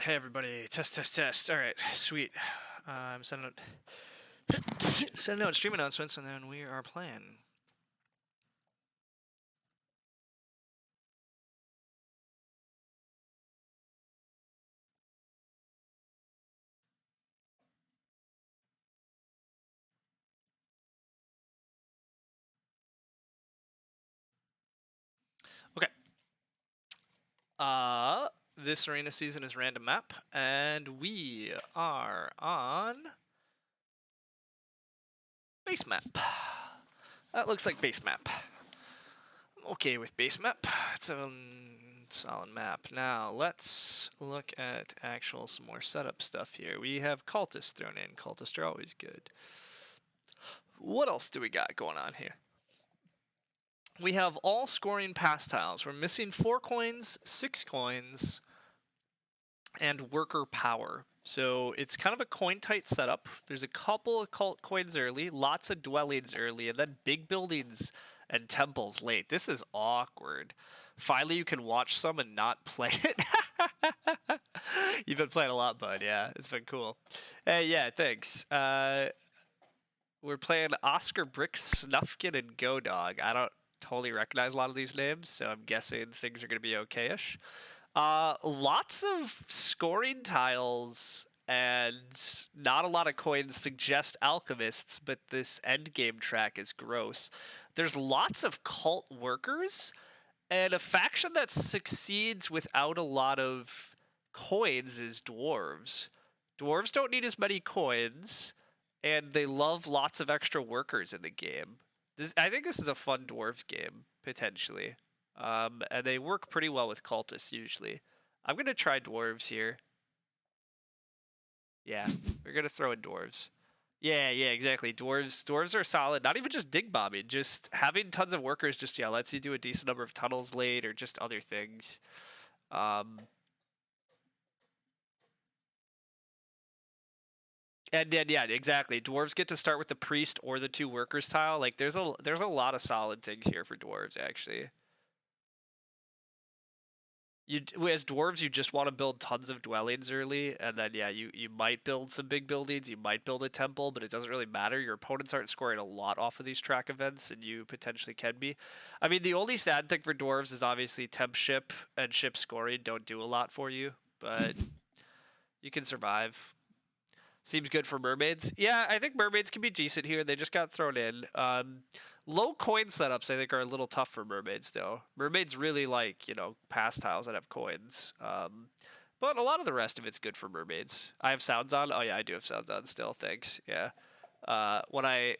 Hey everybody, test. All right, sweet. I'm sending out stream announcements, and then we are playing. Okay. This arena season is random map, and we are on base map. That looks like base map. I'm okay with base map. It's a solid map. Now let's look at some more setup stuff here. We have cultists thrown in. Cultists are always good. What else do we got going on here? We have all scoring pass tiles. We're missing 4 coins, 6 coins, and worker power. So it's kind of a coin-tight setup. There's a couple of cult coins early, lots of dwellings early, and then big buildings and temples late. This is awkward. Finally, you can watch some and not play it. You've been playing a lot, bud. Yeah, it's been cool. Hey, yeah, thanks. We're playing Oscar Brick, Snufkin, and Go Dog. I don't totally recognize a lot of these names, so I'm guessing things are going to be okay-ish. Lots of scoring tiles and not a lot of coins suggest alchemists, but this endgame track is gross. There's lots of cult workers, and a faction that succeeds without a lot of coins is dwarves. Dwarves don't need as many coins, and they love lots of extra workers in the game. I think this is a fun dwarves game, potentially. And they work pretty well with cultists, usually. I'm going to try dwarves here. Yeah, we're going to throw in dwarves. Yeah, exactly. Dwarves are solid. Not even just dig bombing, just having tons of workers just, lets you do a decent number of tunnels late or just other things. And then, yeah, exactly. Dwarves get to start with the priest or the 2 workers tile. Like, there's a lot of solid things here for dwarves, actually. As dwarves, you just want to build tons of dwellings early, and then, yeah, you might build some big buildings, you might build a temple, but it doesn't really matter. Your opponents aren't scoring a lot off of these track events, and you potentially can be. I mean, the only sad thing for dwarves is obviously temp ship and ship scoring don't do a lot for you, but you can survive. Seems good for mermaids. Yeah, I think mermaids can be decent here. They just got thrown in. Low coin setups, I think, are a little tough for mermaids, though. Mermaids really like, pass tiles that have coins. But a lot of the rest of it's good for mermaids. I have sounds on. Oh, yeah, I do have sounds on still. Thanks. Yeah. When I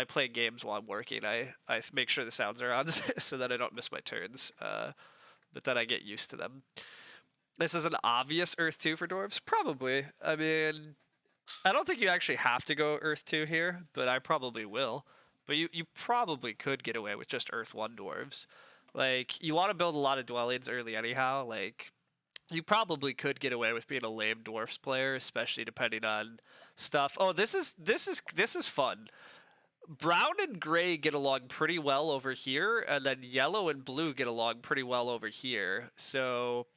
play games while I'm working, I make sure the sounds are on so that I don't miss my turns. But then I get used to them. This is an obvious Earth 2 for dwarves? Probably. I mean, I don't think you actually have to go Earth 2 here, but I probably will. But you probably could get away with just Earth 1 dwarves. Like, you want to build a lot of dwellings early anyhow. Like, you probably could get away with being a lame dwarfs player, especially depending on stuff. Oh, this is fun. Brown and gray get along pretty well over here, and then yellow and blue get along pretty well over here. So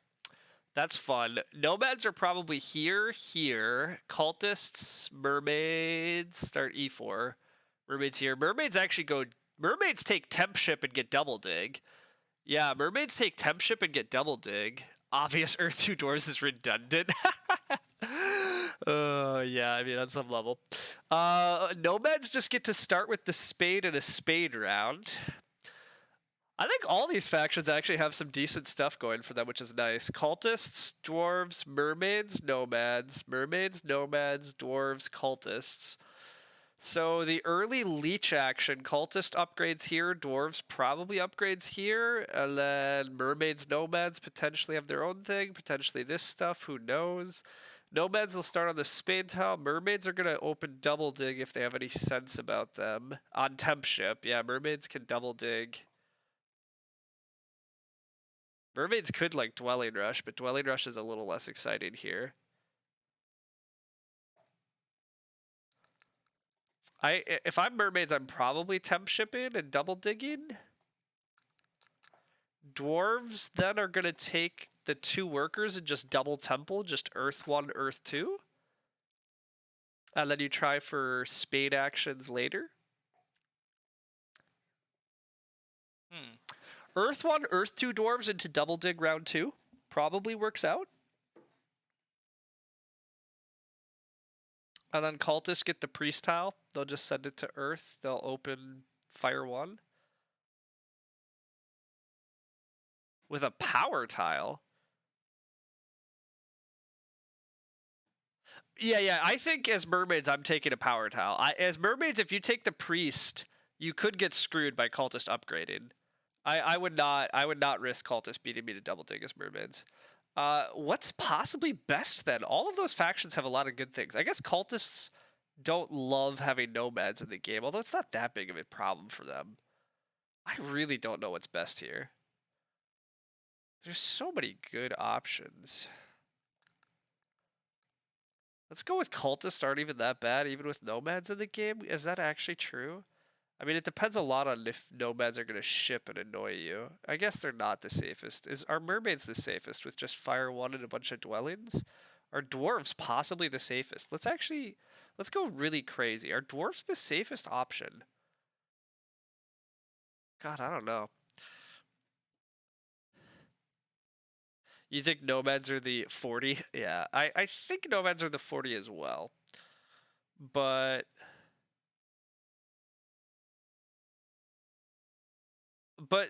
that's fun. Nomads are probably here. Cultists, mermaids start E4. Mermaids here. Mermaids take temp ship and get double dig. Yeah, mermaids take temp ship and get double dig. Obvious Earth 2 doors is redundant. Yeah, I mean, on some level. Nomads just get to start with the spade and a spade round. I think all these factions actually have some decent stuff going for them, which is nice. Cultists, dwarves, mermaids, nomads, dwarves, cultists. So the early leech action, cultist upgrades here, dwarves probably upgrades here, and then mermaids, nomads potentially have their own thing, potentially this stuff, who knows. Nomads will start on the spade tile. Mermaids are going to open double dig if they have any sense about them. On temp ship, yeah, mermaids can double dig. Mermaids could like Dwelling Rush, but Dwelling Rush is a little less exciting here. If I'm mermaids, I'm probably temp shipping and double digging. Dwarves then are going to take the 2 workers and just double temple, just Earth 1, Earth 2. And then you try for spade actions later. Earth 1, Earth 2 dwarves into double dig round 2 probably works out. And then cultists get the priest tile. They'll just send it to Earth. They'll open fire 1. With a power tile. Yeah, I think as mermaids, I'm taking a power tile. As mermaids, if you take the priest, you could get screwed by cultist upgrading. I would not risk cultists beating me to double dig as mermaids. What's possibly best then? All of those factions have a lot of good things. I guess cultists don't love having nomads in the game, although it's not that big of a problem for them. I really don't know what's best here. There's so many good options. Let's go with cultists aren't even that bad, even with nomads in the game. Is that actually true? I mean, it depends a lot on if nomads are going to ship and annoy you. I guess they're not the safest. Are mermaids the safest with just fire 1 and a bunch of dwellings? Are dwarves possibly the safest? Let's go really crazy. Are dwarves the safest option? God, I don't know. You think nomads are the 40? Yeah, I think nomads are the 40 as well. But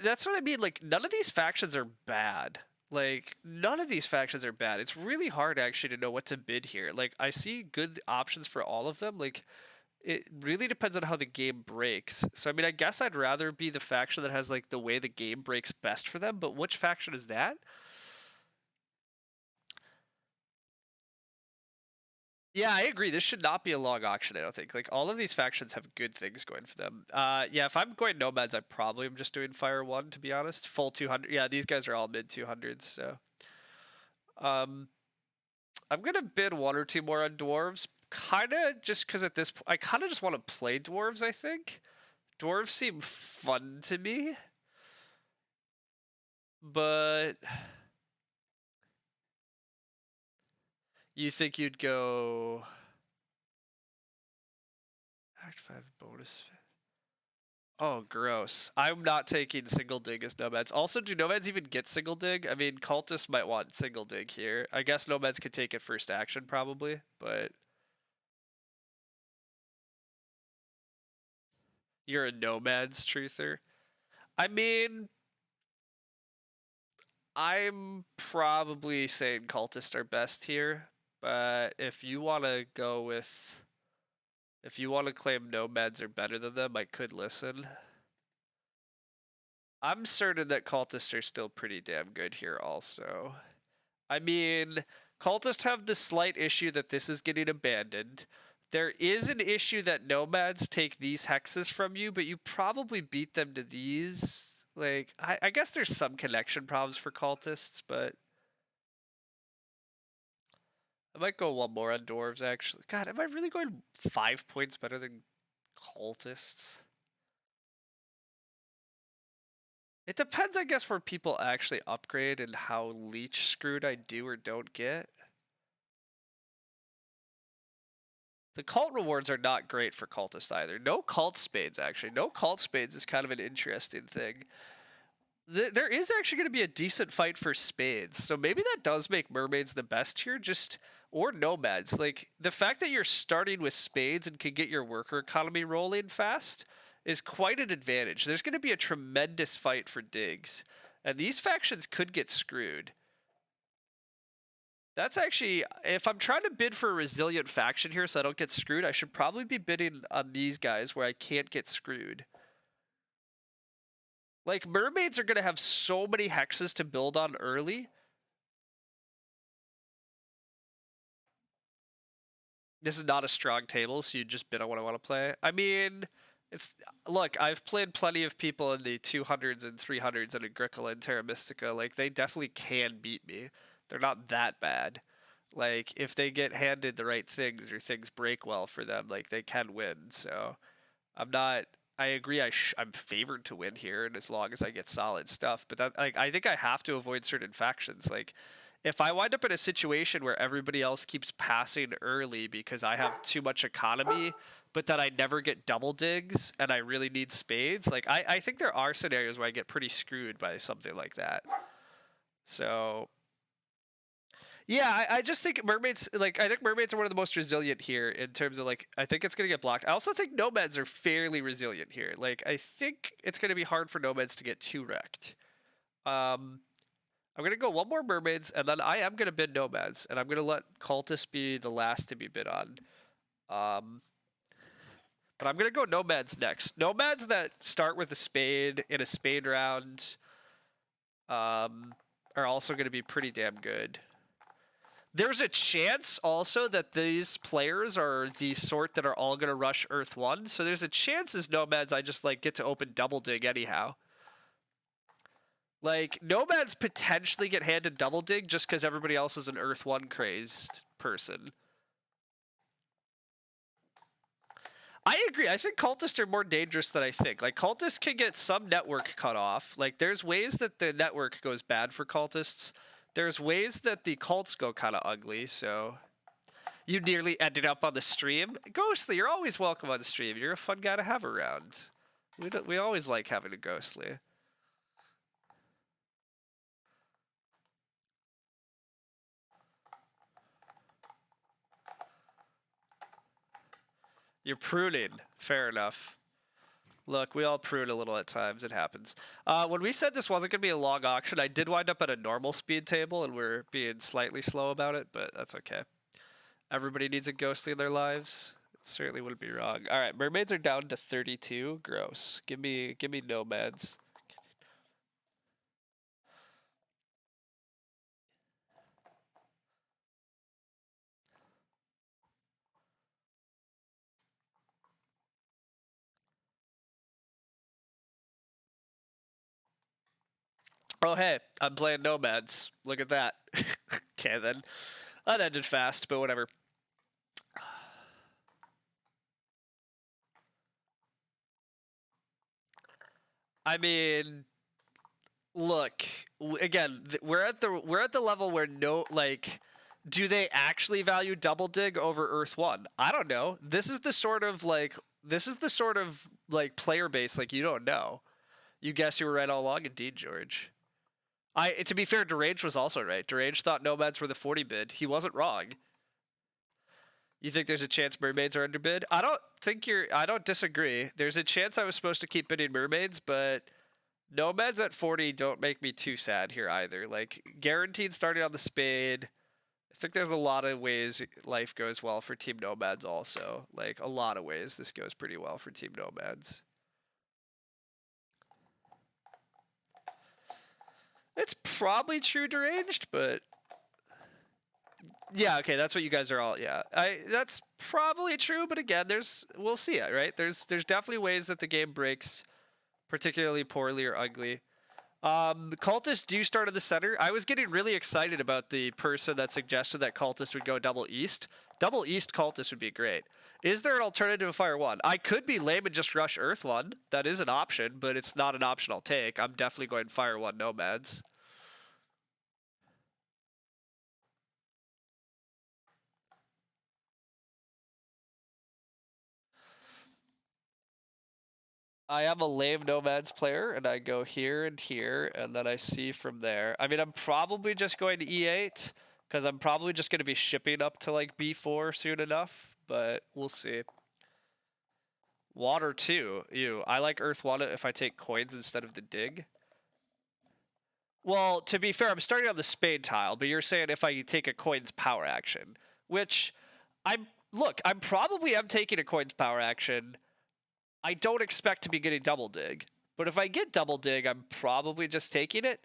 that's what I mean. Like, none of these factions are bad. Like, none of these factions are bad. It's really hard, actually, to know what to bid here. Like, I see good options for all of them. Like, it really depends on how the game breaks. So, I mean, I guess I'd rather be the faction that has, like, the way the game breaks best for them. But which faction is that? Yeah, I agree. This should not be a long auction, I don't think. Like, all of these factions have good things going for them. Yeah, if I'm going nomads, I probably am just doing fire 1, to be honest. Full 200. Yeah, these guys are all mid 200s, so. I'm gonna bid 1 or 2 more on dwarves. Kinda just because at this point, I kinda just want to play dwarves, I think. Dwarves seem fun to me. But you think you'd go Act 5 bonus. Oh, gross. I'm not taking single dig as nomads. Also, do nomads even get single dig? I mean, cultists might want single dig here. I guess nomads could take it first action, probably, but you're a nomads truther. I mean, I'm probably saying cultists are best here, but if you want to go with... If you want to claim nomads are better than them, I could listen. I'm certain that cultists are still pretty damn good here also. I mean, cultists have the slight issue that this is getting abandoned. There is an issue that nomads take these hexes from you, but you probably beat them to these. Like, I guess there's some connection problems for cultists, but I might go 1 more on dwarves, actually. God, am I really going 5 points better than cultists? It depends, I guess, where people actually upgrade and how leech screwed I do or don't get. The cult rewards are not great for cultists either. No cult spades, actually. No cult spades is kind of an interesting thing. There is actually going to be a decent fight for spades, so maybe that does make mermaids the best here, or nomads. Like, the fact that you're starting with spades and can get your worker economy rolling fast is quite an advantage. There's going to be a tremendous fight for digs, and these factions could get screwed. That's actually, if I'm trying to bid for a resilient faction here so I don't get screwed, I should probably be bidding on these guys where I can't get screwed. Like, mermaids are going to have so many hexes to build on early. This is not a strong table, so you just bid on what I want to play. I mean, look, I've played plenty of people in the 200s and 300s in Agricola and Terra Mystica. Like, they definitely can beat me. They're not that bad. Like, if they get handed the right things or things break well for them, like, they can win. So I'm not I agree. I'm favored to win here, and as long as I get solid stuff. But that, like, I think I have to avoid certain factions. Like, if I wind up in a situation where everybody else keeps passing early because I have too much economy, but that I never get double digs and I really need spades, like, I think there are scenarios where I get pretty screwed by something like that. So yeah, I just think mermaids, like, I think mermaids are one of the most resilient here in terms of, like, I think it's going to get blocked. I also think nomads are fairly resilient here. Like, I think it's going to be hard for nomads to get too wrecked. I'm going to go one more mermaids, and then I am going to bid nomads, and I'm going to let cultists be the last to be bid on. But I'm going to go nomads next. Nomads that start with a spade in a spade round are also going to be pretty damn good. There's a chance also that these players are the sort that are all going to rush Earth 1. So there's a chance as nomads I just, like, get to open double dig anyhow. Like, nomads potentially get handed double dig just because everybody else is an Earth 1 crazed person. I agree. I think cultists are more dangerous than I think. Like, cultists can get some network cut off. Like, there's ways that the network goes bad for cultists. There's ways that the cults go kind of ugly, so... You nearly ended up on the stream. Ghostly, you're always welcome on the stream. You're a fun guy to have around. We always like having a Ghostly. You're pruning. Fair enough. Look, we all prune a little at times. It happens. When we said this wasn't going to be a long auction, I did wind up at a normal speed table, and we're being slightly slow about it, but that's okay. Everybody needs a Ghostly in their lives. It certainly wouldn't be wrong. All right, mermaids are down to 32. Gross. Give me nomads. Oh, hey, I'm playing nomads. Look at that. Okay, then. That ended fast, but whatever. I mean, look, again, we're at the level where do they actually value double dig over Earth 1? I don't know. This is the sort of player base like you don't know. You guess you were right all along, indeed, George. To be fair, Deranged was also right. Deranged thought nomads were the 40 bid. He wasn't wrong. You think there's a chance mermaids are underbid? I don't disagree. There's a chance I was supposed to keep bidding mermaids, but nomads at 40 don't make me too sad here either. Like, guaranteed starting on the spade. I think there's a lot of ways life goes well for Team Nomads also. Like, a lot of ways this goes pretty well for Team Nomads. It's probably true deranged, but... Yeah, okay, that's what you guys are all... Yeah, that's probably true, but again, we'll see it, right? There's definitely ways that the game breaks particularly poorly or ugly. Cultists do start in the center. I was getting really excited about the person that suggested that cultists would go double east. Double east cultists would be great. Is there an alternative to Fire 1? I could be lame and just rush Earth 1. That is an option, but it's not an option I'll take. I'm definitely going Fire 1 Nomads. I am a lame Nomads player, and I go here and here, and then I see from there. I mean, I'm probably just going to E8, because I'm probably just going to be shipping up to, like, B4 soon enough, but we'll see. Water 2. Ew. I like Earth 1 if I take coins instead of the dig. Well, to be fair, I'm starting on the spade tile, but you're saying if I take a coins power action, which I probably am taking a coins power action. I don't expect to be getting double dig, but if I get double dig, I'm probably just taking it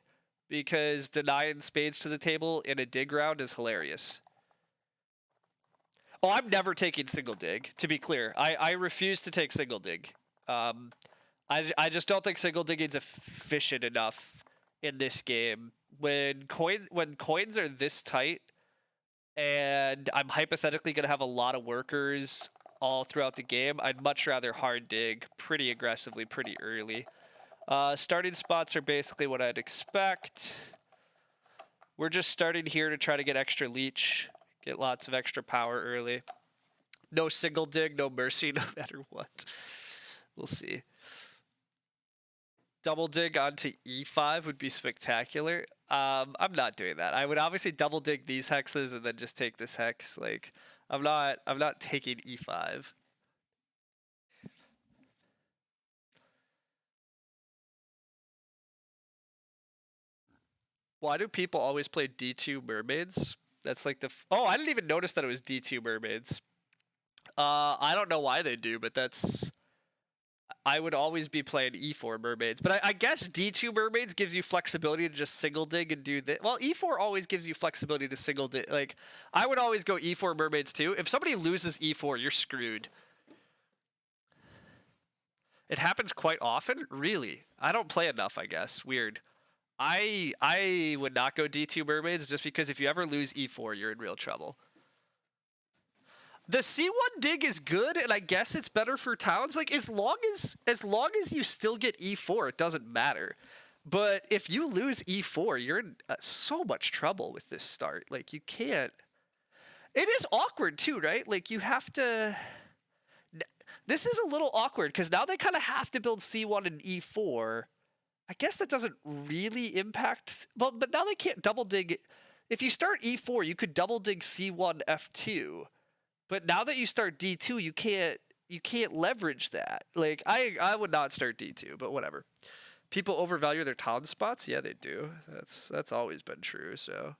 because denying spades to the table in a dig round is hilarious. Oh, I'm never taking single dig, to be clear. I refuse to take single dig. I just don't think single digging is efficient enough in this game. When coins are this tight, and I'm hypothetically going to have a lot of workers all throughout the game. I'd much rather hard dig pretty aggressively, pretty early. Starting spots are basically what I'd expect. We're just starting here to try to get extra leech, get lots of extra power early. No single dig, no mercy, no matter what. We'll see. Double dig onto e5 would be spectacular. I'm not doing that. I would obviously double dig these hexes and then just take this hex. Like, I'm not taking e5. Why do people always play D2 mermaids? That's like the oh, I didn't even notice that it was D2 mermaids. I don't know why they do, but that's I would always be playing E4 mermaids. But I guess D2 mermaids gives you flexibility to just single dig and do that. Well, E4 always gives you flexibility to single dig. Like, I would always go E4 mermaids too. If somebody loses E4, you're screwed. It happens quite often? Really? I don't play enough, I guess. Weird. I would not go D2 mermaids just because if you ever lose E4, you're in real trouble. The C1 dig is good, and I guess it's better for towns. Like, as long as you still get E4, it doesn't matter. But if you lose E4, you're in so much trouble with this start. Like, you can't. It is awkward too, right? Like, you have to. This is a little awkward because now they kind of have to build C1 and E4. I guess that doesn't really impact. Well, but now they can't double dig. If you start E4, you could double dig C1 F2. But now that you start D2, you can't leverage that. Like, I would not start D2, but whatever. People overvalue their town spots? Yeah, they do. That's always been true, so.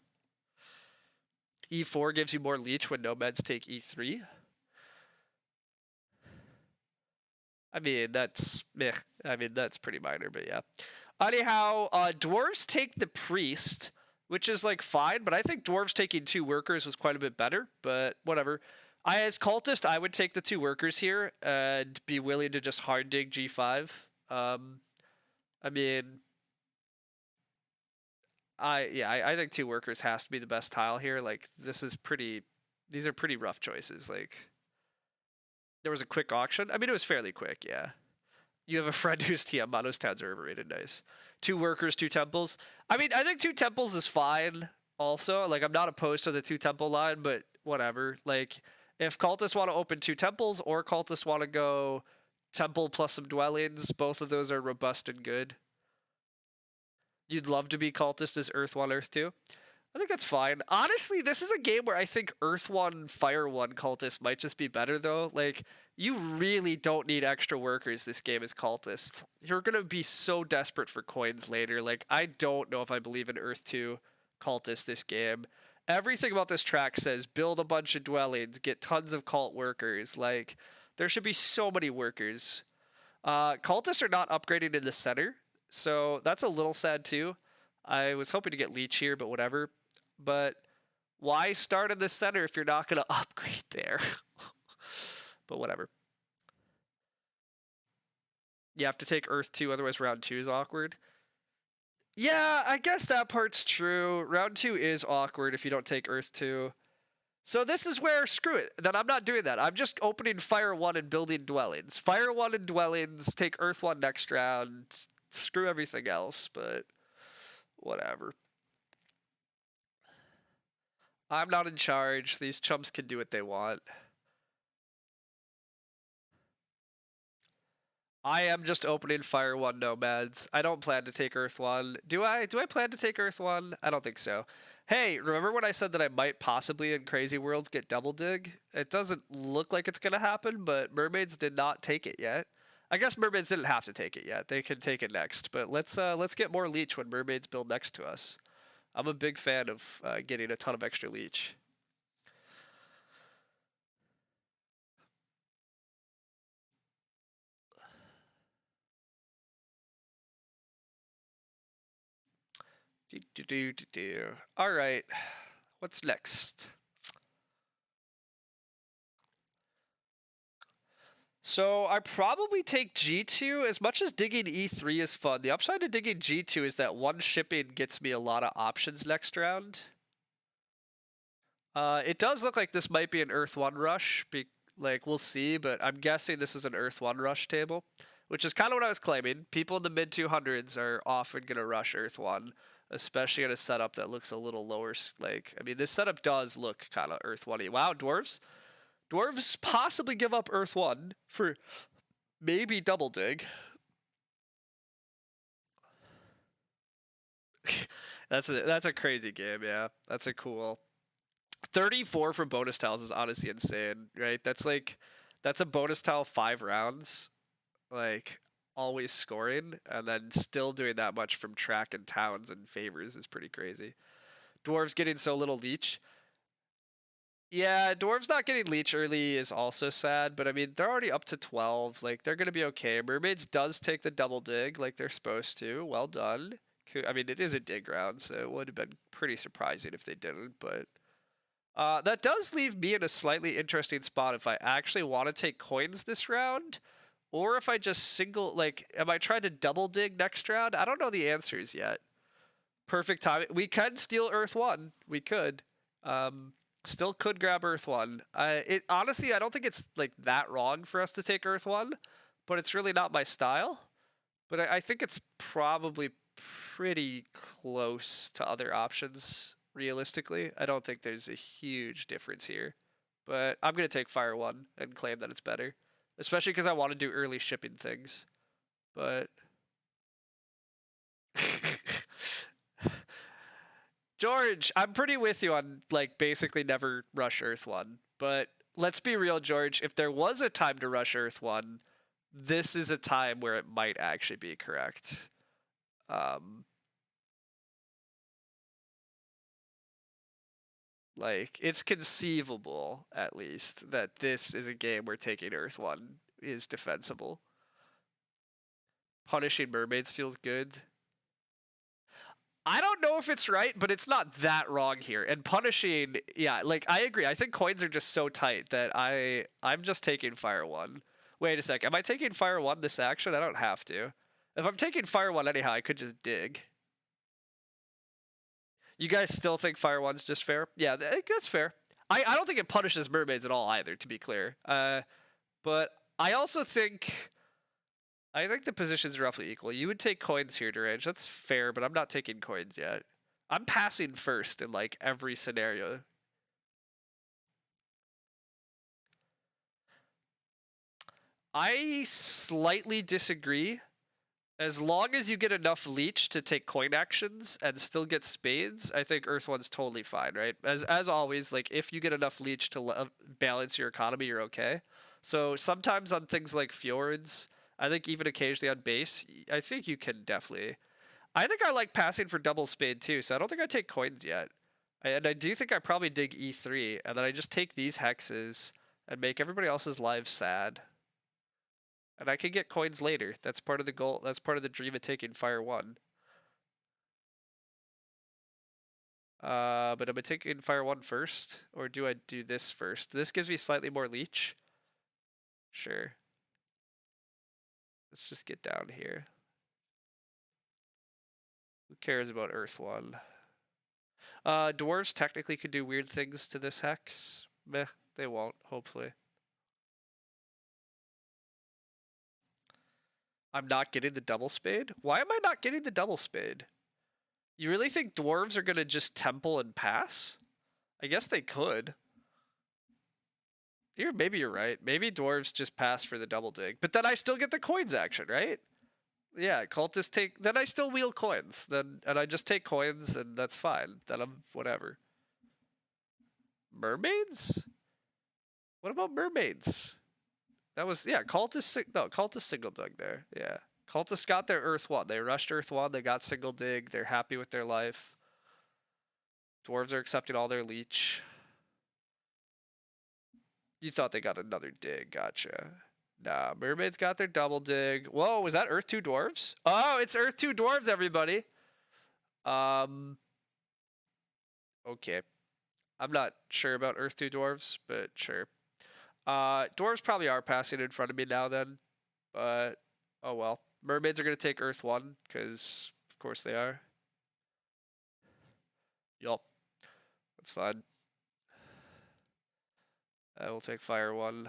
E4 gives you more leech when nomads take E3. I mean, that's pretty minor, but yeah. Anyhow, dwarves take the priest, which is like fine, but I think dwarves taking 2 workers was quite a bit better, but whatever. As cultist, I would take the 2 workers here and be willing to just hard dig G5. I mean, I think 2 workers has to be the best tile here. Like, these are pretty rough choices. Like, there was a quick auction. I mean, it was fairly quick, yeah. You have a friend whose TM monos towns are overrated. Nice. 2 workers, 2 temples. I mean, I think 2 temples is fine also. Like, I'm not opposed to the 2 temple line, but whatever. Like, if cultists want to open 2 temples or cultists want to go temple plus some dwellings, both of those are robust and good. You'd love to be cultist as Earth 1, Earth 2. I think that's fine. Honestly, this is a game where I think Earth 1, Fire 1 cultist might just be better, though. Like, you really don't need extra workers this game as cultists. You're going to be so desperate for coins later. Like, I don't know if I believe in Earth 2 cultist this game. Everything about this track says build a bunch of dwellings, get tons of cult workers. Like, there should be so many workers. Cultists are not upgrading in the center, so that's a little sad too. I was hoping to get leech here, but whatever. But why start in the center if you're not going to upgrade there? But whatever. You have to take Earth 2, otherwise round 2 is awkward. Yeah, I guess that part's true. Round 2 is awkward if you don't take Earth 2. So this is where, screw it. Then I'm not doing that. I'm just opening Fire 1 and building dwellings. Fire 1 and dwellings, take Earth 1 next round. Screw everything else, but whatever. I'm not in charge. These chumps can do what they want. I am just opening Fire 1 nomads. I don't plan to take Earth 1. Do I? Do I plan to take Earth 1? I don't think so. Hey, remember when I said that I might possibly in Crazy Worlds get double dig? It doesn't look like it's going to happen, but mermaids did not take it yet. I guess mermaids didn't have to take it yet. They can take it next, but let's get more leech when mermaids build next to us. I'm a big fan of getting a ton of extra leech. All right, what's next? So I probably take G2. As much as digging E3 is fun, the upside to digging G2 is that 1 shipping gets me a lot of options next round. It does look like this might be an Earth 1 rush. Like, we'll see, but I'm guessing this is an Earth 1 rush table, which is kind of what I was claiming. People in the mid 200s are often going to rush Earth 1, especially in a setup that looks a little lower. Like, I mean, this setup does look kind of Earth 1-y. Wow, dwarves? Dwarves possibly give up Earth 1 for maybe double dig. That's a crazy game, yeah. That's a cool 34 for bonus tiles is honestly insane, right? That's a bonus tile 5 rounds, like always scoring, and then still doing that much from track and towns and favors is pretty crazy. Dwarves getting so little leech. Yeah, dwarves not getting leech early is also sad, but I mean they're already up to 12. Like they're gonna be okay. Mermaids does take the double dig like they're supposed to. Well done. I mean it is a dig round, so it would have been pretty surprising if they didn't, but that does leave me in a slightly interesting spot if I actually want to take coins this round, or if I just single, like, am I trying to double dig next round? I don't know the answers yet. Perfect timing. We can steal Earth 1. We could. Still could grab Earth 1. Honestly, I don't think it's, like, that wrong for us to take Earth 1, but it's really not my style. But I think it's probably pretty close to other options. Realistically, I don't think there's a huge difference here, but I'm gonna take Fire 1 and claim that it's better, especially because I want to do early shipping things. But George, I'm pretty with you on like basically never rush Earth 1, but let's be real, George. If there was a time to rush Earth 1, this is a time where it might actually be correct. Like, it's conceivable, at least, that this is a game where taking Earth 1 is defensible. Punishing mermaids feels good. I don't know if it's right, but it's not that wrong here. And punishing, yeah, like, I agree. I think coins are just so tight that I'm just taking Fire 1. Wait a sec. Am I taking Fire 1 this action? I don't have to. If I'm taking Fire 1 anyhow, I could just dig. You guys still think Fire 1's just fair? Yeah, that's fair. I don't think it punishes mermaids at all either, to be clear. But I also think the position's roughly equal. You would take coins here, Derange. That's fair, but I'm not taking coins yet. I'm passing first in like every scenario. I slightly disagree. As long as you get enough leech to take coin actions and still get spades, I think Earth 1's totally fine, right? As always, like if you get enough leech to balance your economy, you're okay. So sometimes on things like fjords, I think even occasionally on base, I think you can definitely. I think I like passing for double spade too, so I don't think I take coins yet. And I do think I probably dig E3, and then I just take these hexes and make everybody else's lives sad. And I can get coins later. That's part of the goal. That's part of the dream of taking Fire 1. But am I taking Fire 1 first? Or do I do this first? This gives me slightly more leech. Sure. Let's just get down here. Who cares about Earth 1? Dwarves technically could do weird things to this hex. Meh, they won't, hopefully. I'm not getting the double spade? Why am I not getting the double spade? You really think dwarves are gonna just temple and pass? I guess they could. Maybe you're right. Maybe dwarves just pass for the double dig. But then I still get the coins action, right? Yeah, cultists take... Then I still wheel coins. And I just take coins, and that's fine. Then I'm... whatever. Mermaids? What about mermaids? That was... Yeah, cultists... No, cultists single dug there. Yeah. Cultists got their Earth 1. They rushed Earth 1. They got single dig. They're happy with their life. Dwarves are accepting all their leech. You thought they got another dig. Gotcha. Nah, mermaids got their double dig. Whoa, was that Earth 2 dwarves? Oh, it's Earth 2 dwarves, everybody. Okay. I'm not sure about Earth 2 dwarves, but sure. Dwarves probably are passing in front of me now then. But, oh well. Mermaids are going to take Earth 1, because of course they are. Yup. That's fine. I will take fire 1.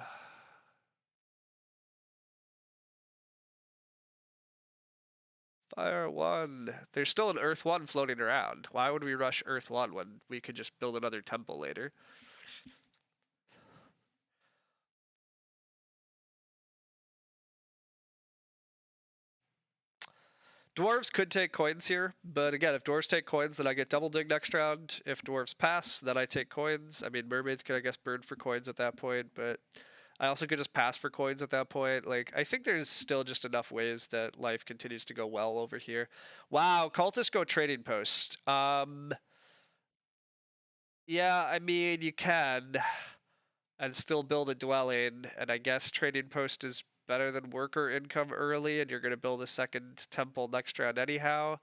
Fire 1. There's still an Earth 1 floating around. Why would we rush Earth 1 when we could just build another temple later? Dwarves could take coins here, but again, if dwarves take coins, then I get double dig next round. If dwarves pass, then I take coins. I mean, mermaids could, I guess, burn for coins at that point, but I also could just pass for coins at that point. Like, I think there's still just enough ways that life continues to go well over here. Wow, cultists go trading post. Yeah, I mean, you can, and still build a dwelling, and I guess trading post is better than worker income early, and you're going to build a second temple next round anyhow.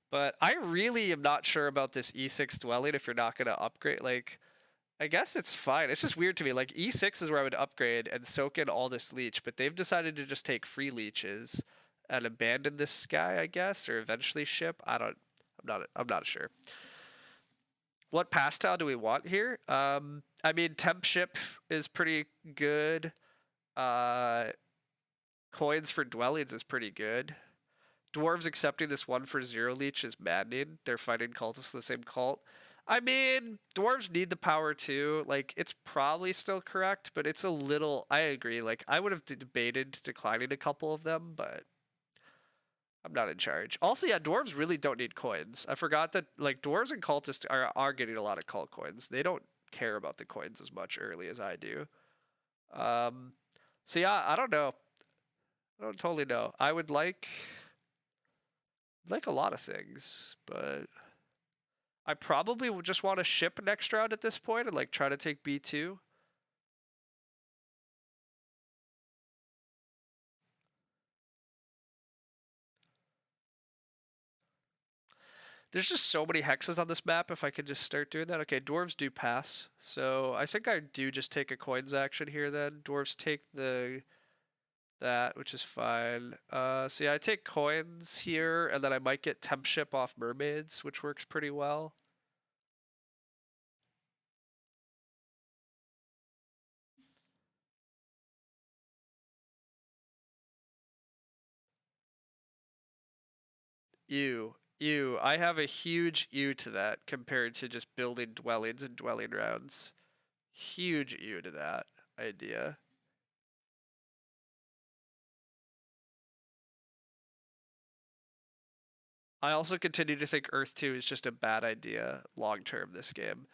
But I really am not sure about this E6 dwelling if you're not going to upgrade. Like, I guess it's fine. It's just weird to me. Like, E6 is where I would upgrade and soak in all this leech, but they've decided to just take free leeches and abandon this guy, I guess, or eventually ship. I'm not sure. What pastile do we want here? I mean, temp ship is pretty good. Coins for dwellings is pretty good. Dwarves accepting this 1 for 0 leech is maddening. They're fighting cultists of the same cult. I mean, dwarves need the power too. Like, it's probably still correct, but it's a little. I agree. Like, I would have debated declining a couple of them, but I'm not in charge. Also, yeah, dwarves really don't need coins. I forgot that, like, dwarves and cultists are getting a lot of cult coins. They don't care about the coins as much early as I do. So yeah, I don't know. I don't totally know. I would like a lot of things, but I probably would just want to ship next round at this point and like try to take B2. There's just so many hexes on this map if I could just start doing that. Okay, dwarves do pass. So I think I do just take a coins action here then. Dwarves take that, which is fine. So yeah, I take coins here, and then I might get temp ship off mermaids, which works pretty well. Ew. Ew. I have a huge ew to that compared to just building dwellings and dwelling rounds. Huge ew to that idea. I also continue to think Earth 2 is just a bad idea long term this game.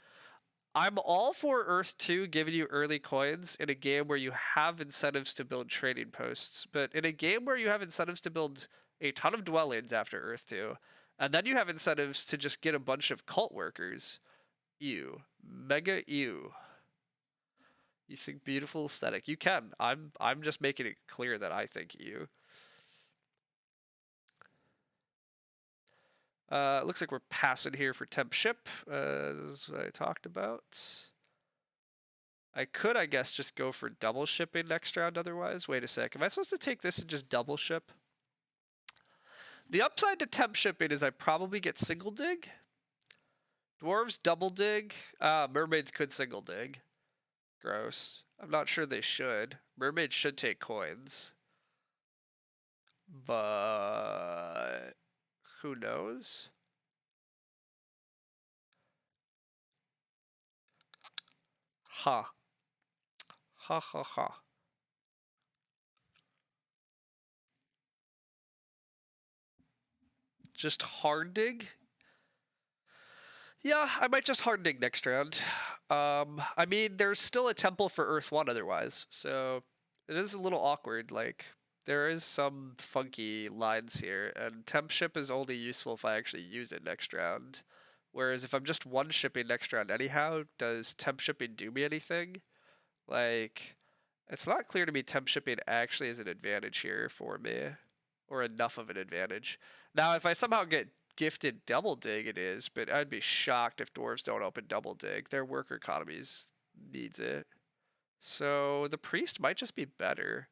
I'm all for Earth 2 giving you early coins in a game where you have incentives to build trading posts, but in a game where you have incentives to build a ton of dwellings after Earth 2, and then you have incentives to just get a bunch of cult workers, ew. Mega ew. You think beautiful aesthetic. You can. I'm just making it clear that I think ew. Looks like we're passing here for temp ship, as I talked about. I could, I guess, just go for double shipping next round otherwise. Wait a sec. Am I supposed to take this and just double ship? The upside to temp shipping is I probably get single dig. Dwarves double dig. Mermaids could single dig. Gross. I'm not sure they should. Mermaids should take coins. But who knows? Ha. Ha ha ha. Just hard dig? Yeah, I might just hard dig next round. I mean, there's still a temple for Earth 1 otherwise, so it is a little awkward. Like, there is some funky lines here, and temp ship is only useful if I actually use it next round. Whereas if I'm just one shipping next round anyhow, does temp shipping do me anything? Like, it's not clear to me temp shipping actually is an advantage here for me, or enough of an advantage. Now, if I somehow get gifted double dig, it is, but I'd be shocked if dwarves don't open double dig. Their worker economies needs it. So the priest might just be better.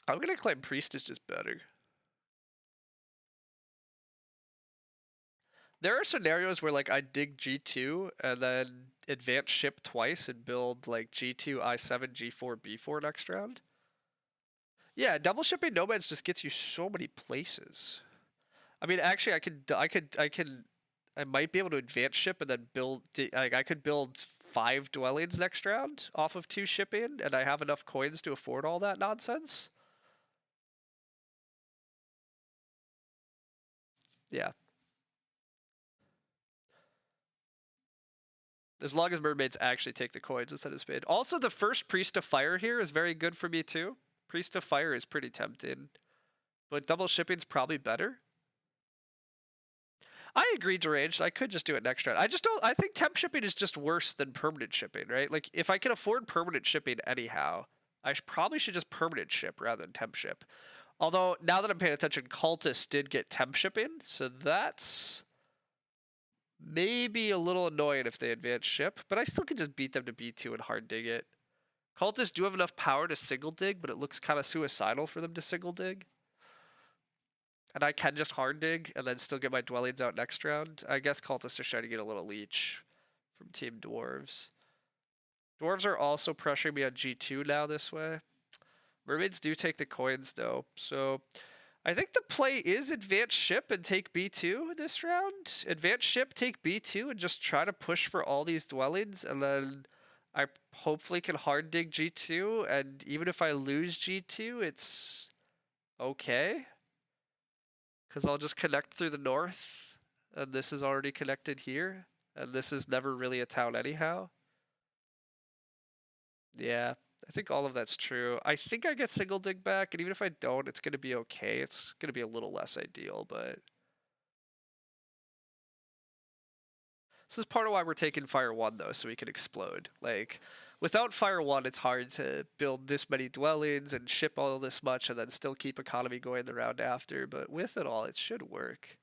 I'm gonna claim priest is just better. There are scenarios where like I dig G2 and then advance ship twice and build like G2, I7, G4, B4 next round. Yeah, double shipping nomads just gets you so many places. I mean, actually, I might be able to advance ship and then build. Like, I could build 5 dwellings next round off of 2 shipping, and I have enough coins to afford all that nonsense. Yeah, as long as mermaids actually take the coins instead of spade. Also, the first priest of fire here is very good for me too. Priest of fire is pretty tempting, but double shipping's probably better. I agree, deranged. I could just do it next round. I just don't. I think temp shipping is just worse than permanent shipping, right? Like, if I can afford permanent shipping anyhow, I probably should just permanent ship rather than temp ship. Although, now that I'm paying attention, Cultists did get temp shipping, so that's maybe a little annoying if they advance ship, but I still can just beat them to B2 and hard dig it. Cultists do have enough power to single dig, but it looks kind of suicidal for them to single dig. And I can just hard dig and then still get my dwellings out next round. I guess Cultists are trying to get a little leech from Team Dwarves. Dwarves are also pressuring me on G2 now this way. Mermaids do take the coins though, so I think the play is advance ship and take B2 this round. Advance ship, take B2, and just try to push for all these dwellings, and then I hopefully can hard dig G2, and even if I lose G2, it's okay. Because I'll just connect through the north, and this is already connected here, and this is never really a town anyhow. Yeah, I think all of that's true. I think I get single dig back, and even if I don't, it's going to be okay. It's going to be a little less ideal, but this is part of why we're taking Fire 1, though, so we can explode. Like, without Fire 1, it's hard to build this many dwellings and ship all this much and then still keep economy going the round after, but with it all, it should work.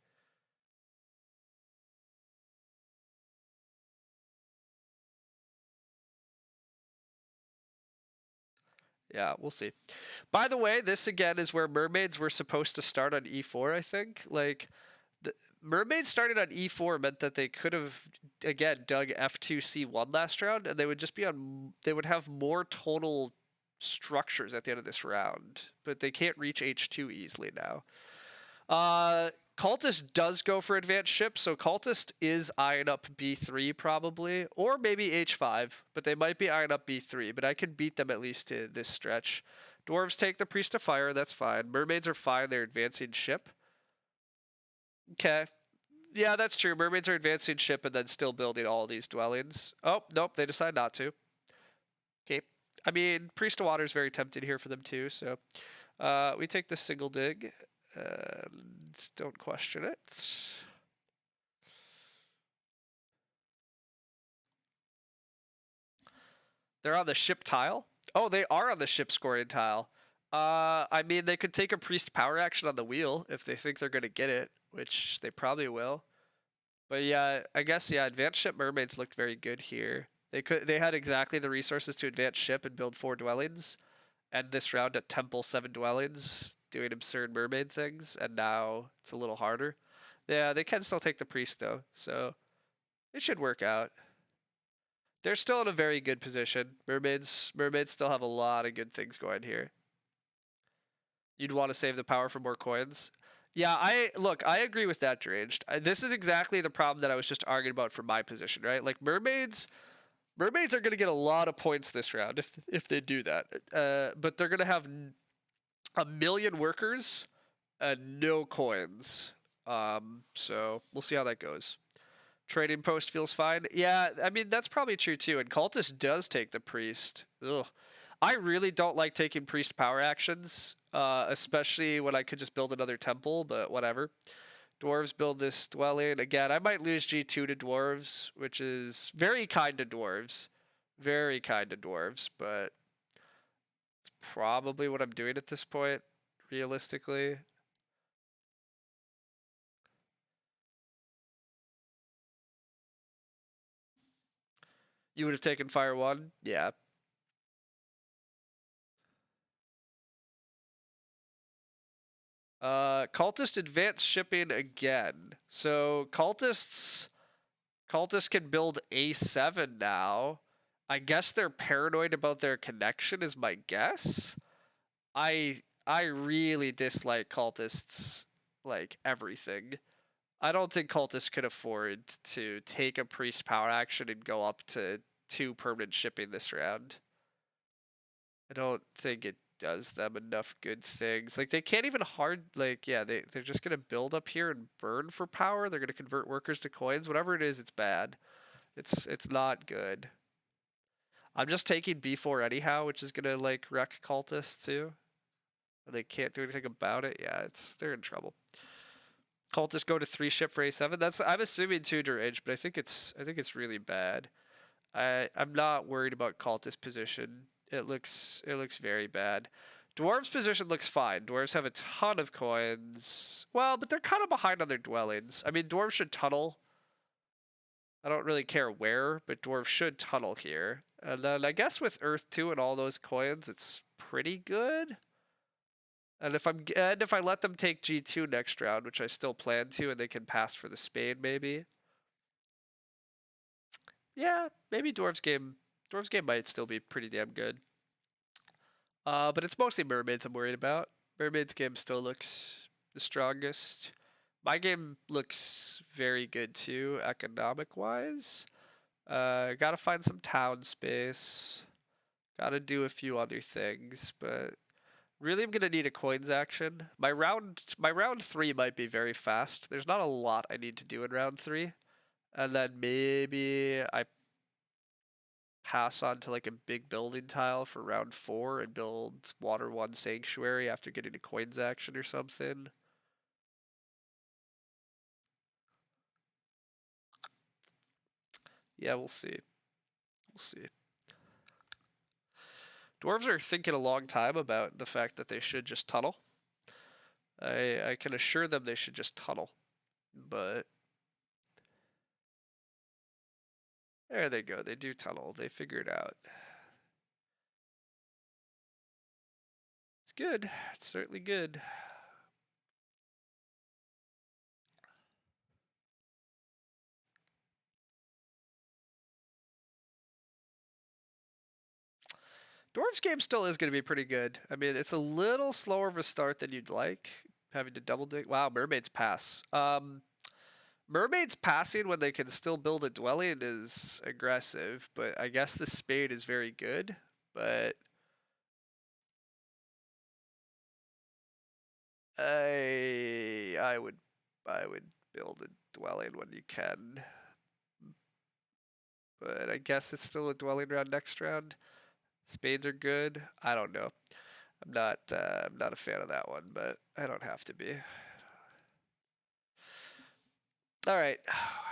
Yeah, we'll see. By the way, this again is where mermaids were supposed to start on E4, I think. Like, the mermaids starting on E4 meant that they could have, again, dug F2, C1 last round, and they would just be on, they would have more total structures at the end of this round, but they can't reach H2 easily now. Cultist does go for advanced ship, so Cultist is eyeing up B3 probably, or maybe H5, but they might be eyeing up B3, but I can beat them at least to this stretch. Dwarves take the Priest of Fire, that's fine. Mermaids are fine, they're advancing ship. Okay. Yeah, that's true. Mermaids are advancing ship and then still building all these dwellings. Oh, nope, they decide not to. Okay. I mean, Priest of Water is very tempted here for them too, so we take the single dig. Don't question it. They're on the ship tile. Oh, they are on the ship scoring tile. I mean, they could take a priest power action on the wheel if they think they're gonna get it, which they probably will. But yeah, I guess yeah, advanced ship mermaids looked very good here. They had exactly the resources to advance ship and build 4 dwellings, and this round at temple 7 dwellings, doing absurd mermaid things, and now it's a little harder. Yeah, they can still take the priest though, so it should work out. They're still in a very good position. Mermaids still have a lot of good things going here. You'd want to save the power for more coins. Yeah, I agree with that, Deranged. This is exactly the problem that I was just arguing about for my position, right? Like mermaids are going to get a lot of points this round if they do that. But they're going to have a million workers and no coins. So we'll see how that goes. Trading post feels fine. Yeah, I mean, that's probably true too. And Cultist does take the priest. Ugh. I really don't like taking priest power actions, especially when I could just build another temple, but whatever. Dwarves build this dwelling. Again, I might lose G2 to dwarves, which is very kind to dwarves. Very kind to dwarves, but it's probably what I'm doing at this point, realistically. You would have taken Fire 1? Yeah. Cultist advanced shipping again. So cultists can build A7 now. I guess they're paranoid about their connection is my guess. I really dislike cultists like everything. I don't think cultists could afford to take a priest power action and go up to 2 permanent shipping this round. I don't think it does them enough good things. Like they can't even they're just gonna build up here and burn for power. They're gonna convert workers to coins. Whatever it is, it's bad. It's not good. I'm just taking B4 anyhow, which is gonna like wreck cultists too. And they can't do anything about it. Yeah, they're in trouble. Cultists go to 3 ship for A7. I'm assuming 2 deranged, but I think it's really bad. I'm not worried about cultist position. It looks very bad. Dwarves' position looks fine. Dwarves have a ton of coins. Well, but they're kind of behind on their dwellings. I mean, dwarves should tunnel. I don't really care where, but dwarves should tunnel here. And then I guess with Earth 2 and all those coins, it's pretty good. And if I let them take G2 next round, which I still plan to, and they can pass for the Spain maybe. Yeah, maybe Dwarves game might still be pretty damn good. But it's mostly Mermaids I'm worried about. Mermaids game still looks the strongest. My game looks very good too, economic-wise. Gotta find some town space. Gotta do a few other things, but really I'm gonna need a coins action. My round 3 might be very fast. There's not a lot I need to do in round 3. And then maybe I pass on to like a big building tile for round 4 and build Water 1 Sanctuary after getting a coins action or something. Yeah, we'll see. We'll see. Dwarves are thinking a long time about the fact that they should just tunnel. I can assure them they should just tunnel. But there they go. They do tunnel. They figure it out. It's good. It's certainly good. Dwarves game still is going to be pretty good. I mean, it's a little slower of a start than you'd like, having to double dig. Wow, mermaids pass. Mermaids passing when they can still build a dwelling is aggressive, but I guess the spade is very good. But I would build a dwelling when you can. But I guess it's still a dwelling round next round. Spades are good. I don't know. I'm not a fan of that one, but I don't have to be. All right,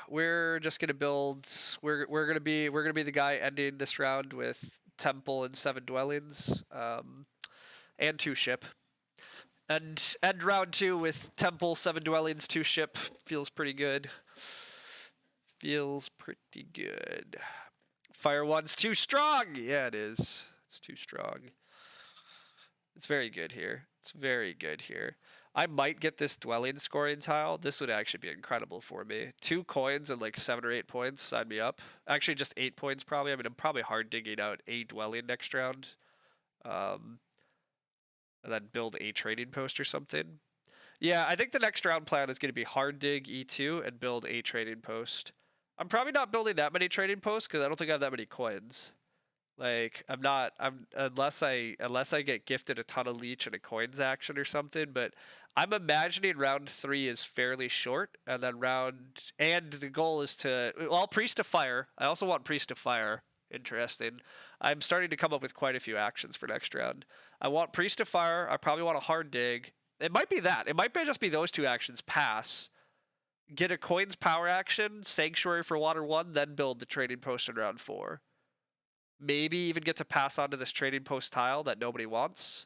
we're just gonna build. We're gonna be the guy ending this round with temple and 7 dwellings, and 2 ship. And end round 2 with temple, 7 dwellings, 2 ship feels pretty good. Feels pretty good. Fire 1's too strong. Yeah, it is. It's too strong. It's very good here. It's very good here. I might get this dwelling scoring tile. This would actually be incredible for me. 2 coins and like 7 or 8 points. Sign me up. Actually, just 8 points probably. I mean, I'm probably hard digging out a dwelling next round. And then build a trading post or something. Yeah, I think the next round plan is going to be hard dig E2 and build a trading post. I'm probably not building that many trading posts because I don't think I have that many coins. Like unless I get gifted a ton of leech and a coins action or something, but I'm imagining round 3 is fairly short, and then the goal is to priest of fire. I also want priest of fire. Interesting. I'm starting to come up with quite a few actions for next round. I want priest of fire. I probably want a hard dig. It might be that. It might just be those 2 actions pass. Get a coins power action, sanctuary for water 1, then build the trading post in round 4. Maybe even get to pass on to this trading post tile that nobody wants.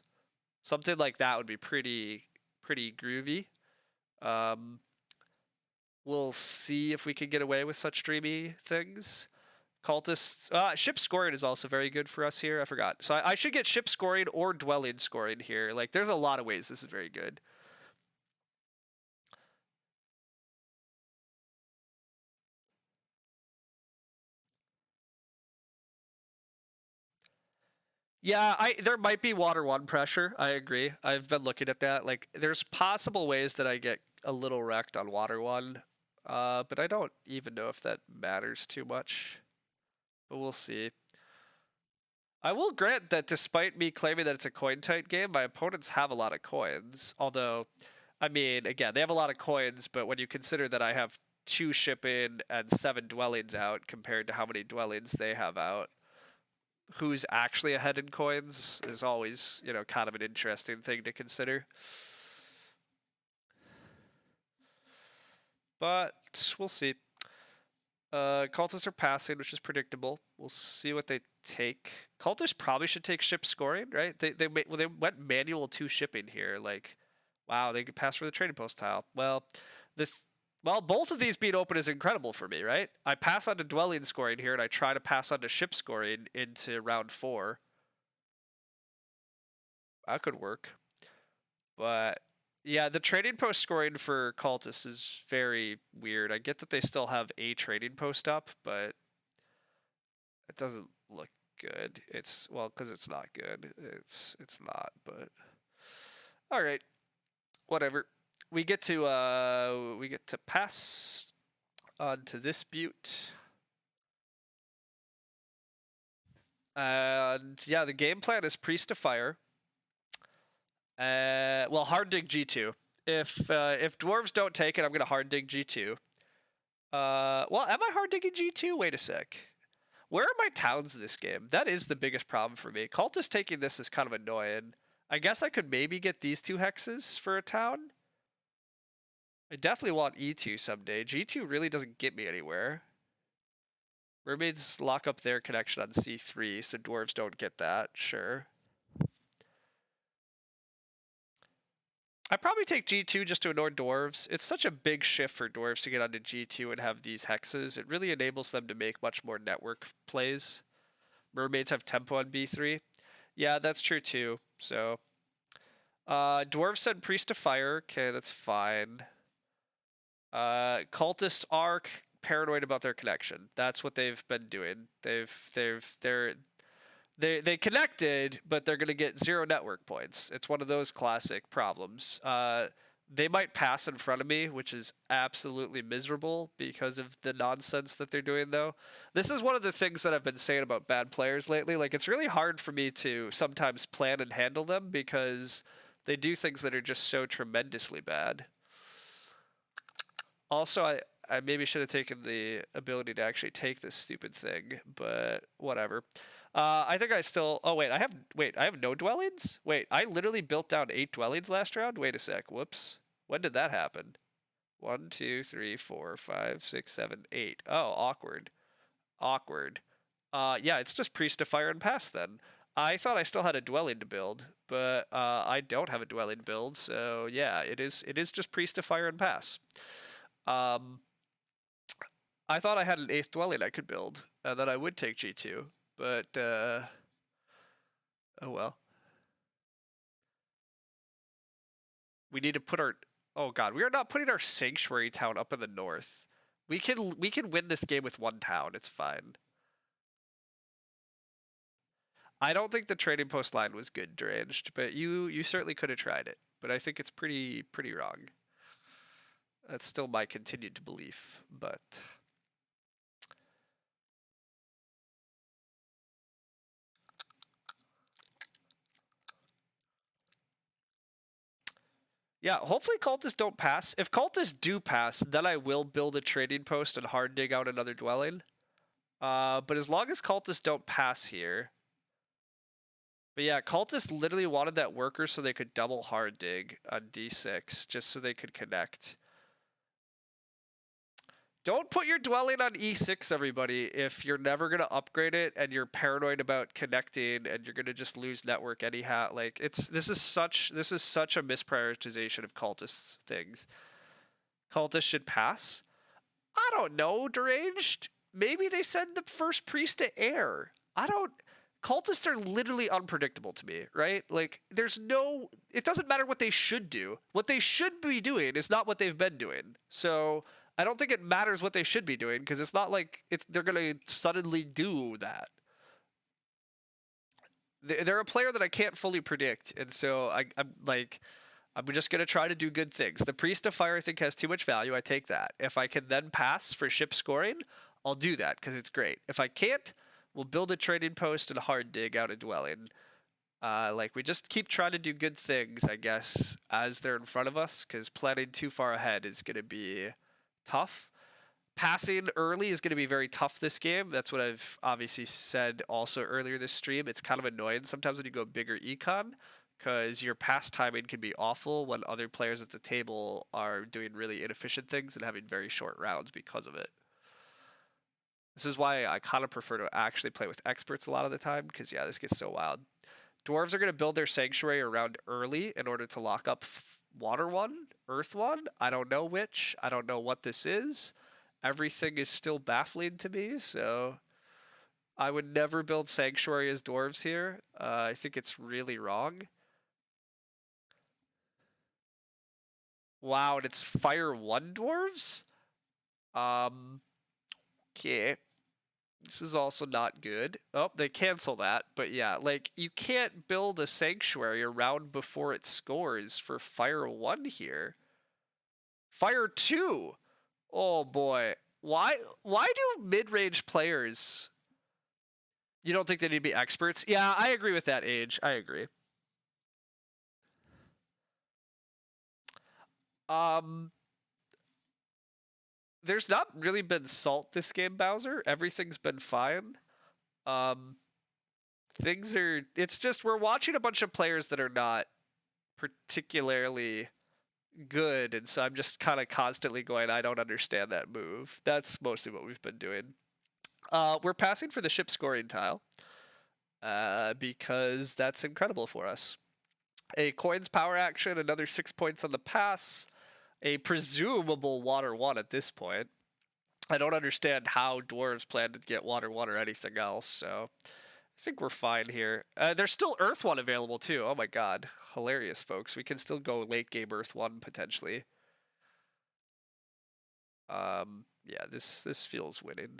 Something like that would be pretty groovy. We'll see if we can get away with such dreamy things. Cultists, ship scoring is also very good for us here. I forgot. So I should get ship scoring or dwelling scoring here. Like, there's a lot of ways this is very good. Yeah, there might be water one pressure. I agree. I've been looking at that. Like, there's possible ways that I get a little wrecked on water one, but I don't even know if that matters too much. But we'll see. I will grant that despite me claiming that it's a coin tight game, my opponents have a lot of coins. Although, I mean, again, they have a lot of coins, but when you consider that I have 2 shipping and 7 dwellings out compared to how many dwellings they have out, who's actually ahead in coins is always, you know, kind of an interesting thing to consider. But we'll see. Cultists are passing, which is predictable. We'll see what they take. Cultists probably should take ship scoring, right? They went manual 2 shipping here. Like, wow, they could pass for the trading post tile. Well, both of these being open is incredible for me, right? I pass on to dwelling scoring here, and I try to pass on to ship scoring into round 4. That could work. But yeah, the trading post scoring for cultists is very weird. I get that they still have a trading post up, but it doesn't look good. It's well, because it's not good. It's not. But all right, whatever. We get to pass on to this butte. And yeah, the game plan is Priest of Fire. Well, hard dig G2. If dwarves don't take it, I'm gonna hard dig G2. Well, am I hard digging G2? Wait a sec. Where are my towns in this game? That is the biggest problem for me. Cultist taking this is kind of annoying. I guess I could maybe get these 2 hexes for a town. I definitely want E2 someday. G2 really doesn't get me anywhere. Mermaids lock up their connection on C3, so dwarves don't get that. Sure. I probably take G2 just to ignore dwarves. It's such a big shift for dwarves to get onto G2 and have these hexes. It really enables them to make much more network plays. Mermaids have tempo on B3. Yeah, that's true too. So, dwarves send priest to fire. Okay, that's fine. Cultists are paranoid about their connection. That's what they've been doing. They connected, but they're gonna get 0 network points. It's one of those classic problems. They might pass in front of me, which is absolutely miserable because of the nonsense that they're doing, though. This is one of the things that I've been saying about bad players lately. Like, it's really hard for me to sometimes plan and handle them because they do things that are just so tremendously bad. Also, I maybe should have taken the ability to actually take this stupid thing, but whatever. I think I still. Oh wait, I have no dwellings. Wait, I literally built down 8 dwellings last round. Wait a sec. Whoops. When did that happen? 1, 2, 3, 4, 5, 6, 7, 8. Oh, awkward. Awkward. Yeah, it's just priest to fire and pass then. I thought I still had a dwelling to build, but I don't have a dwelling build. So yeah, it is just priest to fire and pass. I thought I had an 8th dwelling I could build, and that I would take G2, but oh well. We need to put our. Oh god, we are not putting our sanctuary town up in the north. We can win this game with 1 town. It's fine. I don't think the trading post line was good deranged, but you certainly could have tried it. But I think it's pretty wrong. That's still my continued belief, but. Yeah, hopefully cultists don't pass. If cultists do pass, then I will build a trading post and hard dig out another dwelling. But as long as cultists don't pass here. But yeah, cultists literally wanted that worker so they could double hard dig on D6, just so they could connect. Don't put your dwelling on E6, everybody, if you're never going to upgrade it and you're paranoid about connecting and you're going to just lose network anyhow. Like, this is such a misprioritization of cultists things. Cultists should pass? I don't know, deranged. Maybe they send the first priest to air. I don't. Cultists are literally unpredictable to me, right? Like, it doesn't matter what they should do. What they should be doing is not what they've been doing. So I don't think it matters what they should be doing because it's not like they're gonna suddenly do that. they're a player that I can't fully predict, and so I'm like, I'm just gonna try to do good things. The Priest of Fire I think has too much value. I take that. If I can then pass for ship scoring, I'll do that because it's great. If I can't, we'll build a trading post and a hard dig out a dwelling. Like we just keep trying to do good things, I guess, as they're in front of us, because planning too far ahead is gonna be tough. Passing early is going to be very tough this game. That's what I've obviously said also earlier this stream. It's kind of annoying sometimes when you go bigger econ because your pass timing can be awful when other players at the table are doing really inefficient things and having very short rounds because of it. This is why I kind of prefer to actually play with experts a lot of the time because, yeah, this gets so wild. Dwarves are going to build their sanctuary around early in order to lock up water one, earth one. I don't know which. I don't know what this is. Everything is still baffling to me, so I would never build sanctuary as dwarves here. I think it's really wrong. Wow, and it's fire 1 dwarves? Okay. This is also not good. Oh, they cancel that. But yeah, like, you can't build a sanctuary around before it scores for fire 1 here. Fire 2! Oh boy. Why do mid-range players... You don't think they need to be experts? Yeah, I agree with that, Age. I agree. There's not really been salt this game, Bowser. Everything's been fine. Things are... It's just we're watching a bunch of players that are not particularly good, and so I'm just kind of constantly going, I don't understand that move. That's mostly what we've been doing. We're passing for the ship scoring tile. Because that's incredible for us. A coins power action, another 6 points on the pass, a presumable water 1 at this point. I don't understand how dwarves plan to get water 1 or anything else, so I think we're fine here. There's still earth 1 available too. Oh my god. Hilarious, folks. We can still go late game earth 1 potentially. Yeah, this feels winning.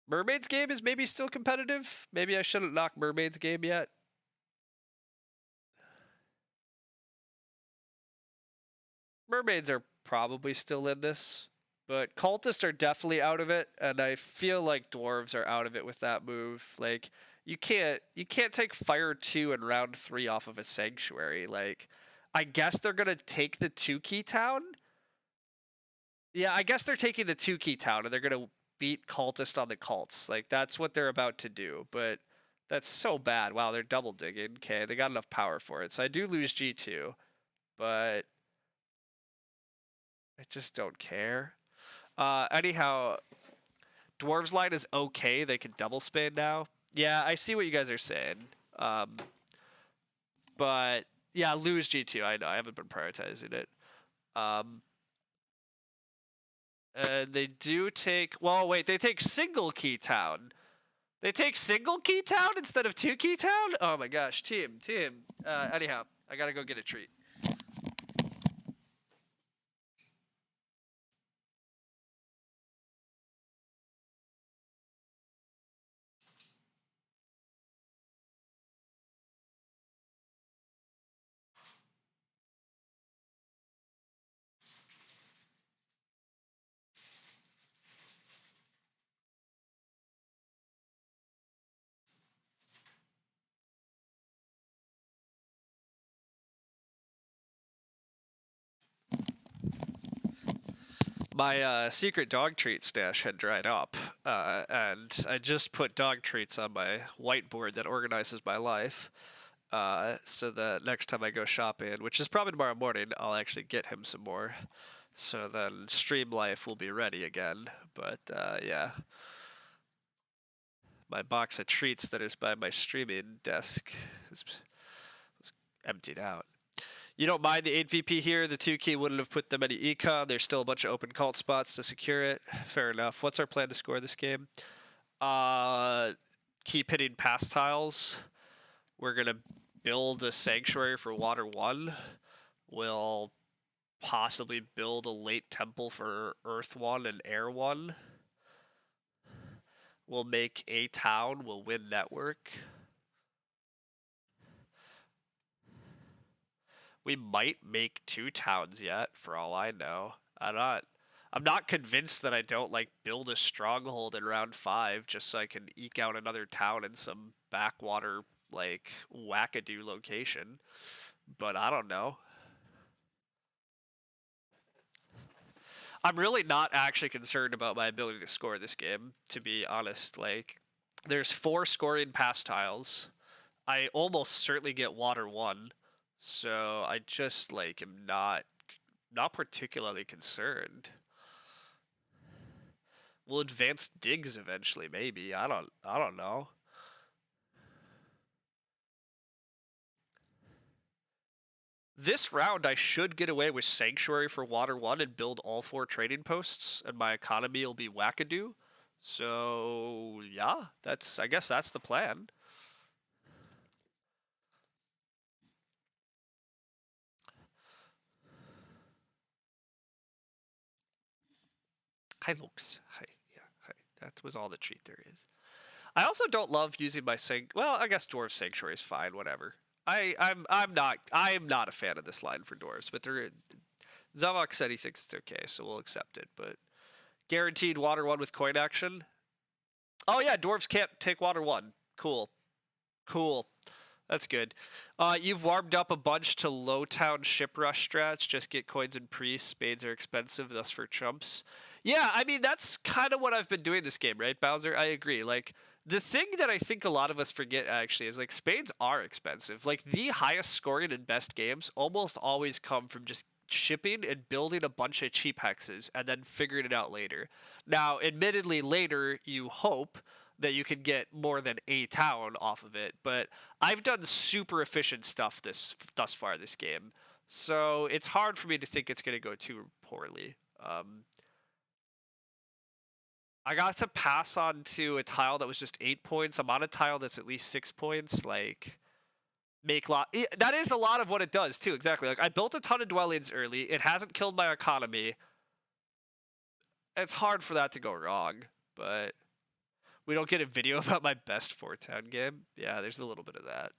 Mermaid's game is maybe still competitive. Maybe I shouldn't knock Mermaid's game yet. Mermaids are probably still in this, but cultists are definitely out of it, and I feel like dwarves are out of it with that move. Like, you can't take fire 2 in round 3 off of a sanctuary. Like, I guess they're gonna take the 2-key town. Yeah, I guess they're taking the 2-key town, and they're gonna beat cultist on the cults. Like, that's what they're about to do, but that's so bad. Wow, they're double digging. Okay, they got enough power for it, so I do lose G2, but I just don't care. Anyhow, Dwarves line is okay. They can double spade now. Yeah, I see what you guys are saying. But yeah, lose G2. I know. I haven't been prioritizing it. They do take... Well, wait. They take single key town. They take single key town instead of 2-key town? Oh my gosh. Team. Anyhow, I gotta go get a treat. My secret dog treat stash had dried up, and I just put dog treats on my whiteboard that organizes my life, so that next time I go shopping, which is probably tomorrow morning, I'll actually get him some more. So then stream life will be ready again. But yeah, my box of treats that is by my streaming desk is emptied out. You don't mind the 8VP here. The 2-key wouldn't have put them any econ. There's still a bunch of open cult spots to secure it. Fair enough. What's our plan to score this game? Keep hitting pass tiles. We're going to build a sanctuary for water 1. We'll possibly build a late temple for earth 1 and air 1. We'll make a town. We'll win network. We might make 2 towns yet, for all I know. I'm not convinced that I don't like build a stronghold in round 5 just so I can eke out another town in some backwater like wackadoo location. But I don't know. I'm really not actually concerned about my ability to score this game, to be honest. Like, there's 4 scoring pass tiles. I almost certainly get water 1, so I just like am not particularly concerned. We'll advance digs eventually, maybe. I don't know. This round, I should get away with Sanctuary for Water 1 and build all 4 trading posts, and my economy will be wackadoo. So, yeah, I guess that's the plan. Hi, folks. Hi. Yeah, hi. That was all the treat there is. I also don't love using my well, I guess Dwarf Sanctuary is fine, whatever. I'm not a fan of this line for dwarves, but Zavok said he thinks it's okay, so we'll accept it. But guaranteed water 1 with coin action. Oh yeah, dwarves can't take water 1. Cool. Cool. That's good. You've warmed up a bunch to low town ship rush strats. Just get coins and priests. Spades are expensive, thus for chumps. Yeah, I mean, that's kind of what I've been doing this game, right, Bowser? I agree. Like, the thing that I think a lot of us forget, actually, is, like, spades are expensive. Like, the highest scoring and best games almost always come from just shipping and building a bunch of cheap hexes and then figuring it out later. Now, admittedly, later, you hope that you can get more than a town off of it, but I've done super efficient stuff thus far this game, so it's hard for me to think it's going to go too poorly. I got to pass on to a tile that was just 8 points. I'm on a tile that's at least 6 points. Like, that is a lot of what it does too. Exactly. Like, I built a ton of dwellings early. It hasn't killed my economy. It's hard for that to go wrong, but we don't get a video about my best 4-town game. Yeah, there's a little bit of that.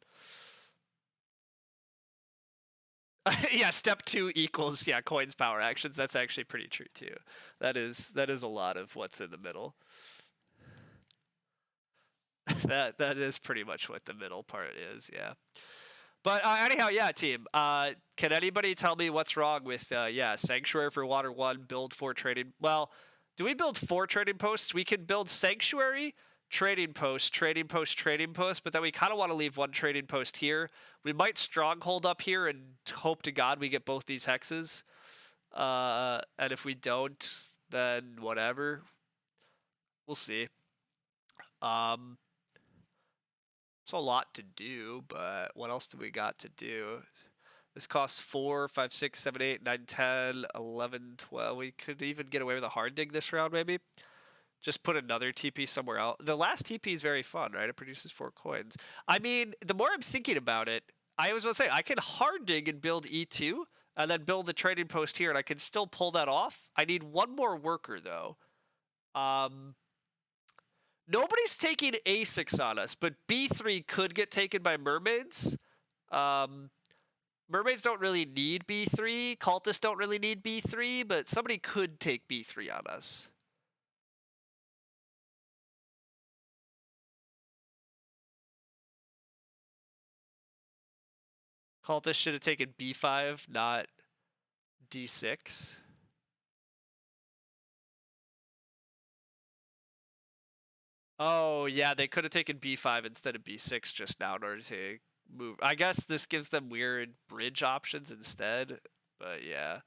Yeah, step 2 equals coins, power, actions. That's actually pretty true too. That is a lot of what's in the middle. that is pretty much what the middle part is. Yeah. But anyhow, yeah, team. Can anybody tell me what's wrong with Sanctuary for Water 1, build 4 trading? Well, do we build 4 trading posts? We can build Sanctuary, trading post, trading post, trading post, but then we kind of want to leave 1 trading post here. We might stronghold up here and hope to God we get both these hexes. And if we don't, then whatever. We'll see. It's a lot to do, but what else do we got to do? This costs 4, 5, 6, 7, 8, 9, 10, 11, 12. We could even get away with a hard dig this round, maybe. Just put another TP somewhere else. The last TP is very fun, right? It produces 4 coins. I mean, the more I'm thinking about it, I was going to say, I can hard dig and build E2, and then build the trading post here, and I can still pull that off. I need 1 more worker, though. Nobody's taking A6 on us, but B3 could get taken by mermaids. Mermaids don't really need B3. Cultists don't really need B3, but somebody could take B3 on us. Cultists should have taken B5, not D6. Oh, yeah, they could have taken B5 instead of B6 just now in order to move. I guess this gives them weird bridge options instead, but yeah.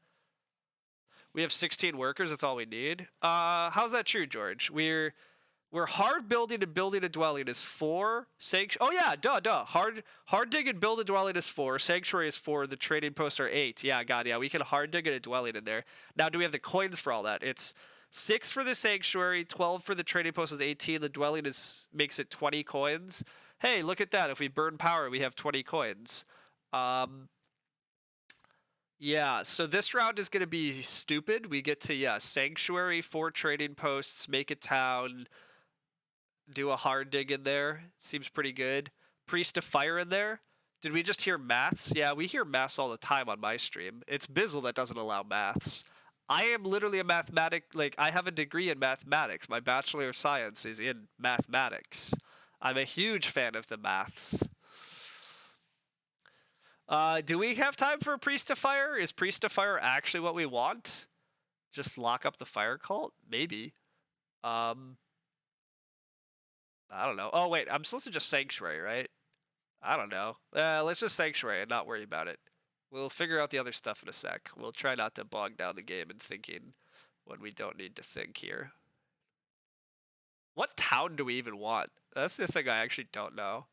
We have 16 workers, that's all we need. How's that true, George? We're hard building and building a dwelling is 4. Oh yeah, duh. Hard dig and build a dwelling is 4. Sanctuary is 4. The trading posts are 8. Yeah, God, yeah. We can hard dig and a dwelling in there. Now, do we have the coins for all that? It's 6 for the sanctuary, 12 for the trading post is 18. The dwelling makes it 20 coins. Hey, look at that. If we burn power, we have 20 coins. Yeah, so this round is going to be stupid. We get to, sanctuary, 4 trading posts, make a town. Do a hard dig in there. Seems pretty good. Priest of Fire in there. Did we just hear maths? Yeah, we hear maths all the time on my stream. It's Bizzle that doesn't allow maths. I am literally a like, I have a degree in mathematics. My Bachelor of Science is in mathematics. I'm a huge fan of the maths. Do we have time for Priest of Fire? Is Priest of Fire actually what we want? Just lock up the fire cult? Maybe. I don't know. Oh, wait, I'm supposed to just Sanctuary, right? I don't know. Let's just Sanctuary and not worry about it. We'll figure out the other stuff in a sec. We'll try not to bog down the game in thinking when we don't need to think here. What town do we even want? That's the thing I actually don't know.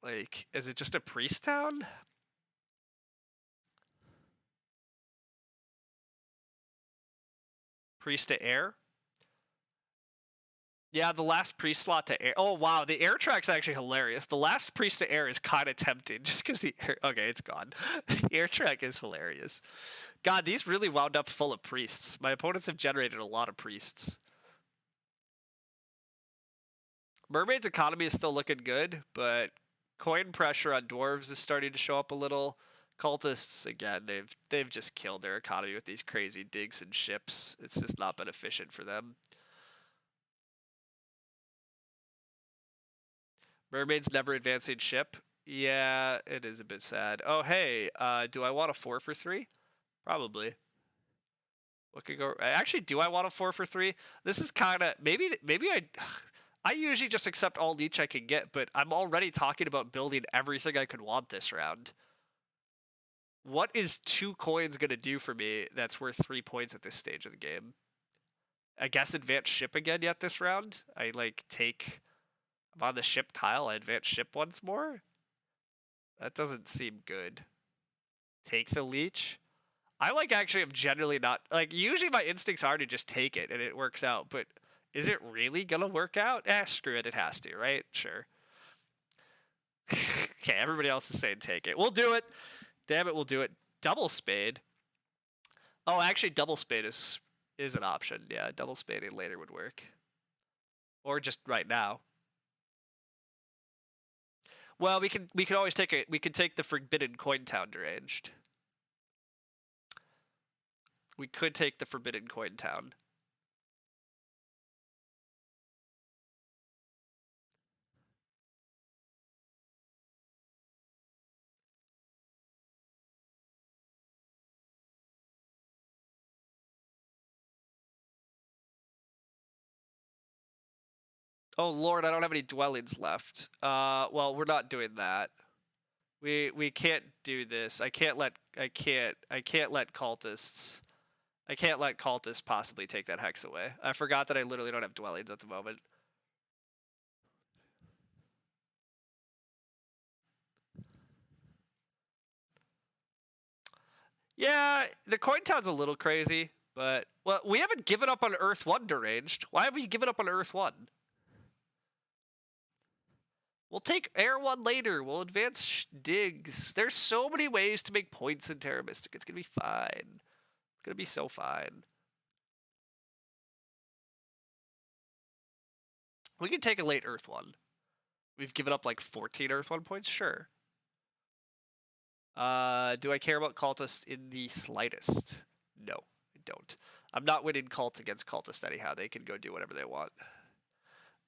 Like, is it just a priest town? Priest to air? Yeah, the last priest slot to air. Oh, wow, the air track's actually hilarious. The last priest to air is kind of tempting just because the air... Okay, it's gone. The air track is hilarious. God, these really wound up full of priests. My opponents have generated a lot of priests. Mermaid's economy is still looking good, but coin pressure on dwarves is starting to show up a little. Cultists, again, they've just killed their economy with these crazy digs and ships. It's just not been efficient for them. Mermaid's never advancing ship. Yeah, it is a bit sad. Oh, hey, do I want a 4 for 3? Probably. What could go... Actually, do I want a 4 for 3? This is kind of... Maybe I usually just accept all leech I can get, but I'm already talking about building everything I could want this round. What is 2 coins going to do for me that's worth 3 points at this stage of the game? I guess advance ship again yet this round? I, like, take... I'm on the ship tile, I advance ship once more? That doesn't seem good. Take the leech? I, like, actually am generally not... Like, usually my instincts are to just take it, and it works out, but... Is it really gonna work out? Screw it, it has to, right? Sure. Okay, everybody else is saying take it. We'll do it. Damn it, we'll do it. Double spade. Oh, actually, double spade is an option. Yeah, double spading later would work. Or just right now. Well, we could always take it. We could take the Forbidden Coin Town deranged. We could take the Forbidden Coin Town. Oh Lord, I don't have any dwellings left. Well, we're not doing that. We can't do this. I can't let cultists. I can't let cultists possibly take that hex away. I forgot that I literally don't have dwellings at the moment. Yeah, the coin town's a little crazy, but well, we haven't given up on Earth 1 deranged. Why have we given up on Earth 1? We'll take Air 1 later. We'll advance digs. There's so many ways to make points in Terra Mystica. It's gonna be fine. It's gonna be so fine. We can take a late Earth 1. We've given up like 14 Earth 1 points? Sure. Do I care about cultists in the slightest? No, I don't. I'm not winning cult against cultists anyhow. They can go do whatever they want.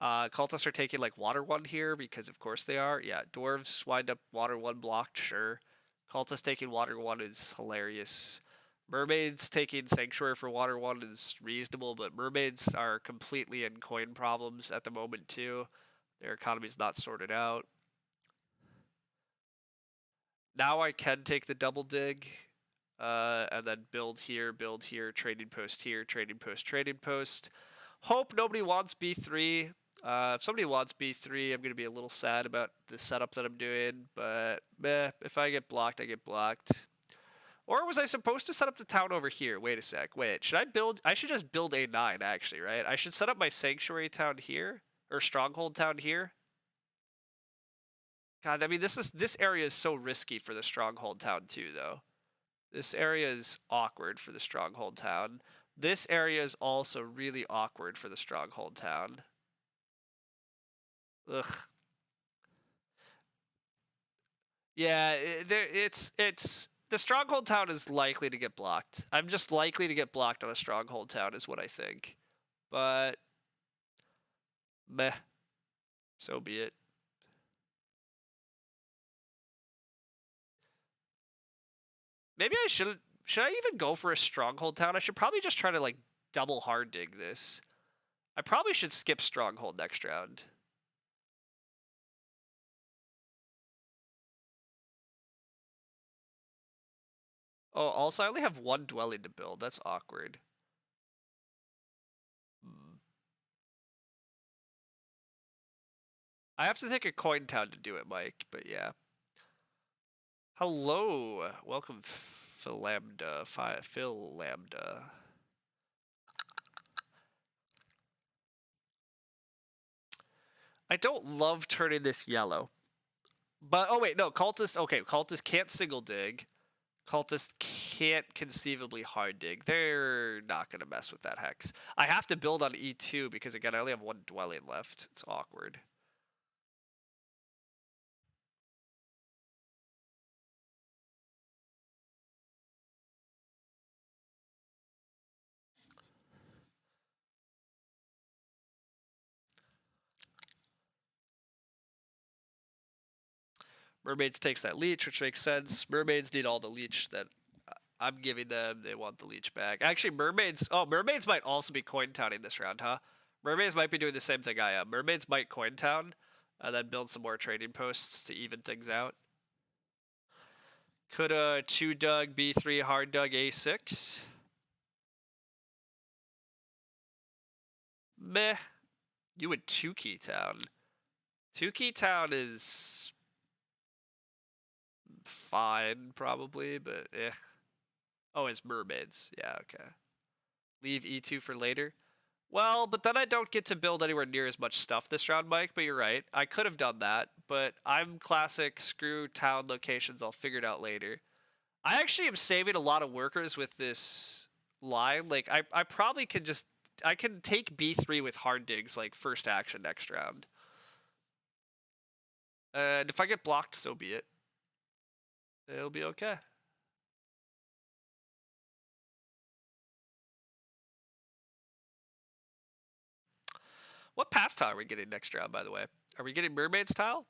Cultists are taking like water 1 here because of course they are. Yeah, dwarves wind up water 1 blocked, sure. Cultists taking water 1 is hilarious. Mermaids taking sanctuary for water 1 is reasonable, but mermaids are completely in coin problems at the moment too. Their economy's not sorted out. Now I can take the double dig, and then build here, trading post here, trading post, trading post. Hope nobody wants B3. If somebody wants B3, I'm going to be a little sad about the setup that I'm doing, but meh, if I get blocked, I get blocked. Or was I supposed to set up the town over here? Wait a sec. Wait, should I build... I should just build A9, actually, right? I should set up my sanctuary town here, or stronghold town here. God, I mean, this area is so risky for the stronghold town too, though. This area is awkward for the stronghold town. This area is also really awkward for the stronghold town. Ugh. Yeah, it's the stronghold town is likely to get blocked. I'm just likely to get blocked on a stronghold town is what I think. But meh, so be it. Maybe I should I even go for a stronghold town? I should probably just try to like double hard dig this. I probably should skip stronghold next round. Oh, also I only have one dwelling to build. That's awkward. Hmm. I have to take a coin town to do it, Mike, but yeah. Hello. Welcome, Phil Lambda. Phil Lambda. I don't love turning this yellow. But, oh wait, no, Cultist, okay, Cultist can't single dig. Cultist can't conceivably hard dig. They're not going to mess with that Hex. I have to build on E2 because, again, I only have one dwelling left. It's awkward. Mermaids takes that leech, which makes sense. Mermaids need all the leech that I'm giving them. They want the leech back. Actually, mermaids... Oh, mermaids might also be coin towning this round, huh? Mermaids might be doing the same thing I am. Mermaids might coin town and then build some more trading posts to even things out. Coulda 2 dug, B3, hard dug, A6. Meh. You would 2 key town. 2 key town is fine, probably, but eh. Oh, it's mermaids. Yeah, okay. Leave E2 for later. Well, but then I don't get to build anywhere near as much stuff this round, Mike, but you're right. I could have done that, but I'm classic screw town locations. I'll figure it out later. I actually am saving a lot of workers with this line. Like, I probably could just... I can take B3 with hard digs, like, first action next round. And if I get blocked, so be it. It'll be okay. What pass tile are we getting next round, by the way? Are we getting Mermaid's tile?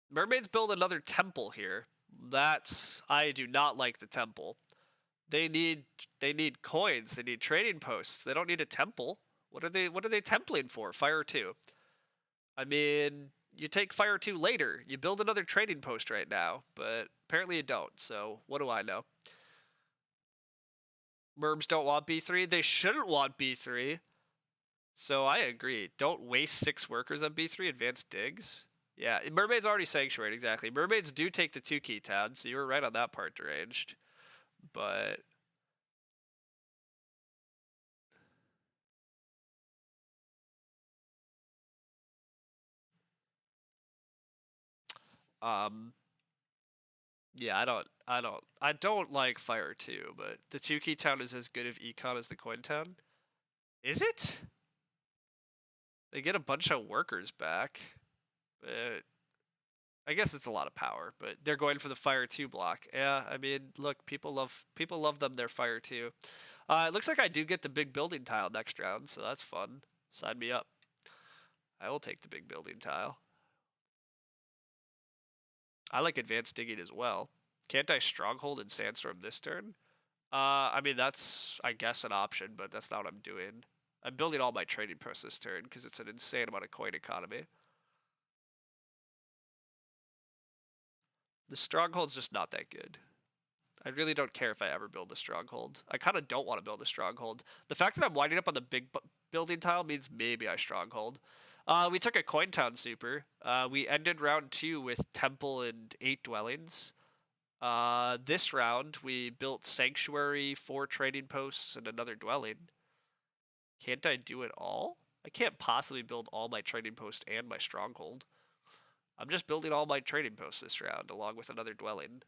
Mermaids build another temple here. That's... I do not like the temple. They need coins. They need trading posts. They don't need a temple. What are they templing for? Fire 2. I mean, you take Fire 2 later. You build another trading post right now, but apparently you don't, so what do I know? Merbs don't want B3. They shouldn't want B3. So I agree. Don't waste 6 workers on B3. Advanced digs. Yeah, Mermaid's already sanctuaried, exactly. Mermaids do take the 2 key town, so you were right on that part, deranged. But... yeah, I don't like Fire 2, but the 2 key town is as good of econ as the coin town. Is it? They get a bunch of workers back. But I guess it's a lot of power, but they're going for the Fire 2 block. Yeah, I mean, look, people love them their Fire 2. It looks like I do get the big building tile next round, so that's fun. Sign me up. I will take the big building tile. I like advanced digging as well. Can't I stronghold and sandstorm this turn? I mean, that's, I guess, an option, but that's not what I'm doing. I'm building all my trading posts this turn because it's an insane amount of coin economy. The stronghold's just not that good. I really don't care if I ever build a stronghold. I kind of don't want to build a stronghold. The fact that I'm winding up on the big building tile means maybe I stronghold. We took a coin town super. We ended round 2 with temple and 8 dwellings. This round we built sanctuary, 4 trading posts, and another dwelling. Can't I do it all? I can't possibly build all my trading posts and my stronghold. I'm just building all my trading posts this round, along with another dwelling.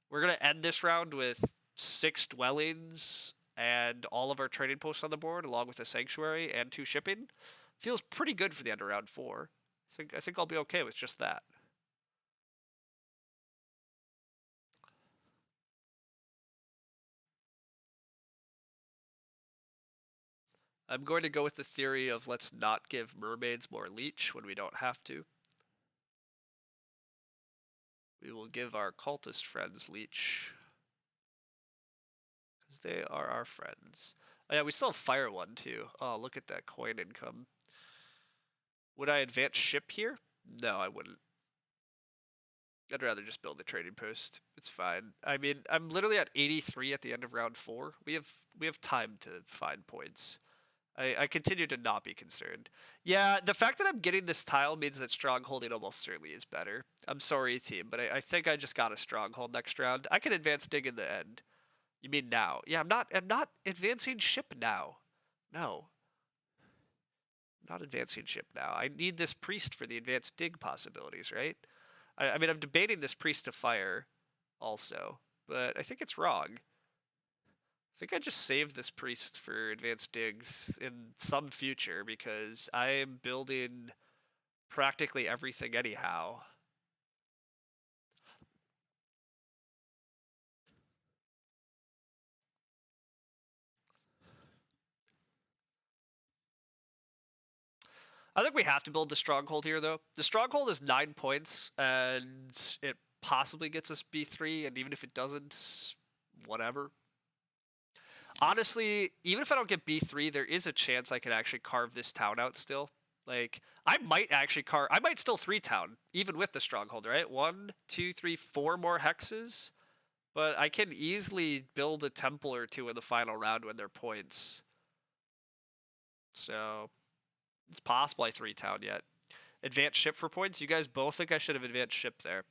We're going to end this round with 6 dwellings and all of our trading posts on the board, along with a sanctuary and 2 shipping. Feels pretty good for the end of round 4. I think I'll be okay with just that. I'm going to go with the theory of let's not give mermaids more leech when we don't have to. We will give our cultist friends leech. Because they are our friends. Oh, yeah, we still have fire 1 too. Oh, look at that coin income. Would I advance ship here? No, I wouldn't. I'd rather just build a trading post. It's fine. I mean, I'm literally at 83 at the end of round 4. We have time to find points. I continue to not be concerned. Yeah, the fact that I'm getting this tile means that strongholding almost certainly is better. I'm sorry, team, but I think I just got a stronghold next round. I can advance dig in the end. You mean now? Yeah, I'm not advancing ship now. No. I'm not advancing ship now. I need this priest for the advanced dig possibilities, right? I mean, I'm debating this priest to fire also, but I think it's wrong. I think I just saved this priest for advanced digs in some future because I am building practically everything anyhow. I think we have to build the stronghold here, though. The stronghold is 9 points, and it possibly gets us B3, and even if it doesn't, whatever. Honestly, even if I don't get B3, there is a chance I could actually carve this town out still. Like, I might still 3-town, even with the stronghold, right? 1, 2, 3, 4 more hexes. But I can easily build a temple or 2 in the final round when they're points. So, it's possible I 3-town yet. Advanced ship for points? You guys both think I should have advanced ship there.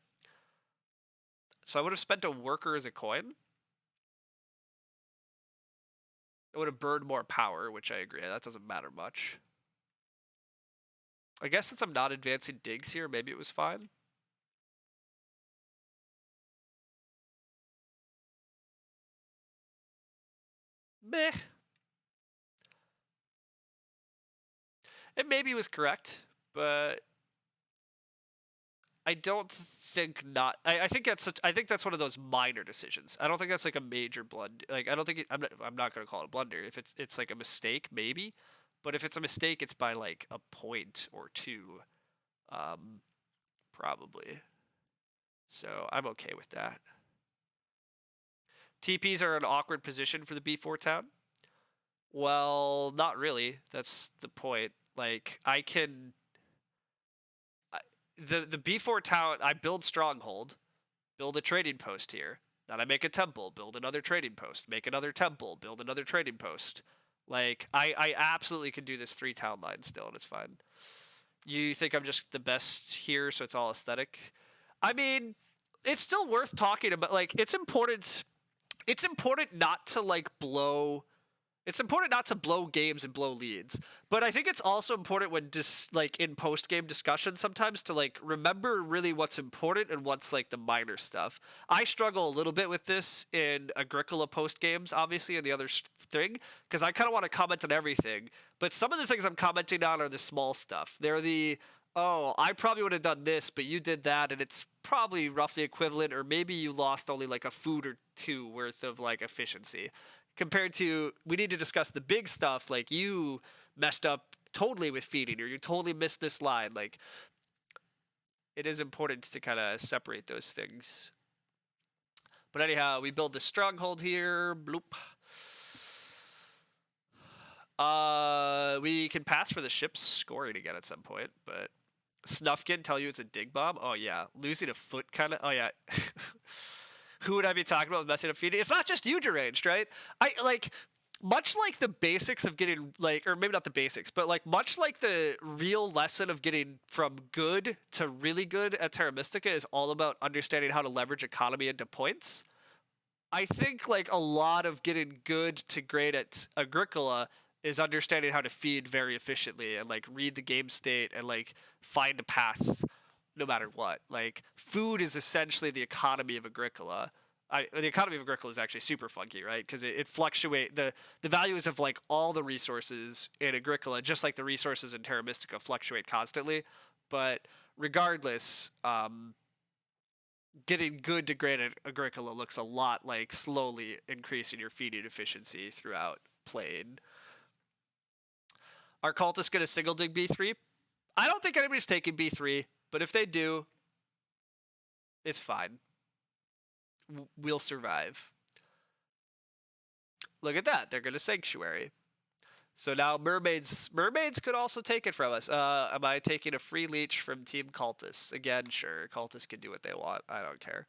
So I would have spent a worker as a coin. It would have burned more power, which I agree. That doesn't matter much. I guess since I'm not advancing digs here, maybe it was fine. Meh. It maybe was correct, but I don't think not. I think that's one of those minor decisions. I don't think that's like a major blunder. Like I don't think I'm not gonna call it a blunder. If it's like a mistake, maybe. But if it's a mistake, it's by like a point or 2, probably. So I'm okay with that. TPs are an awkward position for the B4 town. Well, not really. That's the point. Like I can the B4 town, I build stronghold, build a trading post here. Then I make a temple, build another trading post, make another temple, build another trading post. Like I absolutely can do this 3-town line still, and it's fine. You think I'm just the best here, so it's all aesthetic? I mean, it's still worth talking about. Like, it's important. It's important not to like blow. It's important not to blow games and blow leads, but I think it's also important when just like in post game discussion sometimes to like remember really what's important and what's like the minor stuff. I struggle a little bit with this in Agricola post games, obviously, and the other thing, because I kind of want to comment on everything, but some of the things I'm commenting on are the small stuff. They're the oh, I probably would have done this, but you did that, and it's probably roughly equivalent, or maybe you lost only like a food or 2 worth of like efficiency compared to we need to discuss the big stuff like you messed up totally with feeding or you totally missed this line. Like it is important to kind of separate those things. But anyhow, we build this stronghold here. Bloop. We can pass for the ship's scoring again at some point, but Snufkin tell you it's a dig bomb? Oh yeah, losing a foot kind of. Oh yeah. Who would I be talking about with messing up feeding? It's not just you deranged, right? I like much like the basics of getting like, or maybe not the basics, but like much like the real lesson of getting from good to really good at Terra Mystica is all about understanding how to leverage economy into points. I think like a lot of getting good to great at Agricola is understanding how to feed very efficiently and like read the game state and like find a path no matter what. Like food is essentially the economy of Agricola. The economy of Agricola is actually super funky, right? Because it fluctuate the values of like all the resources in Agricola, just like the resources in Terra Mystica, fluctuate constantly. But regardless, getting good to great at Agricola looks a lot like slowly increasing your feeding efficiency throughout playing. Are cultists going to single dig B3? I don't think anybody's taking B3, but if they do, it's fine. We'll survive. Look at that. They're going to Sanctuary. So now mermaids could also take it from us. Am I taking a free leech from Team Cultists? Again, sure. Cultists can do what they want. I don't care.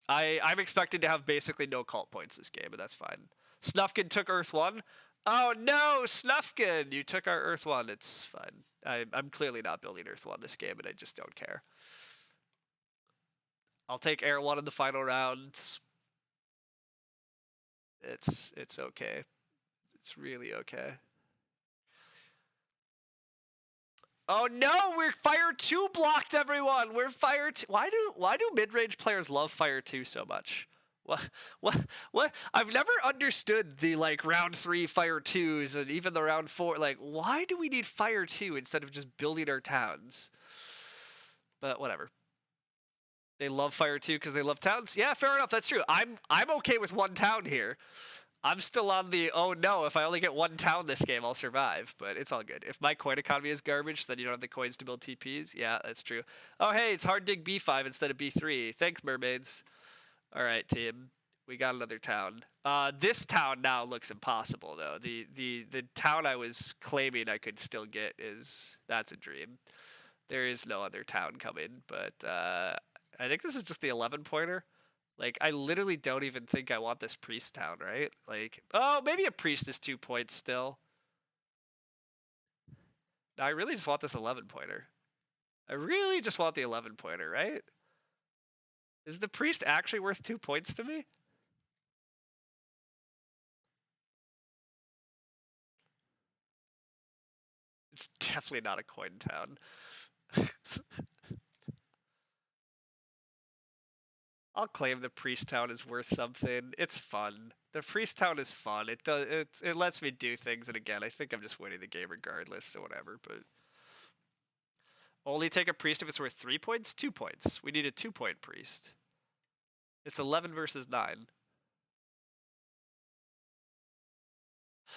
I'm expecting to have basically no cult points this game, but that's fine. Snufkin took Earth 1. Oh no, Snufkin! You took our Earth 1. It's fine. I'm clearly not building Earth 1 this game, and I just don't care. I'll take Air 1 in the final round. It's okay. It's really okay. Oh no, we're Fire 2 blocked, everyone! We're Fire 2. Why do mid-range players love Fire 2 so much? What? I've never understood the like round 3 Fire 2s and even the round 4. Like, why do we need Fire 2 instead of just building our towns? But whatever. They love Fire 2 because they love towns? Yeah, fair enough, that's true. I'm okay with one town here. I'm still on the, oh no, if I only get one town this game, I'll survive. But it's all good. If my coin economy is garbage, then you don't have the coins to build TPs. Yeah, that's true. Oh, hey, it's hard dig B5 instead of B3. Thanks, mermaids. All right, team. We got another town. This town now looks impossible, though. The town I was claiming I could still get that's a dream. There is no other town coming, but I think this is just the 11-pointer. Like, I literally don't even think I want this priest town, right? Like, oh, maybe a priest is 2 points still. No, I really just want this 11-pointer. I really just want the 11-pointer, right? Is the priest actually worth 2 points to me? It's definitely not a coin town. I'll claim the priest town is worth something. It's fun. The priest town is fun. It lets me do things, and again, I think I'm just winning the game regardless, so whatever, but only take a priest if it's worth 3 points? 2 points. We need a 2-point priest. It's 11 versus 9.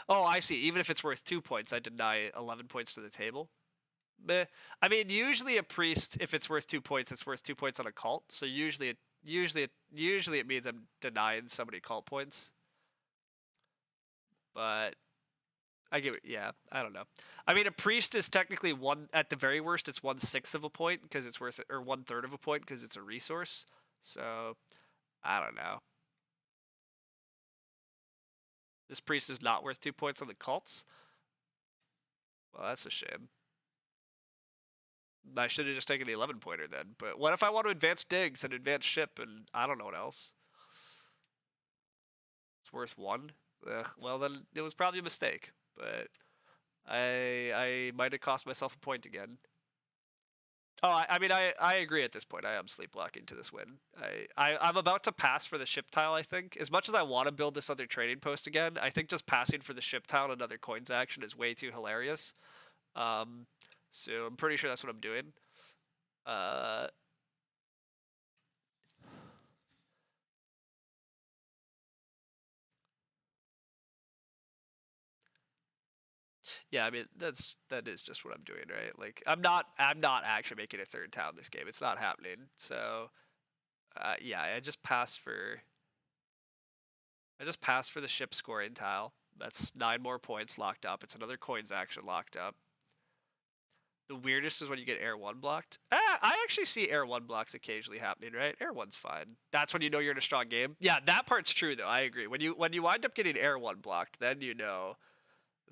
Oh, I see. Even if it's worth 2 points, I deny 11 points to the table. Meh. I mean, usually a priest, if it's worth 2 points, it's worth 2 points on a cult. So usually it means I'm denying somebody cult points. But I give it, yeah, I don't know. I mean, a priest is technically at the very worst, it's 1/6 of a point because it's worth, or 1/3 of a point because it's a resource. So I don't know. This priest is not worth 2 points on the cults. Well, that's a shame. I should have just taken the 11-pointer then. But what if I want to advance digs and advance ship and I don't know what else? It's worth 1? Ugh, well, then it was probably a mistake. But I might have cost myself a point again. Oh, I mean, I agree at this point. I am sleepwalking to this win. I'm about to pass for the ship tile, I think. As much as I want to build this other trading post again, I think just passing for the ship tile and another coins action is way too hilarious. So I'm pretty sure that's what I'm doing. Yeah, I mean that is just what I'm doing, right? Like I'm not actually making a third town this game. It's not happening. So yeah, I just passed for the ship scoring tile. That's 9 more points locked up. It's another coins action locked up. The weirdest is when you get Air 1 blocked. I actually see Air 1 blocks occasionally happening, right? Air 1's fine. That's when you know you're in a strong game. Yeah, that part's true though. I agree. When you wind up getting Air 1 blocked, then you know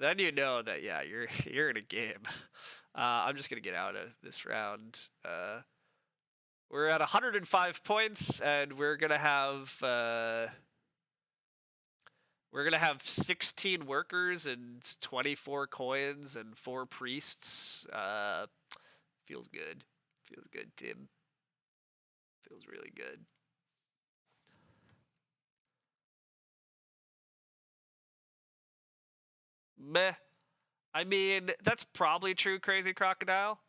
that yeah, you're in a game. I'm just gonna get out of this round. We're at 105 points, and we're gonna have 16 workers and 24 coins and 4 priests. Feels good. Feels good, Tim. Feels really good. Meh. I mean, that's probably true, Crazy Crocodile.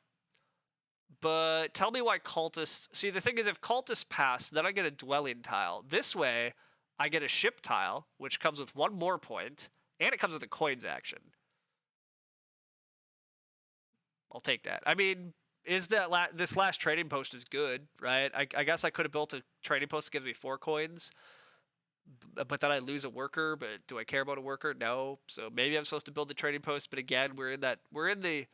But tell me why cultists... See, the thing is, if cultists pass, then I get a dwelling tile. This way, I get a ship tile, which comes with 1 more point, and it comes with a coins action. I'll take that. I mean, is that this last trading post is good, right? I guess I could have built a trading post that gives me 4 coins, but then I lose a worker. But do I care about a worker? No. So maybe I'm supposed to build the trading post. But again, we're in the...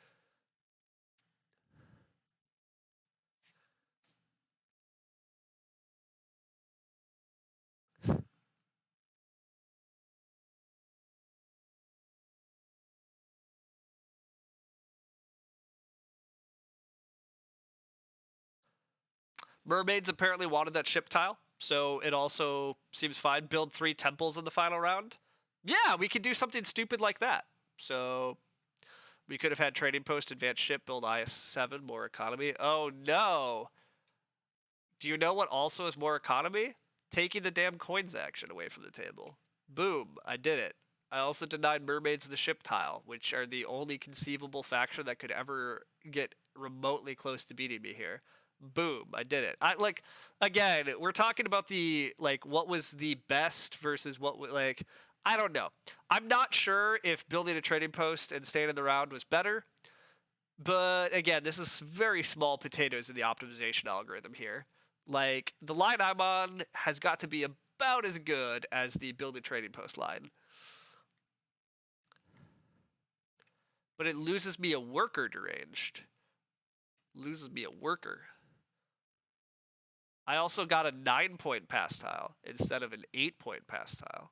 Mermaids apparently wanted that ship tile, so it also seems fine. Build 3 temples in the final round. Yeah, we could do something stupid like that. So we could have had trading post, advanced ship, build IS-7, more economy. Oh no! Do you know what also is more economy? Taking the damn coins action away from the table. Boom, I did it. I also denied mermaids the ship tile, which are the only conceivable faction that could ever get remotely close to beating me here. Boom, I did it. Again, we're talking about the, like, what was the best versus what, like, I don't know. I'm not sure if building a trading post and staying in the round was better, but again, this is very small potatoes in the optimization algorithm here. Like, the line I'm on has got to be about as good as the build a trading post line. But it loses me a worker deranged. Loses me a worker. I also got a 9-point pass tile instead of an 8-point pass tile.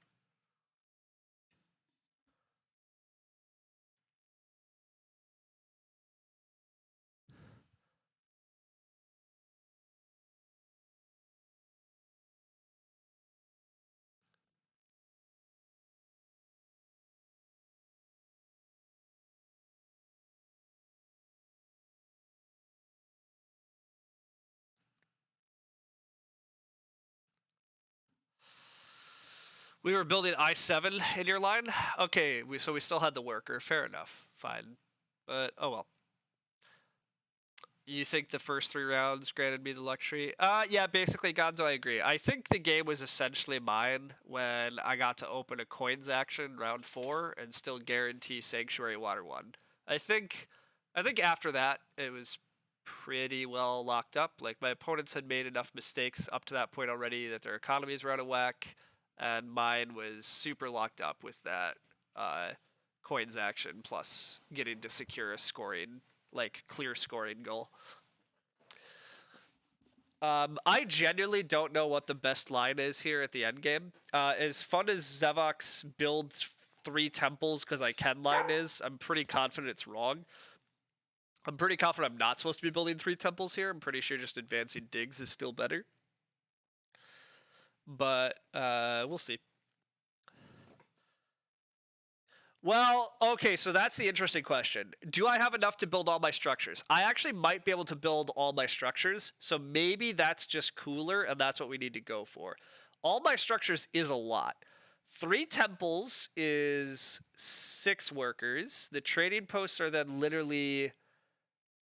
We were building I-7 in your line? Okay, so we still had the worker. Fair enough. Fine. But, oh well. You think the first 3 rounds granted me the luxury? Yeah, basically, Gonzo, I agree. I think the game was essentially mine when I got to open a coins action round 4 and still guarantee Sanctuary Water 1. I think after that, it was pretty well locked up. Like, my opponents had made enough mistakes up to that point already that their economies were out of whack, and mine was super locked up with that coins action plus getting to secure a scoring, like, clear scoring goal. I genuinely don't know what the best line is here at the end game. As fun as Zevok's build 3 temples because I can line is, I'm pretty confident it's wrong. I'm pretty confident I'm not supposed to be building 3 temples here. I'm pretty sure just advancing digs is still better. But we'll see. Well, okay, so that's the interesting question. Do I have enough to build all my structures? I actually might be able to build all my structures, so maybe that's just cooler, and that's what we need to go for. All my structures is a lot. 3 temples is 6 workers. The trading posts are then literally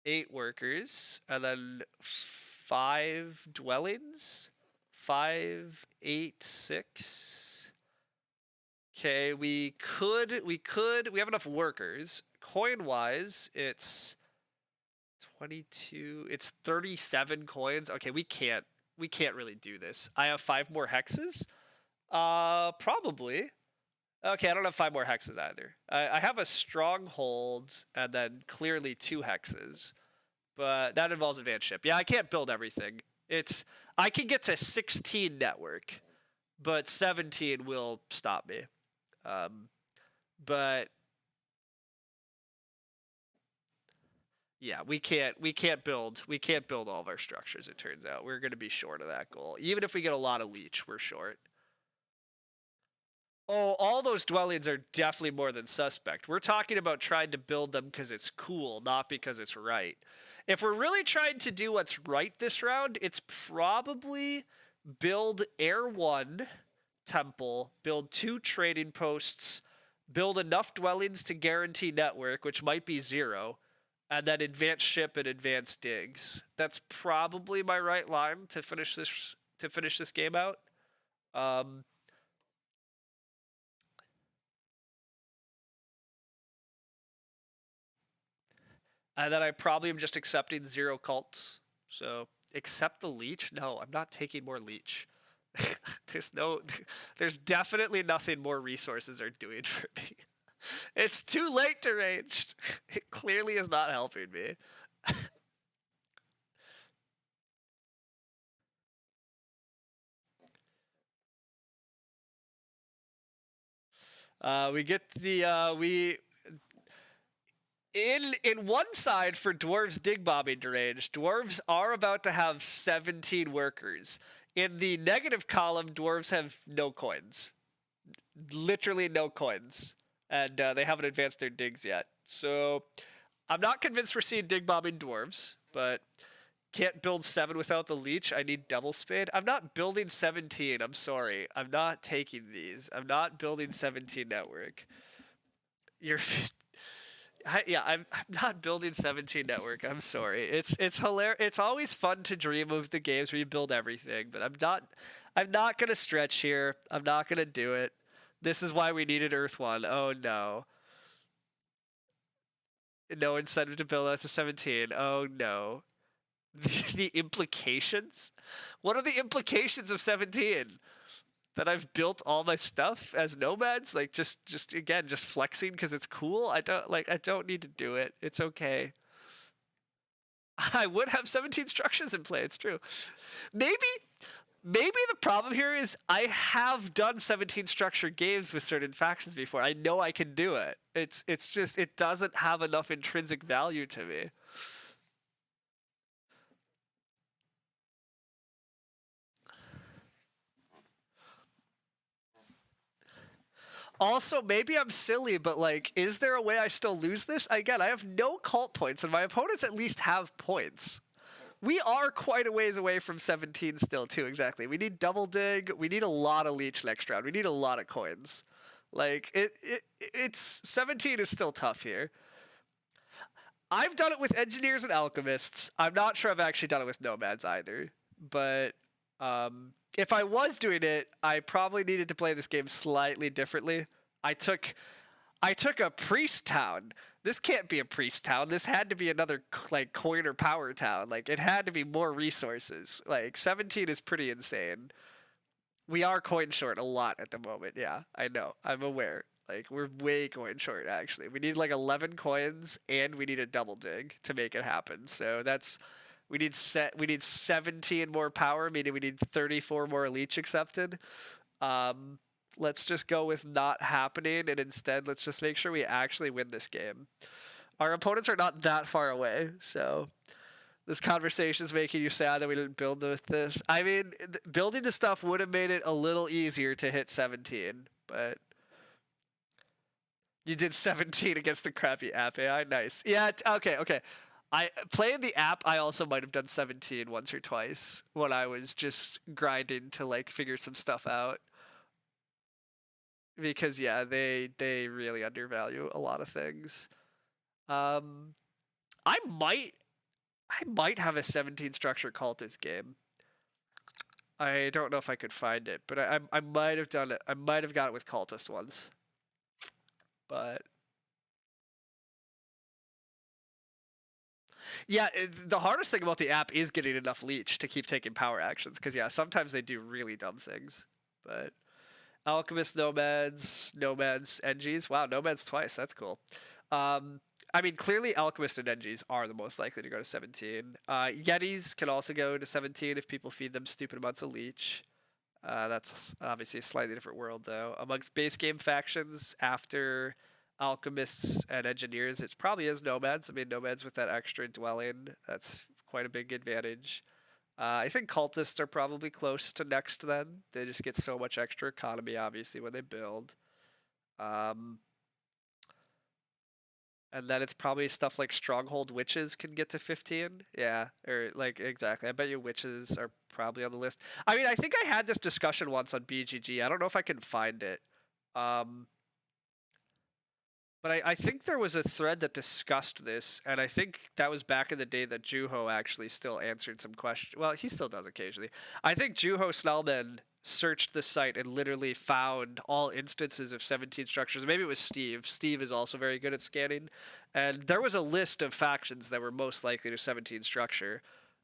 8 workers, and then 5 dwellings. 5, 8, 6... Okay, we have enough workers. Coin-wise, it's 22, it's 37 coins. Okay, we can't really do this. I have 5 more hexes? Probably. Okay, I don't have 5 more hexes either. I have a stronghold and then clearly 2 hexes, but that involves advanced ship. Yeah, I can't build everything. I can get to 16 network, but 17 will stop me. But yeah, we can't build all of our structures. It turns out we're going to be short of that goal. Even if we get a lot of leech, we're short. Oh, all those dwellings are definitely more than suspect. We're talking about trying to build them because it's cool, not because it's right. If we're really trying to do what's right this round, it's probably build Air 1 temple, build 2 trading posts, build enough dwellings to guarantee network, which might be 0, and then advanced ship and advanced digs. That's probably my right line to finish this game out. And then I probably am just accepting 0 cults. So accept the leech? No, I'm not taking more leech. There's definitely nothing more resources are doing for me. It's too late to ranged. It clearly is not helping me. We get the we in one side for dwarves dig bombing deranged. Dwarves are about to have 17 workers. In the negative column, dwarves have no coins, literally no coins, and they haven't advanced their digs yet. So I'm not convinced we're seeing dig bombing dwarves, but can't build 7 without the leech. I need double spade. I'm not building 17. I'm sorry. I'm not taking these. I'm not building 17 network. You're yeah, I'm not building 17 network. I'm sorry. It's hilarious. It's always fun to dream of the games where you build everything, but I'm not gonna stretch here. I'm not gonna do it. This is why we needed Earth 1. Oh no. No incentive to build that to 17. Oh no. The implications? What are the implications of 17? That I've built all my stuff as nomads, like just again just flexing because it's cool. I don't need to do it. It's okay. I would have 17 structures in play. It's true. Maybe the problem here is I have done 17 structured games with certain factions before. I know I can do it. It's just it doesn't have enough intrinsic value to me. Also, maybe I'm silly, but like, is there a way I still lose this? Again, I have no cult points, and my opponents at least have points. We are quite a ways away from 17 still, too, exactly. We need double dig. We need a lot of leech next round. We need a lot of coins. Like, it's 17 is still tough here. I've done it with engineers and alchemists. I'm not sure I've actually done it with nomads either. But if I was doing it, I probably needed to play this game slightly differently. I took a priest town. This can't be a priest town. This had to be another like coin or power town. Like it had to be more resources. Like 17 is pretty insane. We are coin short a lot at the moment. Yeah, I know. I'm aware. Like we're way coin short actually. We need like 11 coins and we need a double dig to make it happen. So that's we need 17 more power, meaning we need 34 more leech accepted. Let's just go with not happening, and instead let's just make sure we actually win this game. Our opponents are not that far away, so this conversation is making you sad that we didn't build with this. I mean, building the stuff would have made it a little easier to hit 17, but you did 17 against the crappy app AI. Nice. Yeah. Okay. I playing the app. I also might have done 17 once or twice when I was just grinding to like figure some stuff out. Because yeah, they really undervalue a lot of things. Um, I might have a 17 structure cultist game. I don't know if I could find it, but I might have done it. I might have got it with cultist once. But yeah, the hardest thing about the app is getting enough leech to keep taking power actions. Because yeah, sometimes they do really dumb things. But alchemist, nomads, NGs. Wow, nomads twice. That's cool. I mean, clearly alchemist and NGs are the most likely to go to 17. Yetis can also go to 17 if people feed them stupid amounts of leech. That's obviously a slightly different world, though. Amongst base game factions, after alchemists and engineers, it probably is nomads. I mean, nomads with that extra dwelling, that's quite a big advantage. I think cultists are probably close to next then. They just get so much extra economy, obviously, when they build. And then it's probably stuff like Stronghold Witches can get to 15. Yeah, or like exactly. I bet you Witches are probably on the list. I mean, I think I had this discussion once on BGG. I don't know if I can find it. But I think there was a thread that discussed this, and I think that was back in the day that Juho actually still answered some questions. Well, he still does occasionally. I think Juho Snellman searched the site and literally found all instances of 17 structures. Maybe it was Steve. Steve is also very good at scanning. And there was a list of factions that were most likely to 17 structure.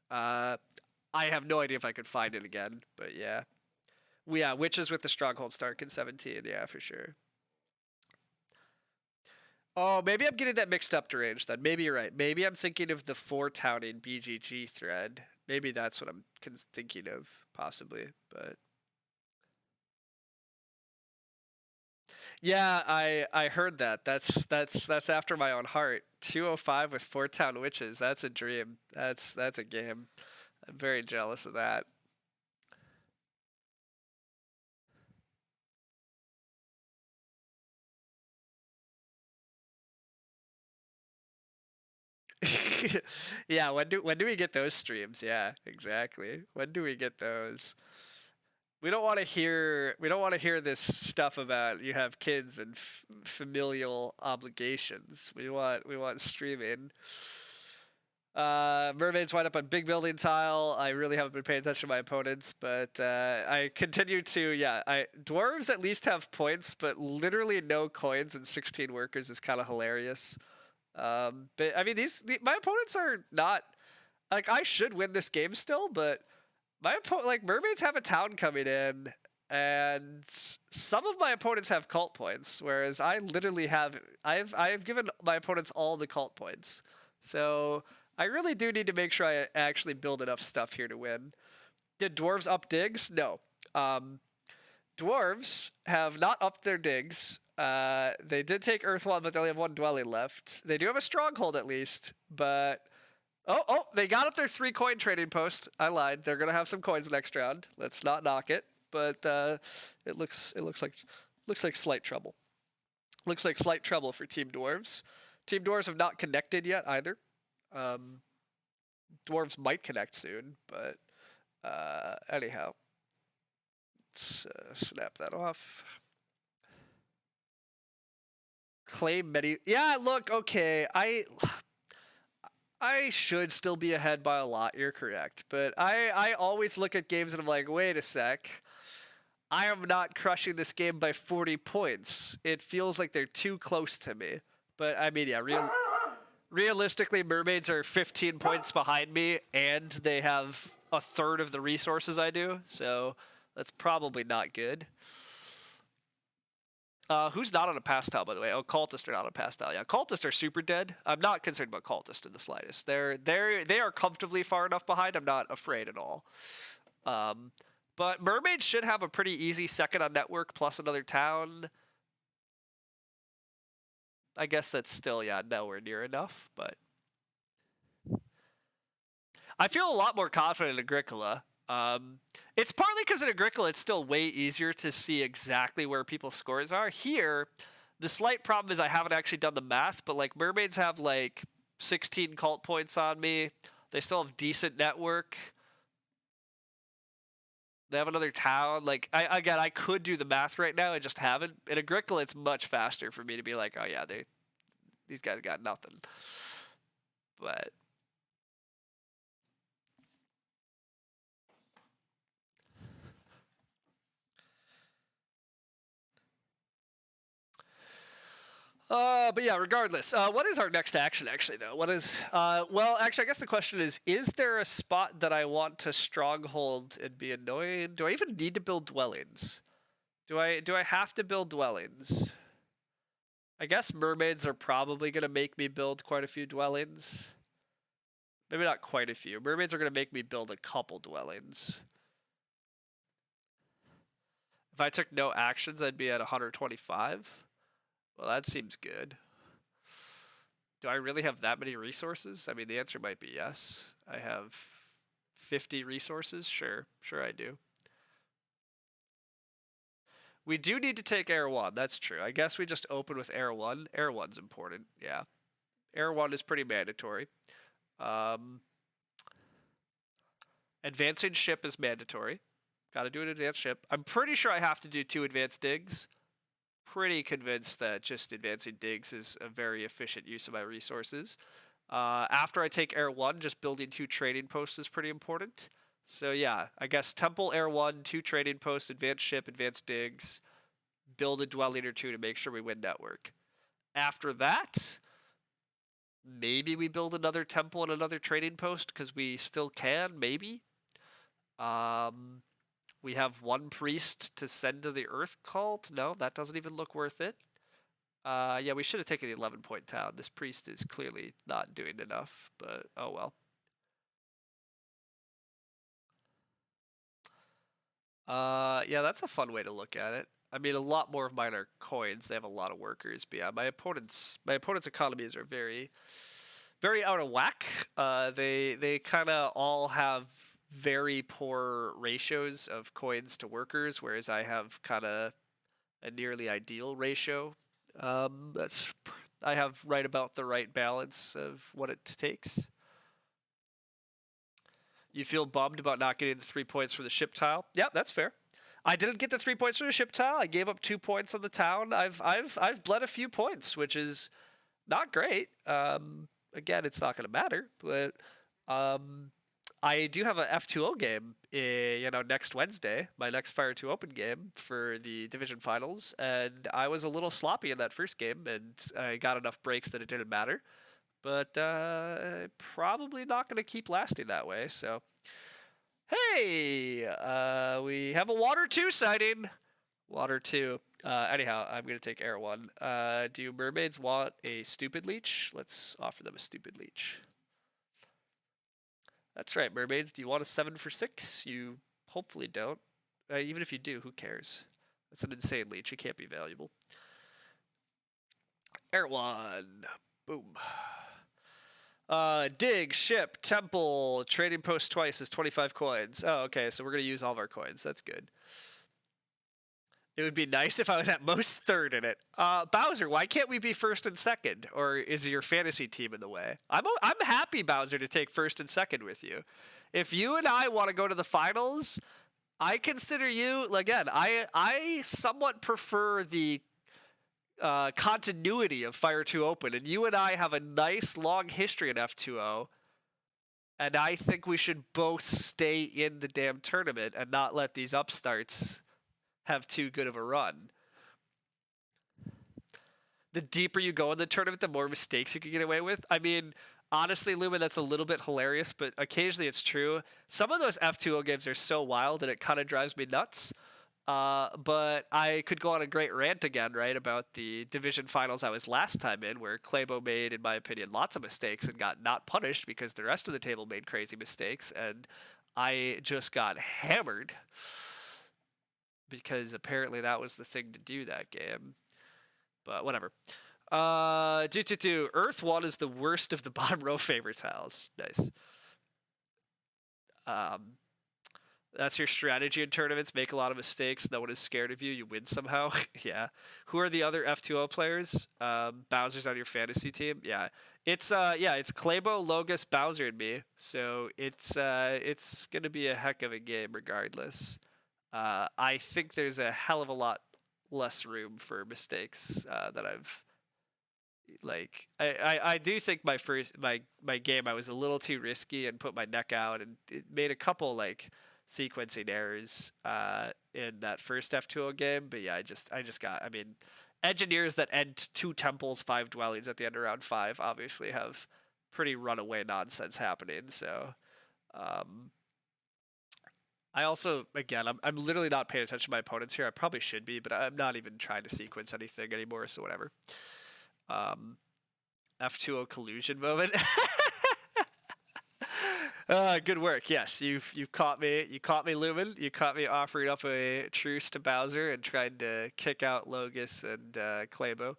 I have no idea if I could find it again, but yeah. Yeah, witches with the stronghold Stark in 17, yeah, for sure. Oh, maybe I'm getting that mixed up, Deranged, then. Maybe you're right. Maybe I'm thinking of the 4-towning BGG thread. Maybe that's what I'm thinking of, possibly, but... Yeah, I heard that. That's after my own heart. 205 with 4-town witches. That's a dream. That's a game. I'm very jealous of that. Yeah, when do we get those streams? Yeah, exactly. When do we get those? We don't want to hear this stuff about you have kids and familial obligations. We want streaming. Mermaids wind up on big building tile. I really haven't been paying attention to my opponents, but I continue to, yeah. Dwarves at least have points, but literally no coins and 16 workers is kind of hilarious. But I mean, my opponents are not like I should win this game still, but like mermaids have a town coming in, and some of my opponents have cult points, whereas I literally I've given my opponents all the cult points. So I really do need to make sure I actually build enough stuff here to win. Did dwarves up digs? No. Dwarves have not upped their digs. They did take Earth 1, but they only have 1 dwelling left. They do have a stronghold at least, but oh, they got up their 3 coin trading post. I lied. They're gonna have some coins next round. Let's not knock it, but it looks like slight trouble. Looks like slight trouble for Team Dwarves. Team Dwarves have not connected yet either. Dwarves might connect soon, but anyhow, let's snap that off. Claim many. Yeah, look, okay. I should still be ahead by a lot. You're correct, but I always look at games and I'm like, wait a sec. I am not crushing this game by 40 points. It feels like they're too close to me. But I mean, yeah, realistically, mermaids are 15 points behind me, and they have a third of the resources I do, so that's probably not good. Who's not on a pastile, by the way? Oh, cultists are not on a pastile. Yeah, cultists are super dead. I'm not concerned about cultists in the slightest. They are comfortably far enough behind. I'm not afraid at all. But mermaids should have a pretty easy second on network plus another town. I guess that's still, yeah, nowhere near enough, but I feel a lot more confident in Agricola. It's partly because in Agricola it's still way easier to see exactly where people's scores are. Here, the slight problem is I haven't actually done the math, but like mermaids have like 16 cult points on me. They still have decent network. They have another town. Like I could do the math right now. I just haven't. In Agricola, it's much faster for me to be like, oh yeah, these guys got nothing. But but yeah, regardless, what is our next action actually though? What is, well, actually, I guess the question is there a spot that I want to stronghold and be annoyed? Do I even need to build dwellings? Do I have to build dwellings? I guess mermaids are probably going to make me build quite a few dwellings. Maybe not quite a few. Mermaids are going to make me build a couple dwellings. If I took no actions, I'd be at 125. Well, that seems good. Do I really have that many resources? I mean, the answer might be yes. I have 50 resources. Sure I do. We do need to take Air 1. That's true. I guess we just open with Air 1. Air 1's important. Yeah. Air 1 is pretty mandatory. Advancing ship is mandatory. Got to do an advanced ship. I'm pretty sure I have to do 2 advanced digs. pretty convinced that just advancing digs is a very efficient use of my resources. After I take Air 1, just building 2 trading posts is pretty important. So yeah, I guess Temple, Air 1, 2 trading posts, advanced ship, advanced digs, build a dwelling or 2 to make sure we win network. After that, maybe we build another temple and another trading post because we still can, maybe. We have 1 priest to send to the Earth Cult. No, that doesn't even look worth it. Yeah, we should have taken the 11-point town. This priest is clearly not doing enough, but oh well. Yeah, that's a fun way to look at it. I mean, a lot more of mine are coins. They have a lot of workers, but yeah, my opponent's economies are very, very out of whack. They kind of all have very poor ratios of coins to workers, whereas I have kind of a nearly ideal ratio. I have right about the right balance of what it takes. You feel bummed about not getting the 3 points for the ship tile? Yeah, that's fair. I didn't get the 3 points for the ship tile. I gave up 2 points on the town. I've bled a few points, which is not great. Again, it's not going to matter, but I do have a F2O game, next Wednesday, my next Fire 2 Open game for the division finals, and I was a little sloppy in that first game, and I got enough breaks that it didn't matter. But probably not going to keep lasting that way. So, hey, we have a Water 2 sighting. Water 2. Anyhow, I'm going to take Air 1. Do mermaids want a stupid leech? Let's offer them a stupid leech. That's right, mermaids. Do you want a 7 for 6? You hopefully don't. Even if you do, who cares? That's an insane leech. It can't be valuable. Air 1. Boom. Dig, ship, temple, trading post twice is 25 coins. Oh, okay, so we're going to use all of our coins. That's good. It would be nice if I was at most third in it. Bowser, why can't we be first and second? Or is your fantasy team in the way? I'm happy, Bowser, to take first and second with you. If you and I want to go to the finals, I consider you, again, I somewhat prefer the continuity of Fire 2 Open, and you and I have a nice long history in F2O, and I think we should both stay in the damn tournament and not let these upstarts have too good of a run. The deeper you go in the tournament, the more mistakes you can get away with. I mean, honestly, Lumen, that's a little bit hilarious, but occasionally it's true. Some of those F2O games are so wild that it kind of drives me nuts. But I could go on a great rant again, right, about the division finals I was last time in, where Clabo made, in my opinion, lots of mistakes and got not punished because the rest of the table made crazy mistakes, and I just got hammered because apparently that was the thing to do that game. But whatever. Earth 1 is the worst of the bottom row favorite tiles. Nice. That's your strategy in tournaments. Make a lot of mistakes. No one is scared of you. You win somehow. Yeah. Who are the other F2O players? Bowser's on your fantasy team. Yeah. It's Clabo, Logus, Bowser, and me. So it's gonna be a heck of a game regardless. I think there's a hell of a lot less room for mistakes that I've I do think my game I was a little too risky and put my neck out and it made a couple sequencing errors in that first F2O game, but yeah, I mean, engineers that end 2 temples, 5 dwellings at the end of round 5 obviously have pretty runaway nonsense happening, so I also, again, I'm literally not paying attention to my opponents here. I probably should be, but I'm not even trying to sequence anything anymore, so whatever. F2O collusion moment. Good work. Yes, you've caught me. You caught me, Lumen. You caught me offering up a truce to Bowser and trying to kick out Logus and Clabo.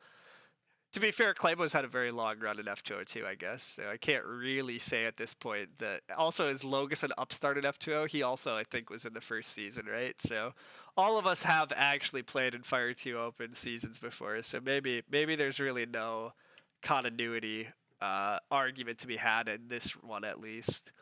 To be fair, Clabo's had a very long run in F2O too, I guess. So I can't really say at this point that. Also, is Logus an upstart in F2O? He also, I think, was in the first season, right? So all of us have actually played in Fire 2 Open seasons before. So maybe there's really no continuity argument to be had in this one, at least.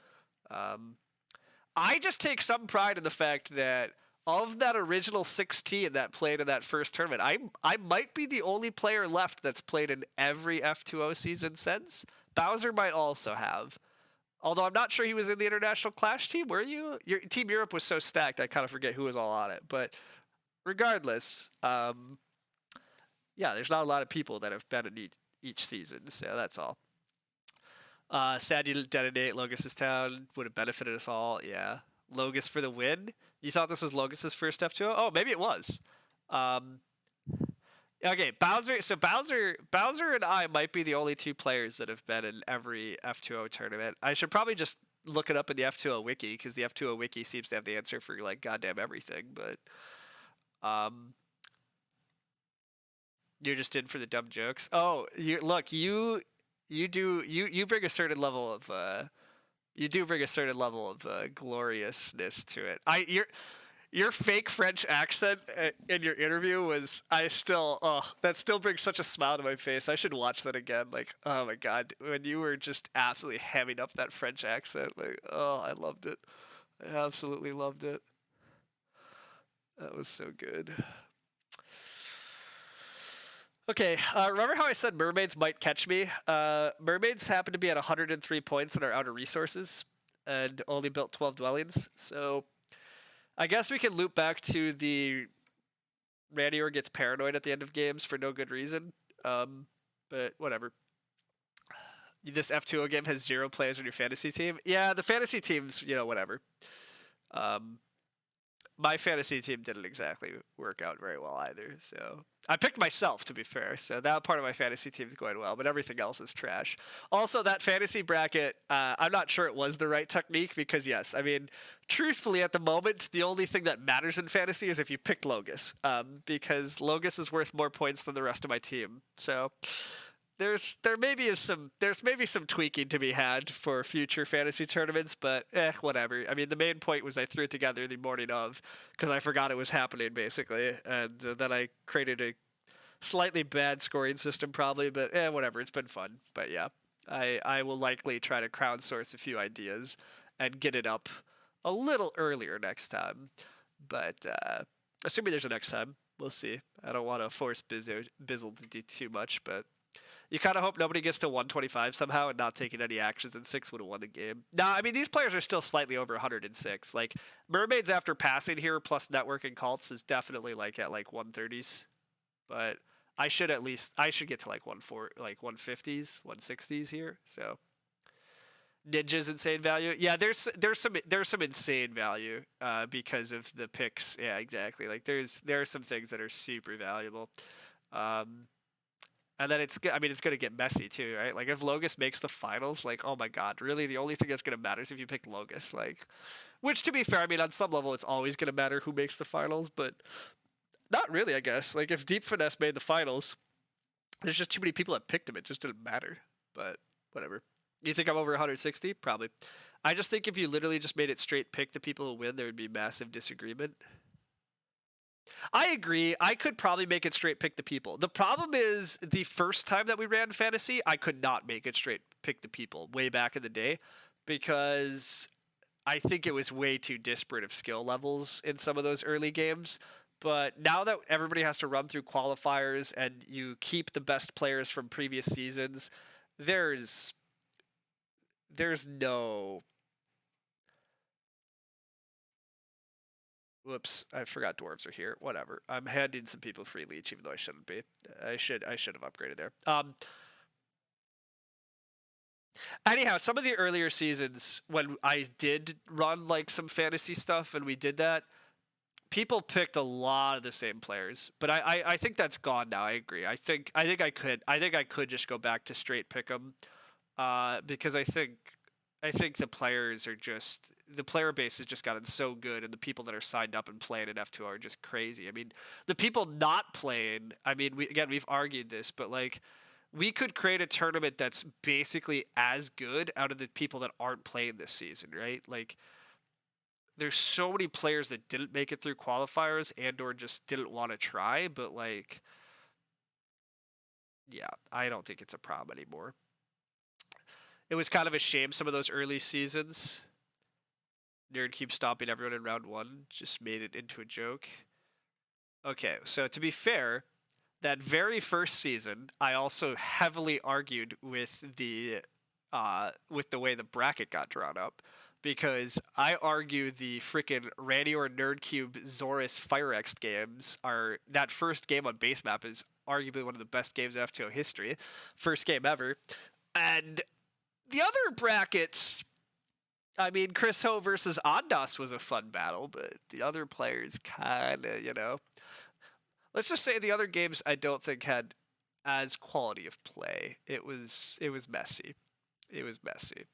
I just take some pride in the fact that of that original 16 that played in that first tournament, I might be the only player left that's played in every F2O season since. Bowser might also have. Although I'm not sure he was in the International Clash team. Were you? Your Team Europe was so stacked, I kind of forget who was all on it. But regardless, yeah, there's not a lot of people that have been in each season, so that's all. Sad you didn't detonate Logus's town. Would have benefited us all. Yeah. Logus for the win. You thought this was Logus's first F2O? Oh, maybe it was. Um, okay, Bowser. So Bowser and I might be the only two players that have been in every F2O tournament. I should probably just look it up in the F2O wiki because the F2O wiki seems to have the answer for like goddamn everything. But you're just in for the dumb jokes. Oh, you bring a certain level of you do bring a certain level of gloriousness to it. Your fake French accent in your interview was that still brings such a smile to my face. I should watch that again. Like, oh my god, when you were just absolutely hamming up that French accent, like, oh, I loved it. I absolutely loved it. That was so good. Okay, remember how I said mermaids might catch me? Mermaids happen to be at 103 points in our outer resources and only built 12 dwellings. So I guess we can loop back to the Ranior gets paranoid at the end of games for no good reason. But whatever. This F2O game has 0 players on your fantasy team. Yeah, the fantasy teams, whatever. My fantasy team didn't exactly work out very well either. So I picked myself, to be fair. So that part of my fantasy team is going well, but everything else is trash. Also, that fantasy bracket, I'm not sure it was the right technique because, yes, I mean, truthfully, at the moment, the only thing that matters in fantasy is if you picked Logus, because Logus is worth more points than the rest of my team. So there's maybe some tweaking to be had for future fantasy tournaments, but whatever. I mean, the main point was I threw it together the morning of because I forgot it was happening basically, and then I created a slightly bad scoring system probably, but whatever. It's been fun, but yeah, I will likely try to crowdsource a few ideas and get it up a little earlier next time, but assuming there's a next time, we'll see. I don't want to force Bizzle to do too much, but you kind of hope nobody gets to 125 somehow and not taking any actions, and 6 would have won the game. Nah, I mean, these players are still slightly over 106. Like, Mermaids after passing here plus Network and Cults is definitely, like, at, like, 130s. But I should get to, like, 150s, 160s here, so. Ninja's insane value. Yeah, there's some insane value because of the picks. Yeah, exactly. Like, there are some things that are super valuable. And then it's going to get messy too, right? Like if Logus makes the finals, like, oh my god, really the only thing that's going to matter is if you pick Logus, like, which to be fair, I mean, on some level it's always going to matter who makes the finals, but not really, I guess. Like if Deep Finesse made the finals, there's just too many people that picked him. It just didn't matter, but whatever. You think I'm over 160? Probably. I just think if you literally just made it straight pick the people who win, there would be massive disagreement. I agree. I could probably make it straight pick the people. The problem is the first time that we ran fantasy, I could not make it straight pick the people way back in the day because I think it was way too disparate of skill levels in some of those early games. But now that everybody has to run through qualifiers and you keep the best players from previous seasons, there's no. Whoops, I forgot dwarves are here. Whatever. I'm handing some people free leech, even though I shouldn't be. I should have upgraded there. Anyhow, some of the earlier seasons when I did run like some fantasy stuff and we did that, people picked a lot of the same players. But I think that's gone now. I agree. I think I could just go back to straight pick them, because I think the players are just the player base has just gotten so good, and the people that are signed up and playing in F2 are just crazy. I mean, the people not playing. I mean, we've argued this, but like, we could create a tournament that's basically as good out of the people that aren't playing this season, right? Like, there's so many players that didn't make it through qualifiers and/or just didn't want to try, but like, yeah, I don't think it's a problem anymore. It was kind of a shame some of those early seasons Nerd keeps stopping everyone in round one. Just made it into a joke. Okay, so to be fair, that very first season, I also heavily argued with the way the bracket got drawn up, because I argue the freaking Randy or Nerdcube Zorus Firex games are that first game on base map is arguably one of the best games in FTO history, first game ever, and the other brackets. I mean, Chris Ho versus Ondas was a fun battle, but the other players kind of, let's just say the other games I don't think had as quality of play. It was messy. It was messy.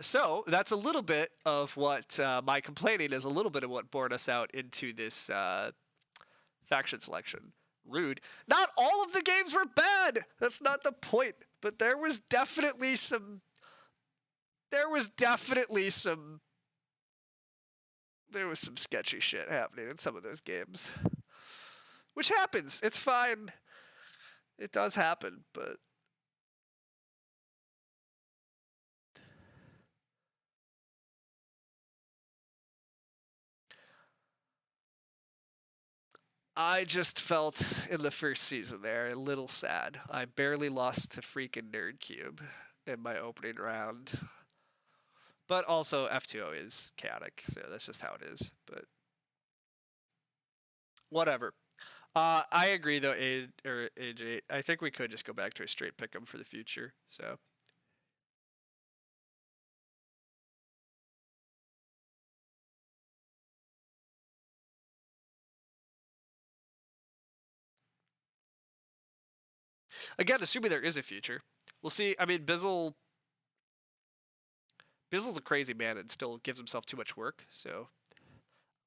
So that's a little bit of what my complaining is. A little bit of what bored us out into this faction selection. Rude. Not all of the games were bad. That's not the point. But there was definitely some. There was some sketchy shit happening in some of those games. Which happens. It's fine. It does happen, but I just felt in the first season there a little sad. I barely lost to freaking Nerdcube in my opening round. But also F2O is chaotic, so that's just how it is. But whatever. I agree though, AJ. I think we could just go back to a straight pick'em for the future. So again, assuming there is a future, we'll see. I mean, Bizzle's a crazy man and still gives himself too much work. So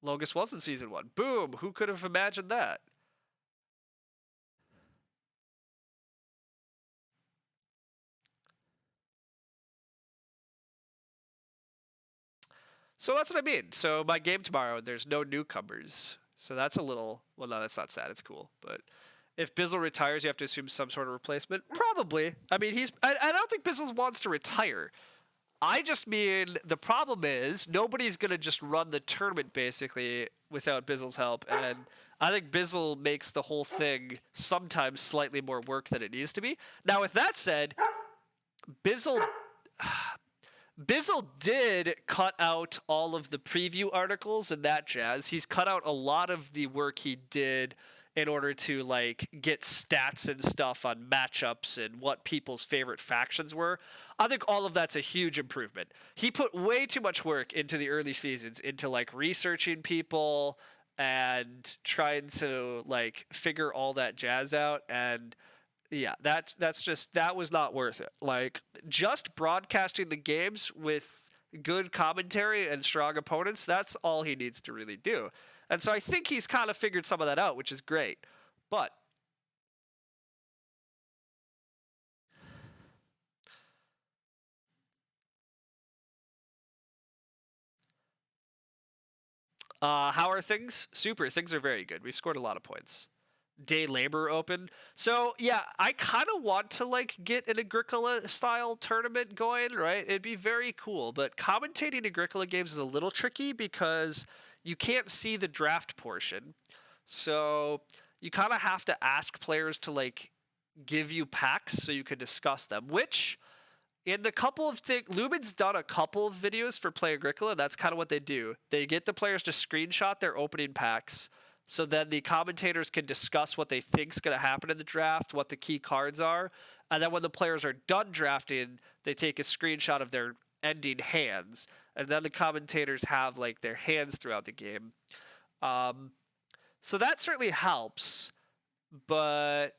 Logus was in season 1. Boom! Who could have imagined that? So that's what I mean. So my game tomorrow, there's no newcomers. So that's a little. Well, no, that's not sad. It's cool. But if Bizzle retires, you have to assume some sort of replacement. Probably. I mean, I don't think Bizzle wants to retire. I just mean the problem is nobody's gonna just run the tournament basically without Bizzle's help, and I think Bizzle makes the whole thing sometimes slightly more work than it needs to be. Now, with that said, Bizzle Bizzle did cut out all of the preview articles and that jazz. He's cut out a lot of the work he did in order to like get stats and stuff on matchups and what people's favorite factions were. I think all of that's a huge improvement. He put way too much work into the early seasons into like researching people and trying to like figure all that jazz out, and yeah, that was not worth it. Like just broadcasting the games with good commentary and strong opponents, that's all he needs to really do. And so I think he's kind of figured some of that out, which is great. But how are things? Super. Things are very good. We've scored a lot of points. Day labor open. So yeah, I kind of want to like get an Agricola style tournament going, right? It'd be very cool, but commentating Agricola games is a little tricky because you can't see the draft portion. So you kind of have to ask players to like give you packs so you can discuss them, which in the couple of things, Lumen's done a couple of videos for Play Agricola. That's kind of what they do. They get the players to screenshot their opening packs, so then the commentators can discuss what they think is going to happen in the draft, what the key cards are. And then when the players are done drafting, they take a screenshot of their ending hands. And then the commentators have like their hands throughout the game. So that certainly helps. But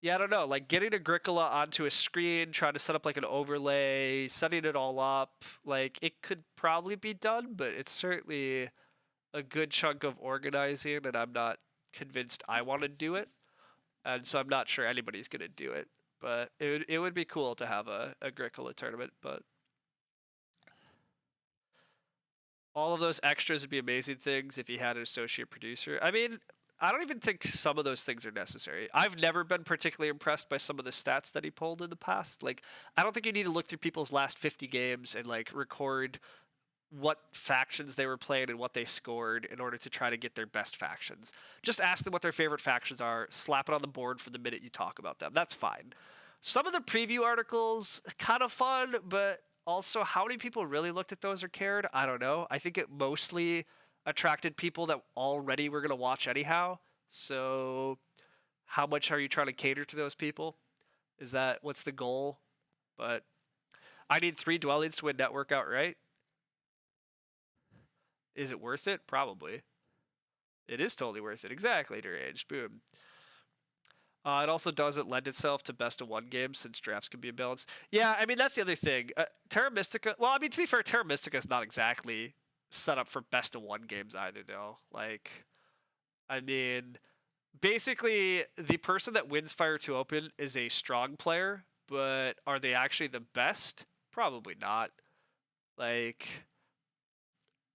yeah, I don't know. Like getting Agricola onto a screen, trying to set up like an overlay, setting it all up, like it could probably be done, but it's certainly a good chunk of organizing, and I'm not convinced I want to do it, and so I'm not sure anybody's gonna do it. But it would be cool to have a Agricola tournament. But all of those extras would be amazing things if you had an associate producer. I mean, I don't even think some of those things are necessary. I've never been particularly impressed by some of the stats that he pulled in the past. Like, I don't think you need to look through people's last 50 games and like record what factions they were playing and what they scored in order to try to get their best factions. Just ask them what their favorite factions are, slap it on the board for the minute you talk about them. That's fine. Some of the preview articles, kind of fun, but also how many people really looked at those or cared? I don't know. I think it mostly attracted people that already were going to watch anyhow. So how much are you trying to cater to those people? Is that what's the goal? But I need 3 dwellings to win network outright. Is it worth it? Probably. It is totally worth it. Exactly, deranged. Boom. It also doesn't lend itself to best of 1 games since drafts can be imbalanced. Yeah, I mean, that's the other thing. Terra Mystica, well, I mean, to be fair, Terra Mystica is not exactly set up for best of 1 games either, though. Like, I mean, basically, the person that wins Fire to Open is a strong player, but are they actually the best? Probably not. Like,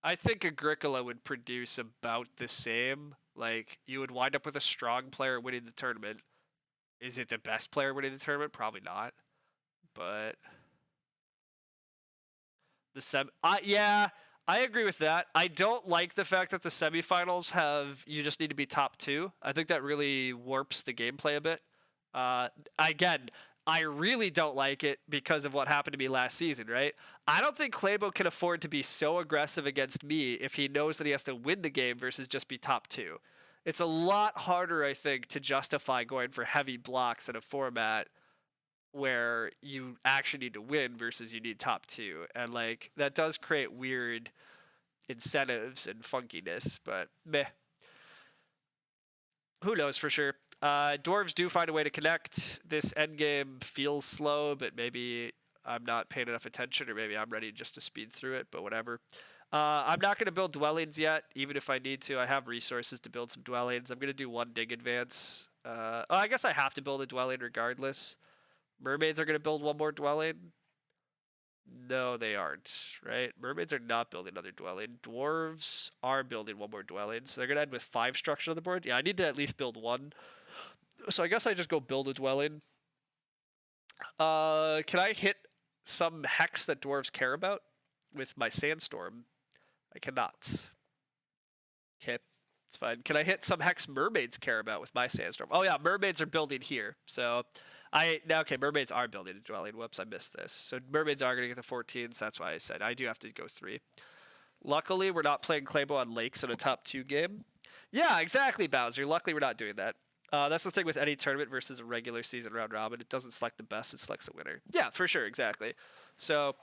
I think Agricola would produce about the same. Like, you would wind up with a strong player winning the tournament. Is it the best player winning the tournament? Probably not. But yeah, I agree with that. I don't like the fact that the semifinals you just need to be top 2. I think that really warps the gameplay a bit. Again, I really don't like it because of what happened to me last season, right? I don't think Clabo can afford to be so aggressive against me if he knows that he has to win the game versus just be top 2. It's a lot harder, I think, to justify going for heavy blocks in a format where you actually need to win versus you need top 2. And, like, that does create weird incentives and funkiness, but meh. Who knows for sure. Dwarves do find a way to connect. This endgame feels slow, but maybe I'm not paying enough attention, or maybe I'm ready just to speed through it, but whatever. I'm not going to build dwellings yet, even if I need to. I have resources to build some dwellings. I'm going to do 1 dig advance. I guess I have to build a dwelling regardless. Mermaids are going to build 1 more dwelling. No, they aren't, right? Mermaids are not building another dwelling. Dwarves are building 1 more dwelling, so they're going to end with 5 structures on the board. Yeah, I need to at least build 1. So I guess I just go build a dwelling. Can I hit some hex that dwarves care about with my sandstorm? I cannot. Okay, it's fine. Can I hit some hex mermaids care about with my sandstorm? Oh yeah, mermaids are building here. So okay, mermaids are building a dwelling. Whoops, I missed this. So mermaids are going to get the 14s. That's why I said I do have to go 3. Luckily, we're not playing Clabo on lakes in a top 2 game. Yeah, exactly, Bowser. Luckily, we're not doing that. That's the thing with any tournament versus a regular season round robin. It doesn't select the best, it selects a winner. Yeah, for sure, exactly. So,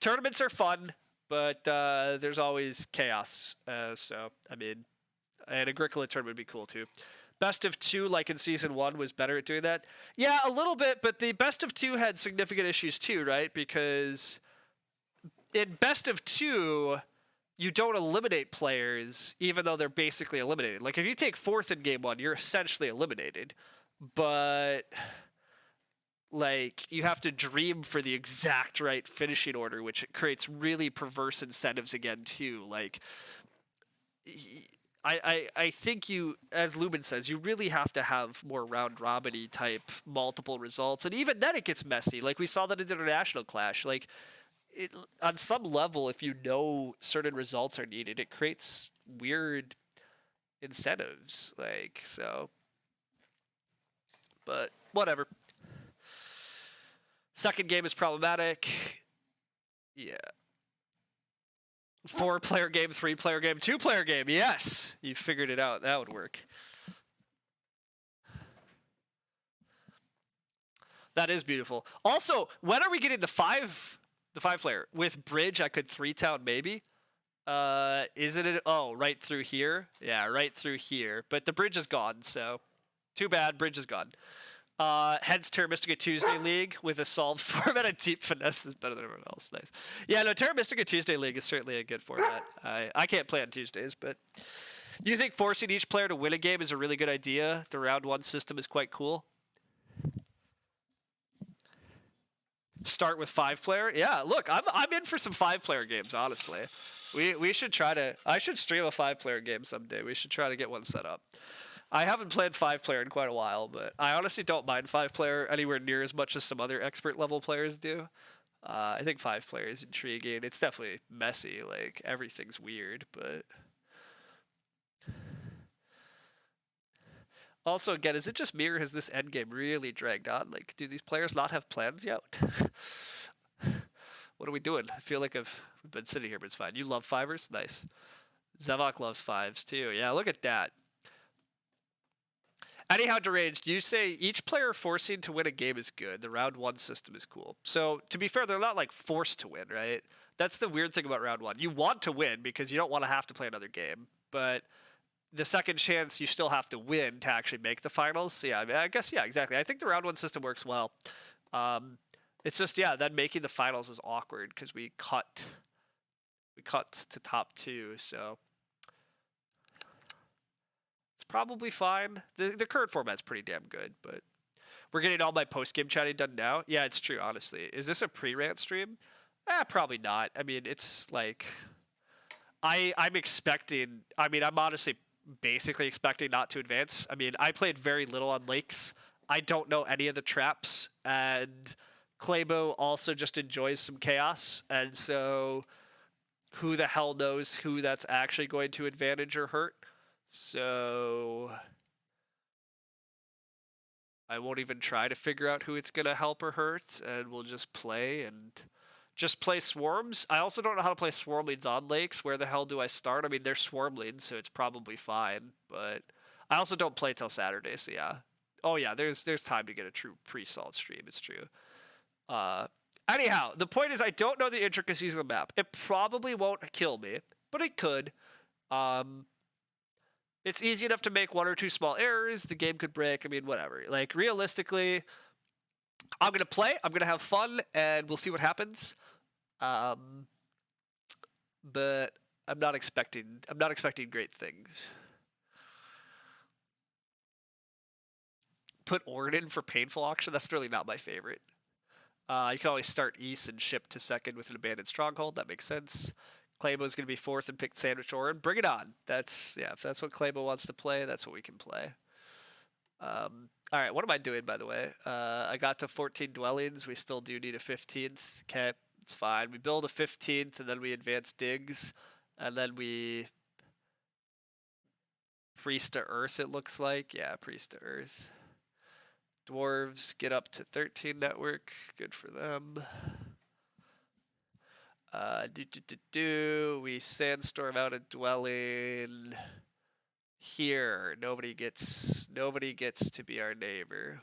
tournaments are fun, but there's always chaos. So, I mean, an Agricola tournament would be cool too. Best of 2, like in Season 1, was better at doing that. Yeah, a little bit, but the best of 2 had significant issues too, right? Because in best of 2... you don't eliminate players even though they're basically eliminated. Like, if you take 4th in game 1, you're essentially eliminated. But, like, you have to dream for the exact right finishing order, which creates really perverse incentives again, too. Like, I think you, as Lumen says, you really have to have more round-robin-y type multiple results. And even then it gets messy. Like, we saw that in the International Clash. Like, on some level, if you know certain results are needed, it creates weird incentives. Like, so. But whatever. Second game is problematic. Yeah. 4-player game, 3-player game, 2-player game. Yes, you figured it out. That would work. That is beautiful. Also, when are we getting the 5-player? With Bridge, I could 3-town maybe. Isn't it? Oh, right through here. Yeah, right through here. But the bridge is gone, so too bad. Bridge is gone. Hence Terra Mystica Tuesday League with a solved format of Deep Finesse is better than everyone else. Nice. Yeah, no, Terra Mystica Tuesday League is certainly a good format. I can't play on Tuesdays, but you think forcing each player to win a game is a really good idea? The round 1 system is quite cool. Start with 5-player. Yeah, look, I'm in for some 5-player games. Honestly, we should try to. I should stream a 5-player game someday. We should try to get one set up. I haven't played 5-player in quite a while, but I honestly don't mind 5-player anywhere near as much as some other expert level players do. I think 5-player is intriguing. It's definitely messy. Like everything's weird, but also again, is it just me or has this endgame really dragged on? Like, do these players not have plans yet? What are we doing? I feel like we've been sitting here, but it's fine. You love fivers? Nice. Zevok loves fives too. Yeah, look at that. Anyhow, Deranged, you say each player forcing to win a game is good. The round one system is cool. So, to be fair, they're not like forced to win, right? That's the weird thing about round one. You want to win because you don't want to have to play another game, but the second chance you still have to win to actually make the finals. So yeah, I mean, I guess yeah, exactly. I think the round one system works well. It's just yeah, then making the finals is awkward because we cut to top two, so it's probably fine. The current format's pretty damn good, but we're getting all my post game chatting done now. Yeah, it's true. Honestly, is this a pre-rant stream? Probably not. I mean, it's like I'm expecting. I mean, I'm honestly basically expecting not to advance. I mean, I played very little on lakes. I don't know any of the traps, and Claybo also just enjoys some chaos, and so who the hell knows who that's actually going to advantage or hurt. So I won't even try to figure out who it's going to help or hurt, and we'll just play and just play swarms. I also don't know how to play swarmlings on lakes. Where the hell do I start? I mean, they're swarmlings, so it's probably fine, but I also don't play till Saturday, so yeah. Oh yeah, there's time to get a true pre-salt stream, it's true. Anyhow, the point is I don't know the intricacies of the map. It probably won't kill me, but it could. It's easy enough to make one or two small errors. The game could break. I mean, whatever. Like, realistically, I'm going to play. I'm going to have fun, and we'll see what happens. But I'm not expecting great things. Put Orin in for painful auction. That's really not my favorite. You can always start east and ship to second with an abandoned stronghold. That makes sense. Claybo's going to be fourth and pick Sandwich Orin. Bring it on. That's yeah. If that's what Claybo wants to play, that's what we can play. All right. What am I doing, by the way? I got to 14 dwellings. We still do need a 15th. Okay, it's fine. We build a 15th, and then we advance digs, and then we priest to earth. It looks like priest to earth. Dwarves get up to 13 network. Good for them. We sandstorm out a dwelling here. Nobody gets to be our neighbor.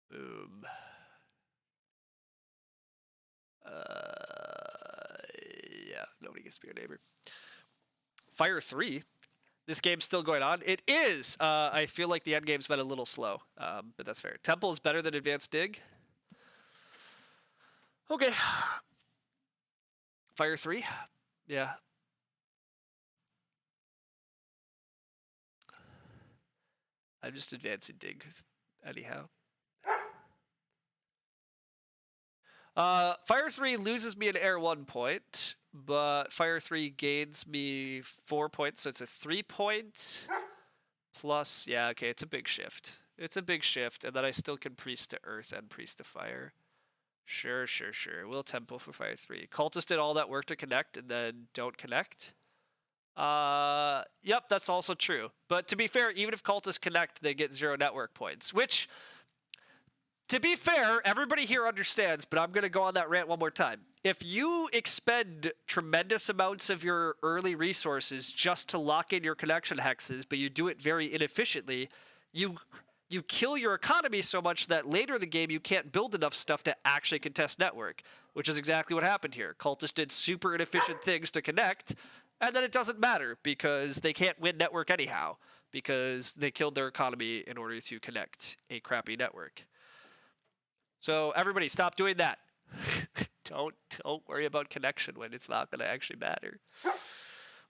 Boom. Yeah, nobody gets to be our neighbor. Fire 3. This game's still going on. It is. I feel like the end game's been a little slow, but that's fair. Temple is better than Advanced Dig. Okay. Fire 3. Yeah. I'm just advancing Dig anyhow. Fire 3 loses me an air 1 point, but Fire 3 gains me 4 points, so it's a 3 point plus. Yeah, okay, it's a big shift. It's a big shift, and then I still can priest to earth and priest to fire. Sure. We'll tempo for Fire 3. Cultist did all that work to connect and then don't connect. Yep, that's also true. But to be fair, even if Cultists connect, they get 0 network points, which, to be fair, everybody here understands, but I'm going to go on that rant one more time. If you expend tremendous amounts of your early resources just to lock in your connection hexes, but you do it very inefficiently, you kill your economy so much that later in the game you can't build enough stuff to actually contest network, which is exactly what happened here. Cultists did super inefficient things to connect, and then it doesn't matter because they can't win network anyhow because they killed their economy in order to connect a crappy network. So everybody stop doing that. Don't worry about connection when it's not going to actually matter.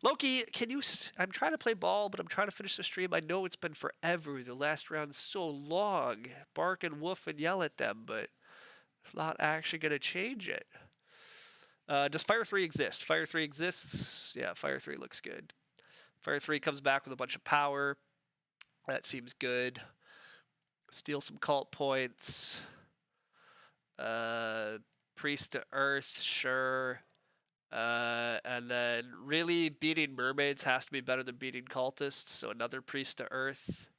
Loki, can you... I'm trying to play ball, but I'm trying to finish the stream. I know it's been forever. The last round's so long. Bark and woof and yell at them, but it's not actually going to change it. Does Fire 3 exist? Fire 3 exists. Yeah, Fire 3 looks good. Fire 3 comes back with a bunch of power. That seems good. Steal some cult points. priest to earth, sure. And then really beating mermaids has to be better than beating cultists, so another priest to earth.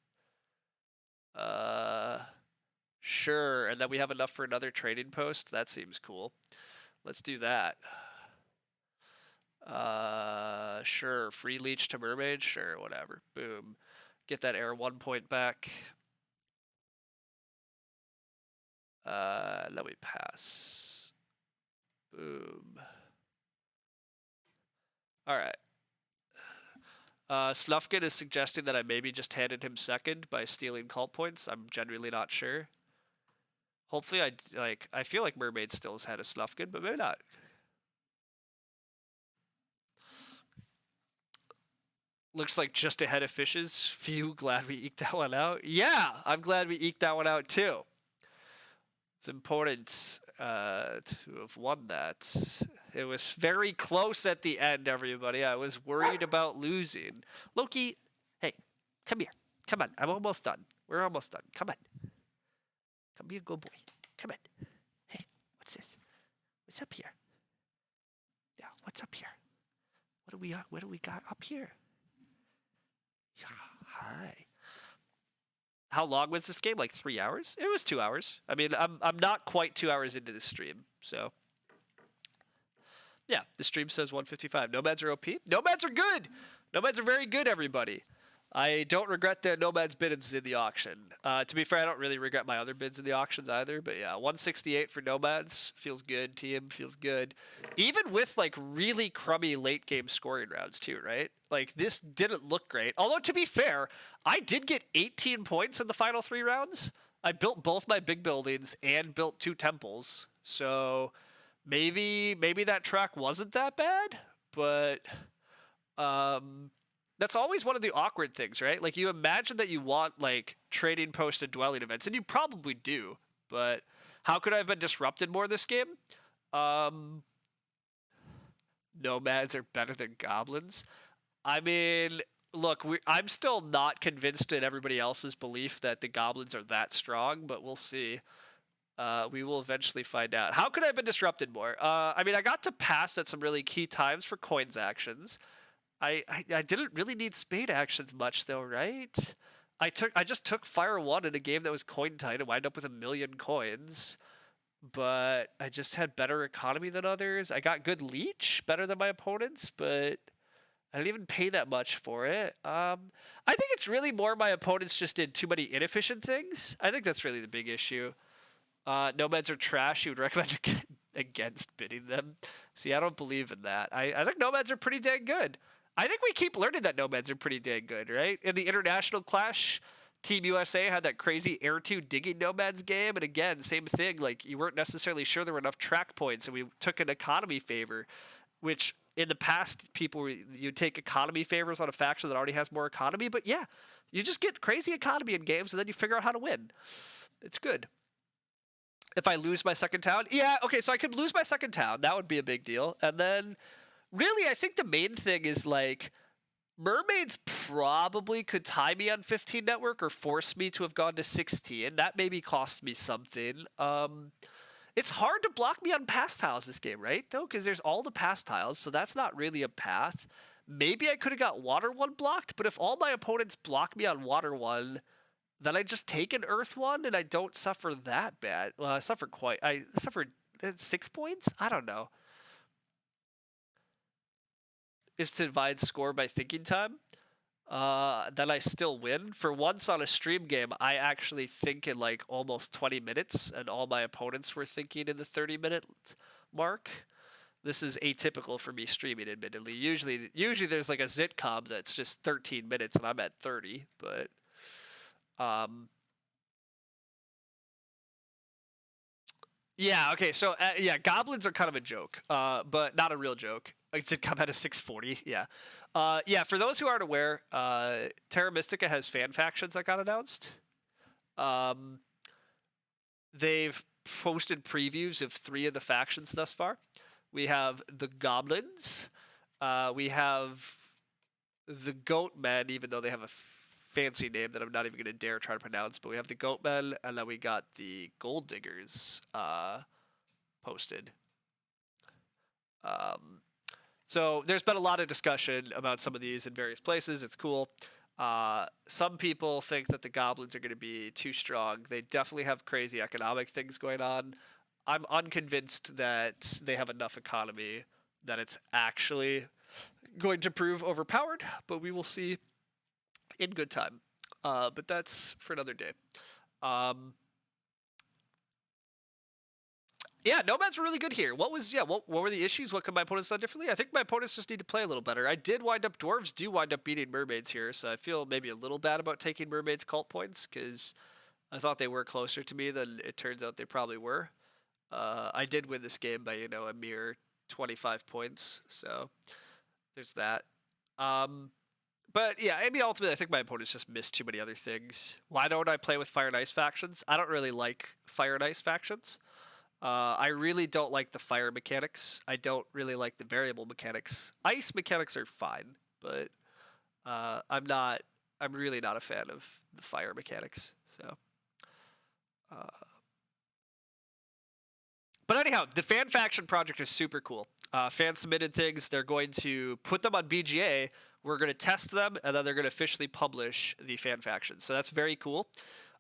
Sure, and then we have enough for another trading post. That seems cool. Let's do that. Sure, free leech to mermaid, sure, whatever. Boom. Get that air 1 point back. Let me pass. Boom. Alright. Slufkin is suggesting that I maybe just handed him second by stealing cult points. I'm genuinely not sure. Hopefully I feel like Mermaid still has had a Slufkin, but maybe not. Looks like just ahead of fishes. Phew, glad we eked that one out. Yeah, I'm glad we eked that one out too. It's important to have won that. It was very close at the end, everybody. I was worried about losing. Loki, hey, come here. Come on, I'm almost done. We're almost done. Come on. Come be a good boy. Come on. Hey, what's this? What's up here? Yeah, what's up here? What do we got up here? Yeah, hi. How long was this game? Like 3 hours? It was 2 hours. I mean, I'm not quite 2 hours into the stream, so yeah. The stream says 155. Nomads are OP. Nomads are good. Nomads are very good, everybody. I don't regret the Nomads bids in the auction. To be fair, I don't really regret my other bids in the auctions either. But yeah, 168 for Nomads feels good. Team feels good, even with like really crummy late game scoring rounds too, right? Like this didn't look great. Although to be fair, I did get 18 points in the final 3 rounds. I built both my big buildings and built 2 temples, so maybe that track wasn't that bad, but that's always one of the awkward things, right? Like you imagine that you want like trading post and dwelling events, and you probably do, but how could I have been disrupted more this game? Nomads are better than goblins. I mean, look, I'm still not convinced in everybody else's belief that the goblins are that strong, but we'll see. We will eventually find out. How could I have been disrupted more? I mean, I got to pass at some really key times for coins actions. I didn't really need spade actions much though, right? I just took Fire 1 in a game that was coin tight and wound up with 1 million coins. But I just had better economy than others. I got good leech, better than my opponents, but I didn't even pay that much for it. I think it's really more my opponents just did too many inefficient things. I think that's really the big issue. Nomads are trash. You would recommend against bidding them. See, I don't believe in that. I think Nomads are pretty dang good. I think we keep learning that Nomads are pretty dang good, right? In the International Clash, Team USA had that crazy Air 2 digging Nomads game, and again, same thing. Like, you weren't necessarily sure there were enough track points, and we took an economy favor, which in the past, you take economy favors on a faction that already has more economy, but yeah, you just get crazy economy in games, and then you figure out how to win. It's good. If I lose my second town, yeah, okay, so I could lose my second town. That would be a big deal. And then, really, I think the main thing is, like, Mermaids probably could tie me on 15 network or force me to have gone to 16. That maybe cost me something. It's hard to block me on pass tiles this game, right, though? Because there's all the pass tiles, so that's not really a path. Maybe I could have got Water 1 blocked, but if all my opponents block me on Water 1, then I just take an Earth 1 and I don't suffer that bad. Well, I suffered 6 points? I don't know. Is to divide score by thinking time. Then I still win. For once on a stream game, I actually think in like almost 20 minutes, and all my opponents were thinking in the 30-minute mark. This is atypical for me streaming, admittedly. Usually there's like a sitcom that's just 13 minutes, and I'm at 30. But yeah, okay, so yeah, goblins are kind of a joke, but not a real joke. Like, did come out of 640, yeah. Yeah, for those who aren't aware, Terra Mystica has fan factions that got announced. They've posted previews of 3 of the factions thus far. We have the Goblins. We have the Goatmen, even though they have a fancy name that I'm not even going to dare try to pronounce. But we have the Goatmen, and then we got the Gold Diggers posted. So there's been a lot of discussion about some of these in various places. It's cool. Some people think that the goblins are going to be too strong. They definitely have crazy economic things going on. I'm unconvinced that they have enough economy that it's actually going to prove overpowered, but we will see in good time. But that's for another day. Yeah, Nomads were really good here. What were the issues? What could my opponents done differently? I think my opponents just need to play a little better. Dwarves do wind up beating mermaids here, so I feel maybe a little bad about taking mermaids cult points, because I thought they were closer to me than it turns out they probably were. I did win this game by, a mere 25 points, so there's that. But yeah, ultimately I think my opponents just missed too many other things. Why don't I play with Fire and Ice factions? I don't really like Fire and Ice factions. I really don't like the fire mechanics. I don't really like the variable mechanics. Ice mechanics are fine, but I'm really not a fan of the fire mechanics. So, but anyhow, the fan faction project is super cool. Fans submitted things. They're going to put them on BGA. We're going to test them, and then they're going to officially publish the fan factions. So that's very cool.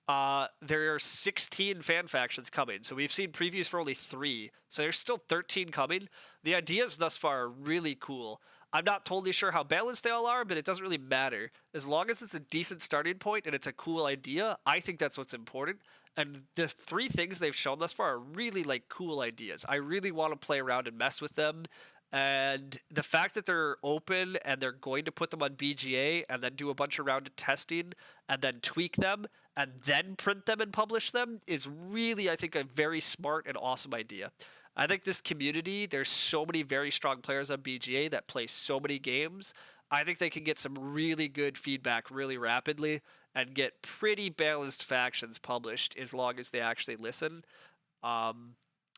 There are 16 fan factions coming, so we've seen previews for only 3, so there's still 13 coming. The ideas thus far are really cool. I'm not totally sure how balanced they all are, but it doesn't really matter. As long as it's a decent starting point and it's a cool idea, I think that's what's important. And the 3 things they've shown thus far are really, cool ideas. I really want to play around and mess with them. And the fact that they're open and they're going to put them on BGA and then do a bunch of round of testing and then tweak them and then print them and publish them is really, I think, a very smart and awesome idea. I think this community, there's so many very strong players on BGA that play so many games. I think they can get some really good feedback really rapidly and get pretty balanced factions published as long as they actually listen.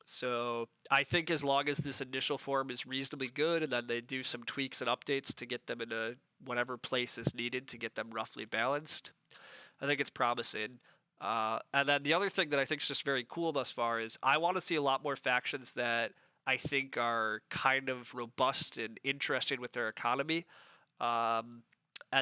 So I think as long as this initial form is reasonably good and then they do some tweaks and updates to get them into whatever place is needed to get them roughly balanced, I think it's promising. And then the other thing that I think is just very cool thus far is I want to see a lot more factions that I think are kind of robust and interesting with their economy. And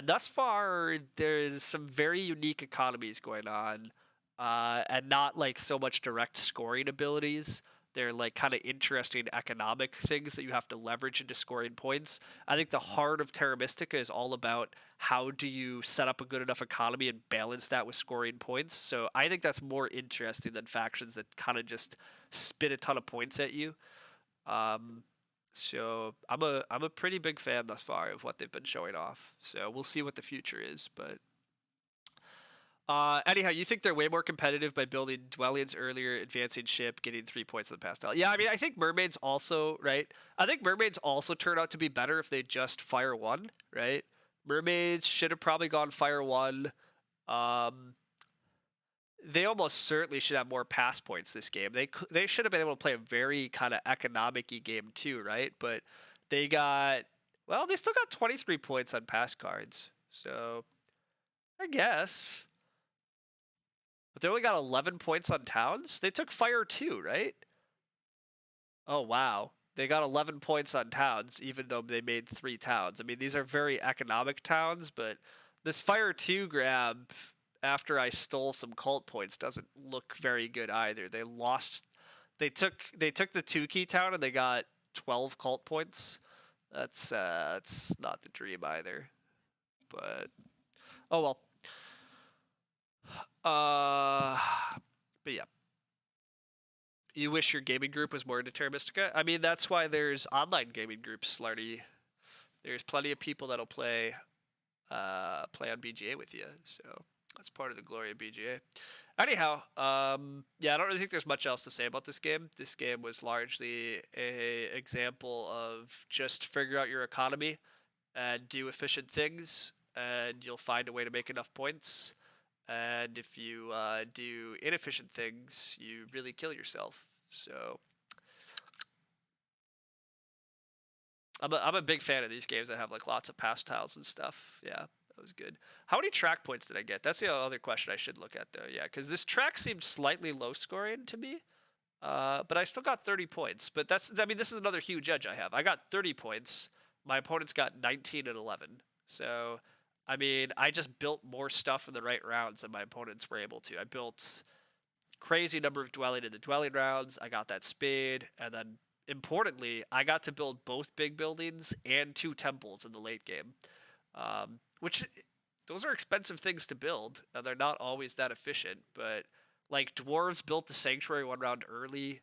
thus far, there's some very unique economies going on. And not so much direct scoring abilities. They're kind of interesting economic things that you have to leverage into scoring points. I think the heart of Terra Mystica is all about how do you set up a good enough economy and balance that with scoring points. So I think that's more interesting than factions that kind of just spit a ton of points at you. So I'm a pretty big fan thus far of what they've been showing off. So we'll see what the future is, but. Anyhow, you think they're way more competitive by building dwellings earlier, advancing ship, getting 3 points in the pastel. Yeah, I think mermaids also, right? I think mermaids also turn out to be better if they just fire 1, right? Mermaids should have probably gone fire 1. They almost certainly should have more pass points this game. They should have been able to play a very kind of economic-y game too, right? But they still got 23 points on pass cards. So, I guess. But they only got 11 points on towns? They took fire 2, right? Oh, wow. They got 11 points on towns, even though they made 3 towns. These are very economic towns, but this fire 2 grab, after I stole some cult points, doesn't look very good either. They took the 2-key town and they got 12 cult points. That's not the dream either. But, oh well. But yeah. You wish your gaming group was more into Terra Mystica? That's why there's online gaming groups, Slarty. There's plenty of people that'll play on BGA with you, so that's part of the glory of BGA. Anyhow, yeah, I don't really think there's much else to say about this game. This game was largely a example of just figure out your economy and do efficient things, and you'll find a way to make enough points. And if you do inefficient things, you really kill yourself. So I'm a big fan of these games that have lots of pass tiles and stuff. Yeah, that was good. How many track points did I get? That's the other question I should look at though. Yeah, because this track seemed slightly low scoring to me. But I still got 30 points. But I mean, this is another huge edge I have. I got 30 points. My opponent's got 19 and 11. So, I mean, I just built more stuff in the right rounds than my opponents were able to. I built crazy number of dwelling in the dwelling rounds. I got that spade, and then importantly, I got to build both big buildings and 2 temples in the late game, which those are expensive things to build. They're not always that efficient, but like dwarves built the sanctuary 1 round early.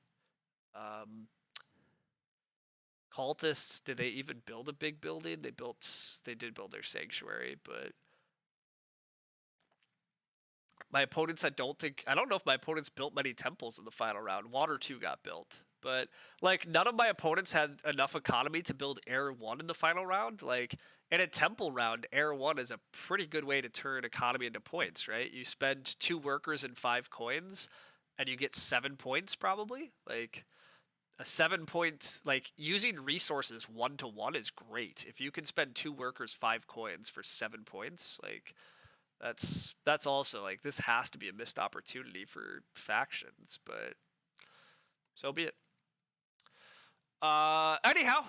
Cultists, did they even build a big building? They did build their sanctuary, but my opponents, I don't know if my opponents built many temples in the final round. Water 2 got built, but like none of my opponents had enough economy to build air 1 in the final round. Like in a temple round, air 1 is a pretty good way to turn economy into points, right? You spend 2 workers and 5 coins and you get 7 points probably. Like a 7 point, like using resources 1-to-1 is great. If you can spend 2 workers 5 coins for 7 points, like that's also like this has to be a missed opportunity for factions, but so be it. Anyhow,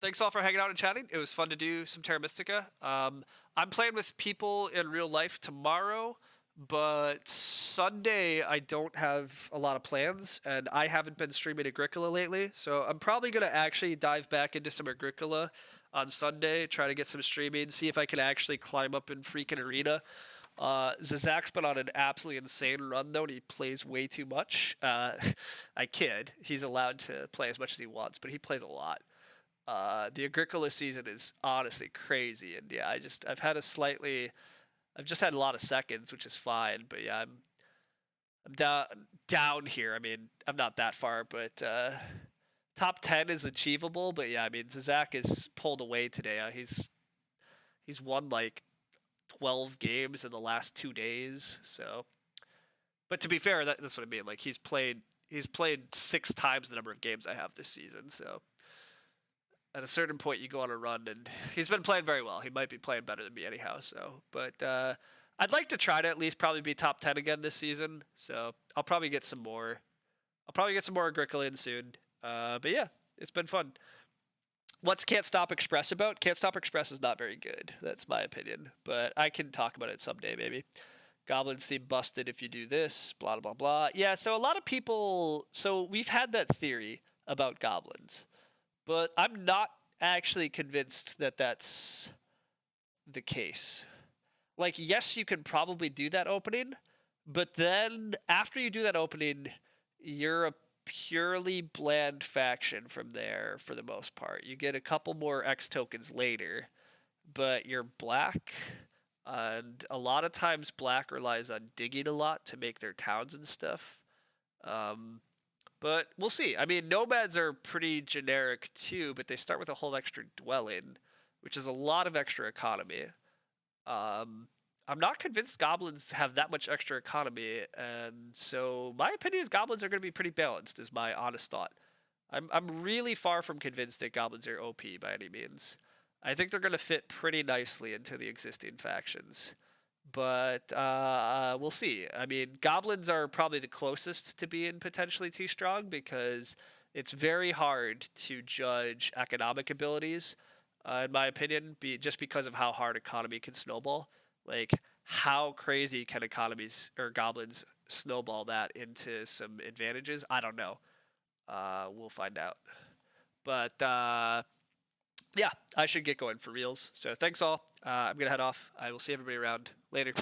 thanks all for hanging out and chatting. It was fun to do some Terra Mystica. I'm playing with people in real life tomorrow, but Sunday I don't have a lot of plans, and I haven't been streaming Agricola lately, so I'm probably gonna actually dive back into some Agricola on Sunday, try to get some streaming, see if I can actually climb up in freaking arena. Zazak's been on an absolutely insane run though, and he plays way too much. I kid. He's allowed to play as much as he wants, but he plays a lot. The Agricola season is honestly crazy, and yeah, I've just had a lot of seconds, which is fine, but yeah, I'm down here. I mean, I'm not that far, but top 10 is achievable, but yeah, I mean, Zazak is pulled away today. He's won like 12 games in the last 2 days, so. But to be fair, that's what I mean. Like he's played 6 times the number of games I have this season, so at a certain point you go on a run, and he's been playing very well. He might be playing better than me anyhow, so. But I'd like to try to at least probably be top 10 again this season, so I'll probably get some more. Agricola in soon. But yeah, it's been fun. What's Can't Stop Express about? Can't Stop Express is not very good. That's my opinion. But I can talk about it someday, maybe. Goblins seem busted if you do this, blah, blah, blah. Yeah, so a lot of people... So we've had that theory about goblins. But I'm not actually convinced that that's the case. Like, yes, you can probably do that opening. But then, after you do that opening, you're a purely bland faction from there for the most part. You get a couple more X tokens later, but you're black, and a lot of times black relies on digging a lot to make their towns and stuff. But we'll see. I mean, nomads are pretty generic too, but they start with a whole extra dwelling, which is a lot of extra economy. I'm not convinced goblins have that much extra economy, and so my opinion is goblins are going to be pretty balanced, is my honest thought. I'm really far from convinced that goblins are OP by any means. I think they're going to fit pretty nicely into the existing factions. But we'll see. I mean, goblins are probably the closest to being potentially too strong, because it's very hard to judge economic abilities, in my opinion, just because of how hard economy can snowball. Like, how crazy can economies or goblins snowball that into some advantages? I don't know. We'll find out. But yeah, I should get going for reals. So thanks all. I'm going to head off. I will see everybody around later.